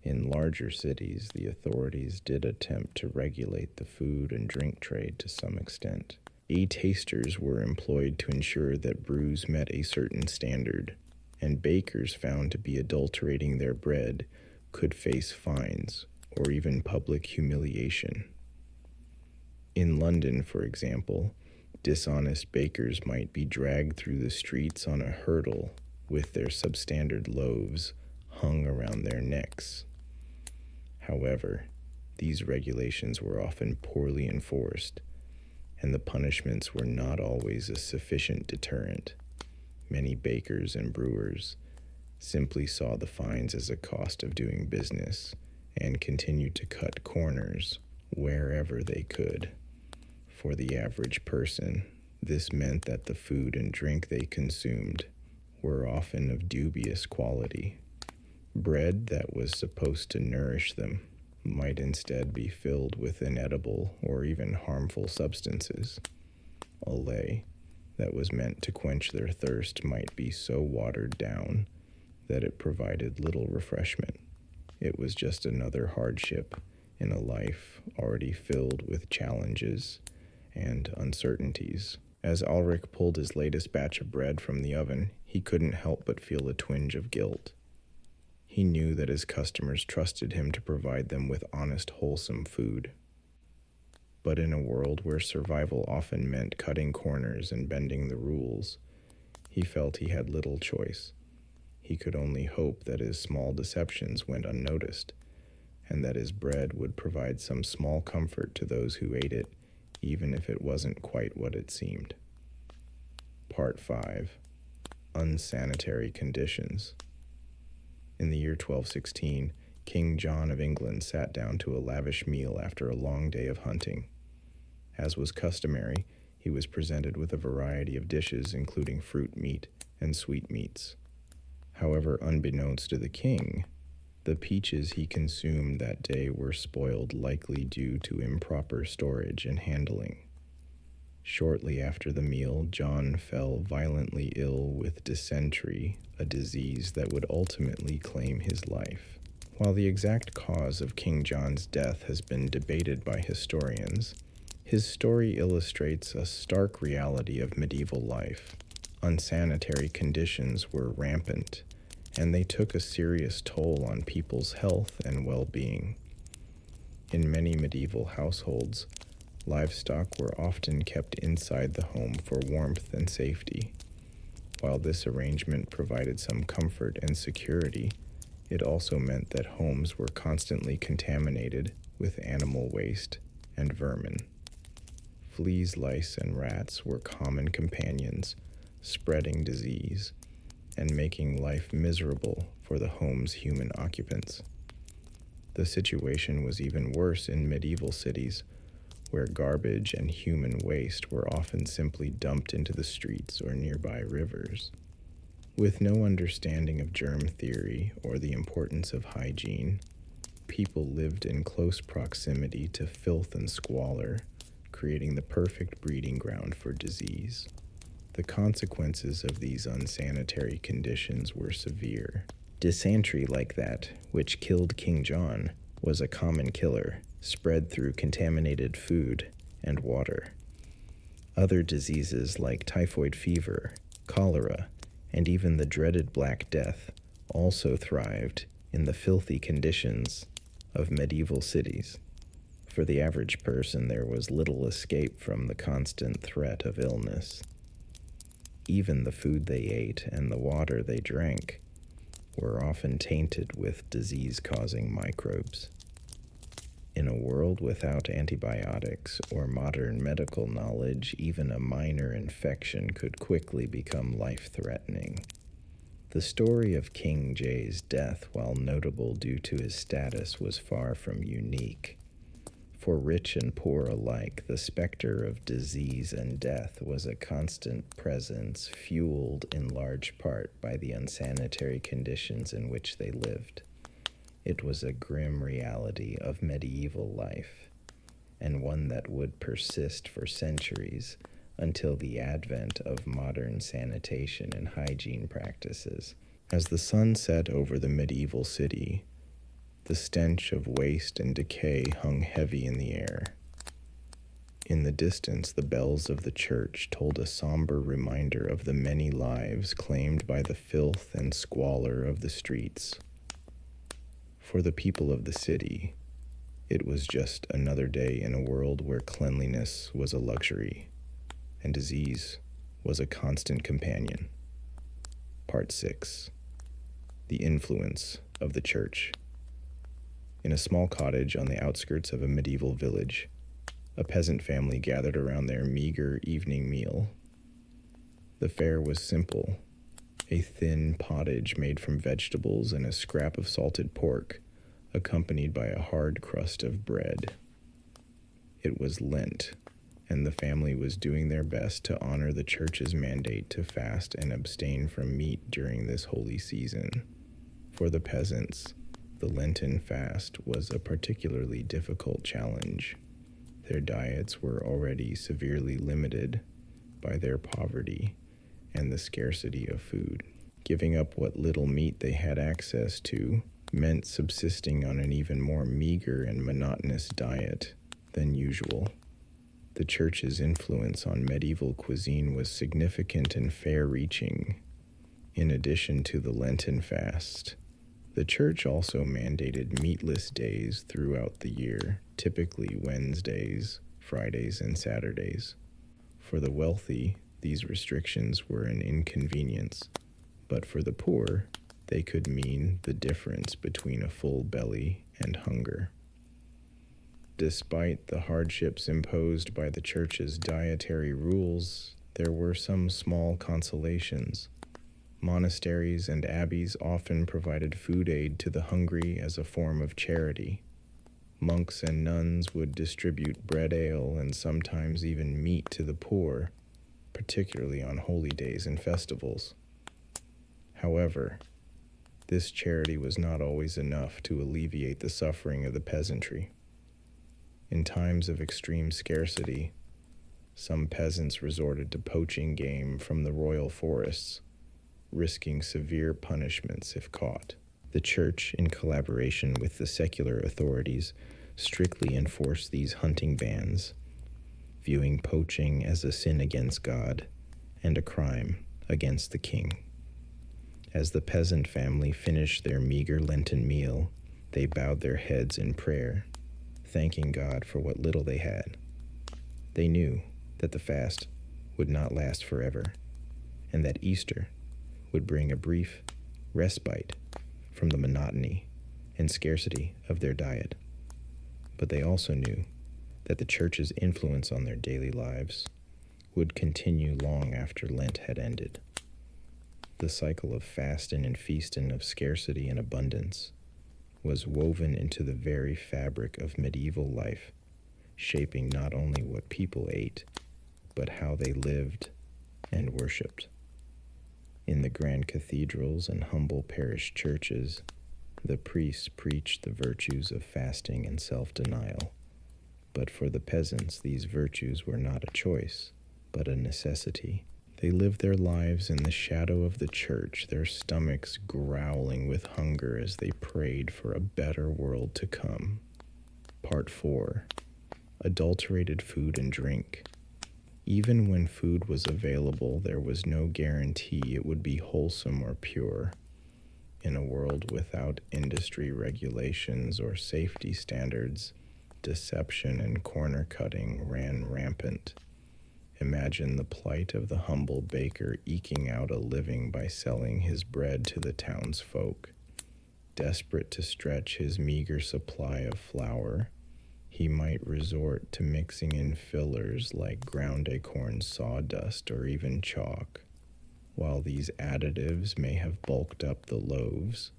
In larger cities, the authorities did attempt to regulate the food and drink trade to some extent. A-tasters were employed to ensure that brews met a certain standard, and bakers found to be adulterating their bread could face fines or even public humiliation. In London, for example, dishonest bakers might be dragged through the streets on a hurdle with their substandard loaves hung around their necks. However, these regulations were often poorly enforced, and the punishments were not always a sufficient deterrent. Many bakers and brewers simply saw the fines as a cost of doing business and continued to cut corners wherever they could. For the average person, this meant that the food and drink they consumed were often of dubious quality. Bread that was supposed to nourish them might instead be filled with inedible or even harmful substances. A lay that was meant to quench their thirst might be so watered down that it provided little refreshment. It was just another hardship in a life already filled with challenges and uncertainties. As Ulrich pulled his latest batch of bread from the oven, he couldn't help but feel a twinge of guilt. He knew that his customers trusted him to provide them with honest, wholesome food. But in a world where survival often meant cutting corners and bending the rules, he felt he had little choice. He could only hope that his small deceptions went unnoticed, and that his bread would provide some small comfort to those who ate it, even if it wasn't quite what it seemed. Part 5. Unsanitary Conditions. In the year 1216, King John of England sat down to a lavish meal after a long day of hunting. As was customary, he was presented with a variety of dishes, including fruit meat and sweetmeats. However, unbeknownst to the king, the peaches he consumed that day were spoiled, likely due to improper storage and handling. Shortly after the meal, John fell violently ill with dysentery, a disease that would ultimately claim his life. While the exact cause of King John's death has been debated by historians, his story illustrates a stark reality of medieval life. Unsanitary conditions were rampant, and they took a serious toll on people's health and well-being. In many medieval households, livestock were often kept inside the home for warmth and safety. While this arrangement provided some comfort and security, it also meant that homes were constantly contaminated with animal waste and vermin. Fleas, lice, and rats were common companions, spreading disease and making life miserable for the home's human occupants. The situation was even worse in medieval cities, where garbage and human waste were often simply dumped into the streets or nearby rivers. With no understanding of germ theory or the importance of hygiene, people lived in close proximity to filth and squalor, creating the perfect breeding ground for disease. The consequences of these unsanitary conditions were severe. Dysentery like that, which killed King John, was a common killer, spread through contaminated food and water. Other diseases like typhoid fever, cholera, and even the dreaded Black Death also thrived in the filthy conditions of medieval cities. For the average person, there was little escape from the constant threat of illness. Even the food they ate and the water they drank were often tainted with disease-causing microbes. In a world without antibiotics or modern medical knowledge, even a minor infection could quickly become life-threatening. The story of King Jay's death, while notable due to his status, was far from unique. For rich and poor alike, the specter of disease and death was a constant presence, fueled in large part by the unsanitary conditions in which they lived. It was a grim reality of medieval life, and one that would persist for centuries until the advent of modern sanitation and hygiene practices. As the sun set over the medieval city, the stench of waste and decay hung heavy in the air. In the distance, the bells of the church told a somber reminder of the many lives claimed by the filth and squalor of the streets. For the people of the city, it was just another day in a world where cleanliness was a luxury and disease was a constant companion. Part 6. The Influence of the Church. In a small cottage on the outskirts of a medieval village, a peasant family gathered around their meager evening meal. The fare was simple: a thin pottage made from vegetables and a scrap of salted pork, accompanied by a hard crust of bread. It was Lent, and the family was doing their best to honor the church's mandate to fast and abstain from meat during this holy season. For the peasants, the Lenten fast was a particularly difficult challenge. Their diets were already severely limited by their poverty and the scarcity of food. Giving up what little meat they had access to meant subsisting on an even more meager and monotonous diet than usual. The church's influence on medieval cuisine was significant and far-reaching. In addition to the Lenten fast, the church also mandated meatless days throughout the year, typically Wednesdays, Fridays, and Saturdays. For the wealthy, these restrictions were an inconvenience, but for the poor, they could mean the difference between a full belly and hunger. Despite the hardships imposed by the church's dietary rules, there were some small consolations. Monasteries and abbeys often provided food aid to the hungry as a form of charity. Monks and nuns would distribute bread, ale, and sometimes even meat to the poor, particularly on holy days and festivals. However, this charity was not always enough to alleviate the suffering of the peasantry. In times of extreme scarcity, some peasants resorted to poaching game from the royal forests, risking severe punishments if caught. The church, in collaboration with the secular authorities, strictly enforced these hunting bans, viewing poaching as a sin against God and a crime against the king. As the peasant family finished their meager Lenten meal, they bowed their heads in prayer, thanking God for what little they had. They knew that the fast would not last forever, and that Easter would bring a brief respite from the monotony and scarcity of their diet. But they also knew that the church's influence on their daily lives would continue long after Lent had ended. The cycle of fasting and feasting, of scarcity and abundance, was woven into the very fabric of medieval life, shaping not only what people ate, but how they lived and worshipped. In the grand cathedrals and humble parish churches, the priests preached the virtues of fasting and self-denial. But for the peasants, these virtues were not a choice, but a necessity. They lived their lives in the shadow of the church, their stomachs growling with hunger as they prayed for a better world to come. Part 4. Adulterated food and drink. Even when food was available, there was no guarantee it would be wholesome or pure. In a world without industry regulations or safety standards, deception and corner cutting ran rampant. Imagine the plight of the humble baker eking out a living by selling his bread to the townsfolk. Desperate to stretch his meager supply of flour, he might resort to mixing in fillers like ground acorn sawdust or even chalk. While these additives may have bulked up the loaves,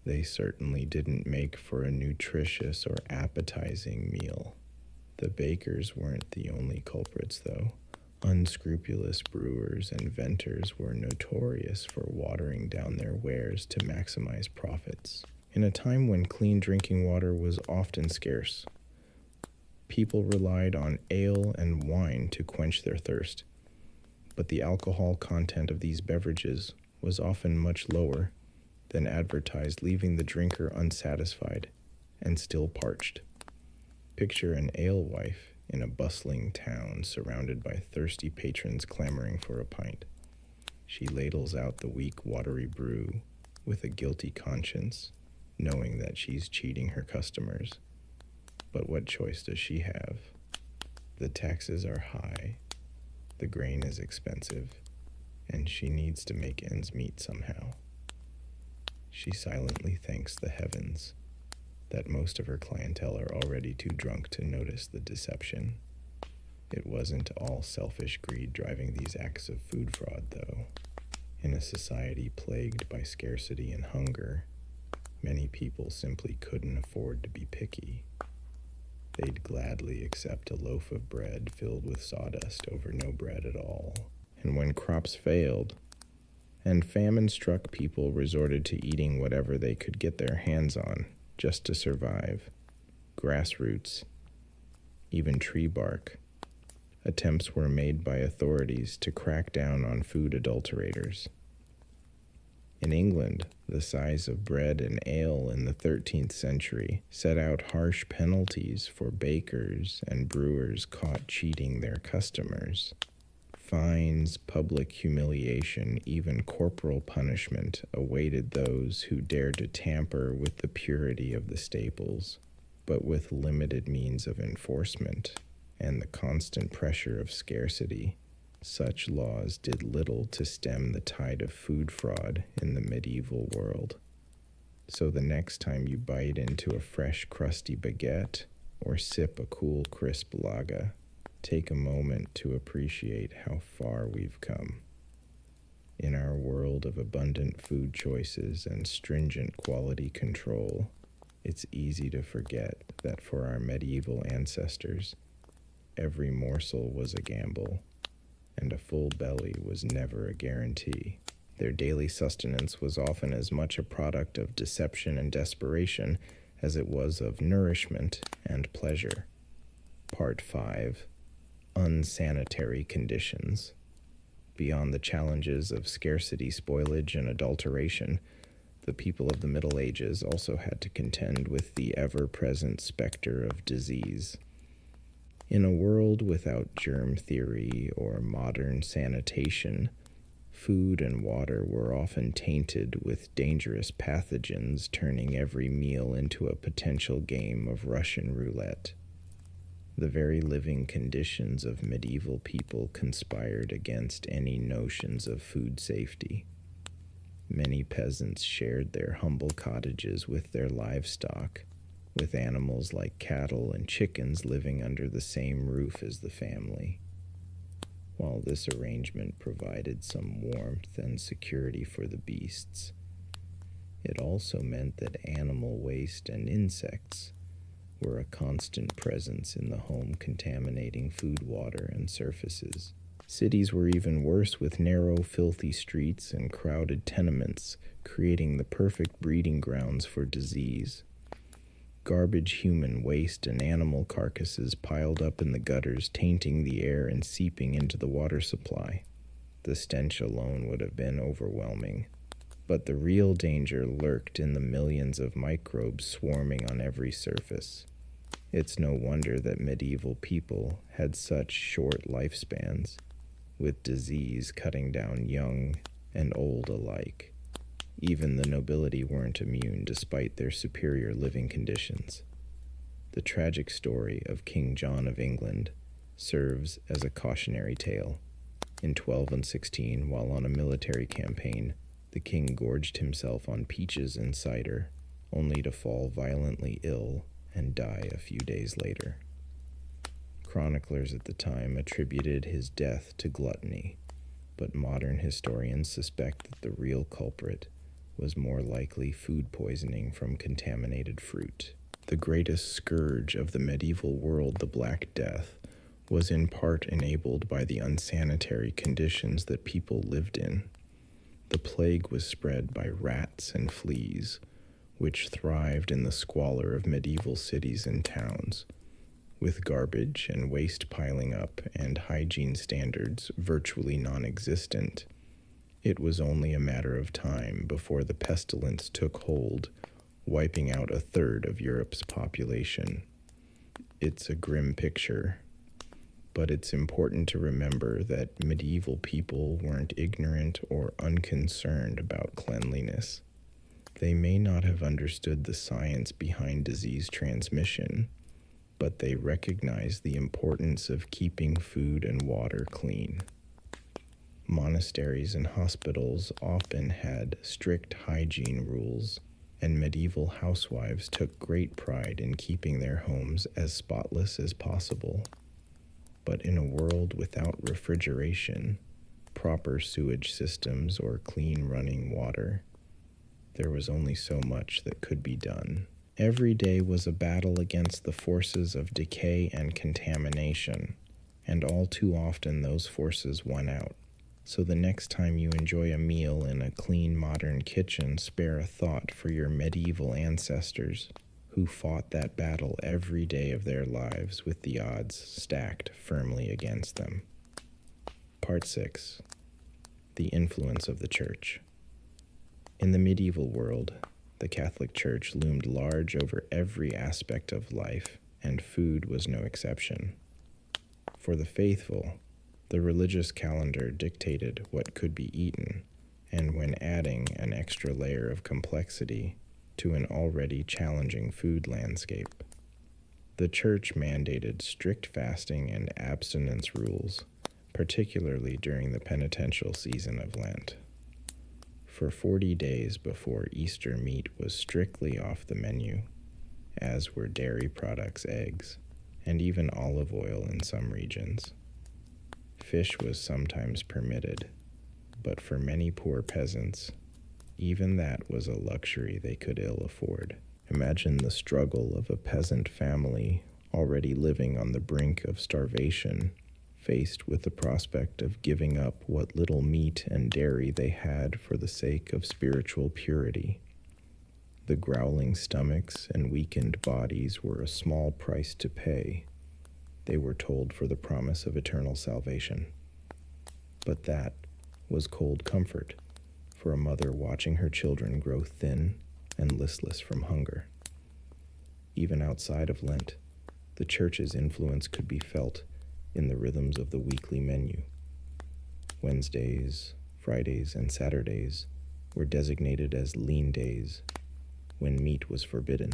they certainly didn't make for a nutritious or appetizing meal. The bakers weren't the only culprits, though. Unscrupulous brewers and vendors were notorious for watering down their wares to maximize profits. In a time when clean drinking water was often scarce, people relied on ale and wine to quench their thirst. But the alcohol content of these beverages was often much lower than advertised, leaving the drinker unsatisfied and still parched. Picture an alewife in a bustling town surrounded by thirsty patrons clamoring for a pint. She ladles out the weak, watery brew with a guilty conscience, knowing that she's cheating her customers. But what choice does she have? The taxes are high, the grain is expensive, and she needs to make ends meet somehow. She silently thanks the heavens that most of her clientele are already too drunk to notice the deception. It wasn't all selfish greed driving these acts of food fraud, though. In a society plagued by scarcity and hunger, many people simply couldn't afford to be picky. They'd gladly accept a loaf of bread filled with sawdust over no bread at all. And when crops failed, and famine-struck people resorted to eating whatever they could get their hands on just to survive. Grass roots, even tree bark. Attempts were made by authorities to crack down on food adulterators. In England, the size of bread and ale in the 13th century set out harsh penalties for bakers and brewers caught cheating their customers. Fines, public humiliation, even corporal punishment awaited those who dared to tamper with the purity of the staples. But with limited means of enforcement and the constant pressure of scarcity, such laws did little to stem the tide of food fraud in the medieval world. So the next time you bite into a fresh, crusty baguette or sip a cool, crisp lager, take a moment to appreciate how far we've come. In our world of abundant food choices and stringent quality control, It's easy to forget that for our medieval ancestors, every morsel was a gamble, and a full belly was never a guarantee. Their daily sustenance was often as much a product of deception and desperation as it was of nourishment and pleasure. Part 5. Unsanitary conditions. Beyond the challenges of scarcity, spoilage, and adulteration, the people of the Middle Ages also had to contend with the ever-present specter of disease. In a world without germ theory or modern sanitation, food and water were often tainted with dangerous pathogens, turning every meal into a potential game of Russian roulette. The very living conditions of medieval people conspired against any notions of food safety. Many peasants shared their humble cottages with their livestock, with animals like cattle and chickens living under the same roof as the family. While this arrangement provided some warmth and security for the beasts, it also meant that animal waste and insects were a constant presence in the home, contaminating food, water, and surfaces. Cities were even worse, with narrow, filthy streets and crowded tenements, creating the perfect breeding grounds for disease. Garbage, human waste, and animal carcasses piled up in the gutters, tainting the air and seeping into the water supply. The stench alone would have been overwhelming. But the real danger lurked in the millions of microbes swarming on every surface. It's no wonder that medieval people had such short lifespans, with disease cutting down young and old alike. Even the nobility weren't immune, despite their superior living conditions. The tragic story of King John of England serves as a cautionary tale. In 1216, while on a military campaign, the king gorged himself on peaches and cider, only to fall violently ill and die a few days later. Chroniclers at the time attributed his death to gluttony, but modern historians suspect that the real culprit was more likely food poisoning from contaminated fruit. The greatest scourge of the medieval world, the Black Death, was in part enabled by the unsanitary conditions that people lived in. The plague was spread by rats and fleas, which thrived in the squalor of medieval cities and towns, with garbage and waste piling up and hygiene standards virtually non-existent. It was only a matter of time before the pestilence took hold, wiping out a third of Europe's population. It's a grim picture, but it's important to remember that medieval people weren't ignorant or unconcerned about cleanliness. They may not have understood the science behind disease transmission, but they recognized the importance of keeping food and water clean. Monasteries and hospitals often had strict hygiene rules, and medieval housewives took great pride in keeping their homes as spotless as possible. But in a world without refrigeration, proper sewage systems, or clean running water, there was only so much that could be done. Every day was a battle against the forces of decay and contamination, and all too often those forces won out. So the next time you enjoy a meal in a clean, modern kitchen, spare a thought for your medieval ancestors who fought that battle every day of their lives with the odds stacked firmly against them. Part 6. The influence of the Church. In the medieval world, the Catholic Church loomed large over every aspect of life, and food was no exception. For the faithful, the religious calendar dictated what could be eaten, and when adding an extra layer of complexity to an already challenging food landscape, the Church mandated strict fasting and abstinence rules, particularly during the penitential season of Lent. For 40 days before Easter, meat was strictly off the menu, as were dairy products, eggs, and even olive oil in some regions. Fish was sometimes permitted, but for many poor peasants, even that was a luxury they could ill afford. Imagine the struggle of a peasant family already living on the brink of starvation, faced with the prospect of giving up what little meat and dairy they had for the sake of spiritual purity. The growling stomachs and weakened bodies were a small price to pay, they were told, for the promise of eternal salvation. But that was cold comfort for a mother watching her children grow thin and listless from hunger. Even outside of Lent, the church's influence could be felt in the rhythms of the weekly menu. Wednesdays, Fridays, and Saturdays were designated as lean days, when meat was forbidden.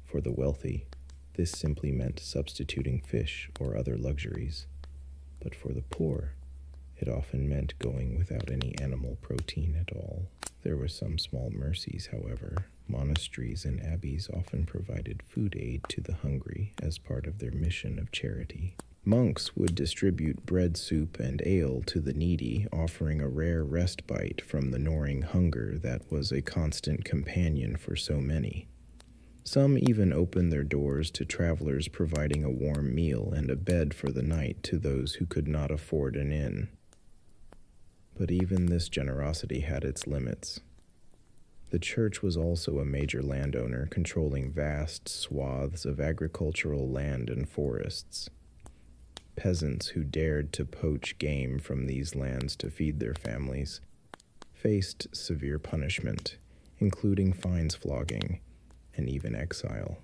For the wealthy, this simply meant substituting fish or other luxuries, but for the poor, it often meant going without any animal protein at all. There were some small mercies, however. Monasteries and abbeys often provided food aid to the hungry as part of their mission of charity. Monks would distribute bread soup and ale to the needy, offering a rare respite from the gnawing hunger that was a constant companion for so many. Some even opened their doors to travelers, providing a warm meal and a bed for the night to those who could not afford an inn. But even this generosity had its limits. The church was also a major landowner, controlling vast swaths of agricultural land and forests. Peasants who dared to poach game from these lands to feed their families faced severe punishment, including fines, flogging, and even exile.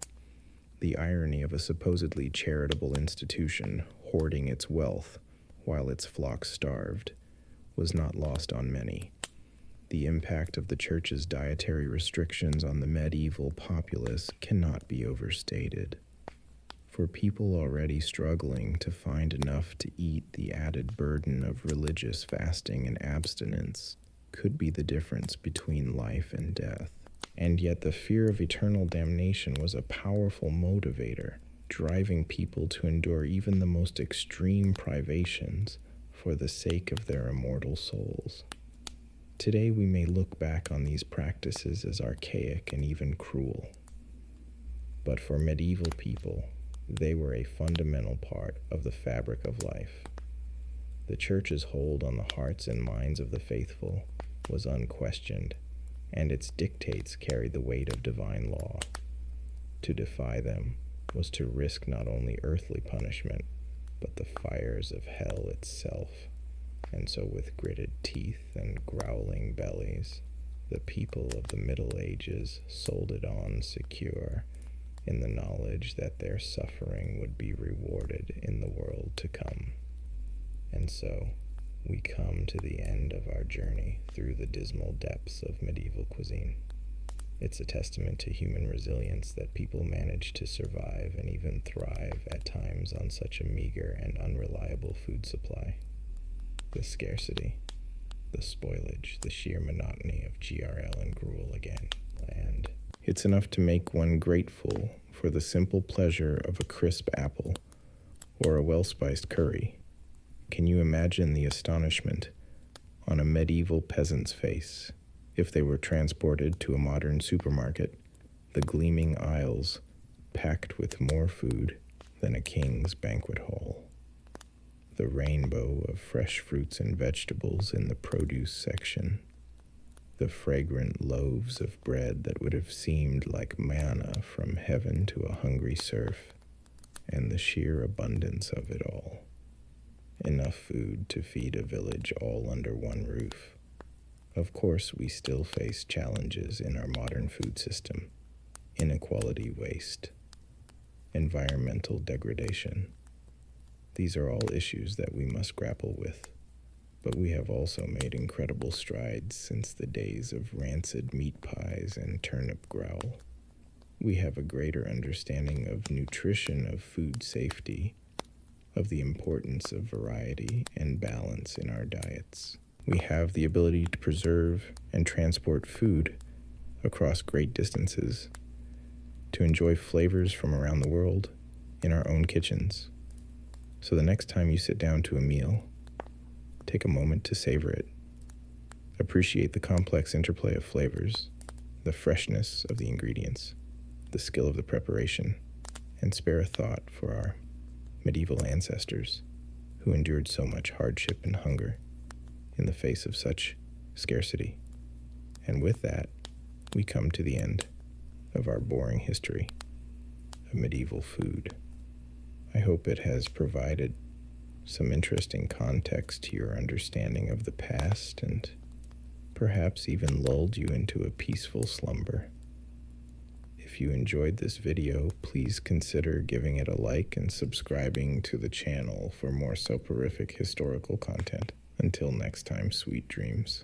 The irony of a supposedly charitable institution hoarding its wealth while its flock starved was not lost on many. The impact of the church's dietary restrictions on the medieval populace cannot be overstated. For people already struggling to find enough to eat, the added burden of religious fasting and abstinence could be the difference between life and death. And yet the fear of eternal damnation was a powerful motivator, driving people to endure even the most extreme privations for the sake of their immortal souls. Today we may look back on these practices as archaic and even cruel. But for medieval people, they were a fundamental part of the fabric of life. The church's hold on the hearts and minds of the faithful was unquestioned, and its dictates carried the weight of divine law. To defy them was to risk not only earthly punishment, but the fires of hell itself. And so with gritted teeth and growling bellies, the people of the Middle Ages soldiered on secure in the knowledge that their suffering would be rewarded in the world to come. And so we come to the end of our journey through the dismal depths of medieval cuisine. It's a testament to human resilience that people manage to survive and even thrive at times on such a meager and unreliable food supply. The scarcity, the spoilage, the sheer monotony of GRL and gruel again. And it's enough to make one grateful for the simple pleasure of a crisp apple or a well-spiced curry. Can you imagine the astonishment on a medieval peasant's face if they were transported to a modern supermarket, the gleaming aisles packed with more food than a king's banquet hall? The rainbow of fresh fruits and vegetables in the produce section, the fragrant loaves of bread that would have seemed like manna from heaven to a hungry serf, and the sheer abundance of it all. Enough food to feed a village all under one roof. Of course, we still face challenges in our modern food system: inequality, waste, environmental degradation. These are all issues that we must grapple with, but we have also made incredible strides since the days of rancid meat pies and turnip growl. We have a greater understanding of nutrition, of food safety, of the importance of variety and balance in our diets. We have the ability to preserve and transport food across great distances, to enjoy flavors from around the world in our own kitchens. So the next time you sit down to a meal, take a moment to savor it. Appreciate the complex interplay of flavors, the freshness of the ingredients, the skill of the preparation, and spare a thought for our medieval ancestors who endured so much hardship and hunger in the face of such scarcity. And with that, we come to the end of our boring history of medieval food. I hope it has provided some interesting context to your understanding of the past and perhaps even lulled you into a peaceful slumber. If you enjoyed this video, please consider giving it a like and subscribing to the channel for more soporific historical content. Until next time, sweet dreams.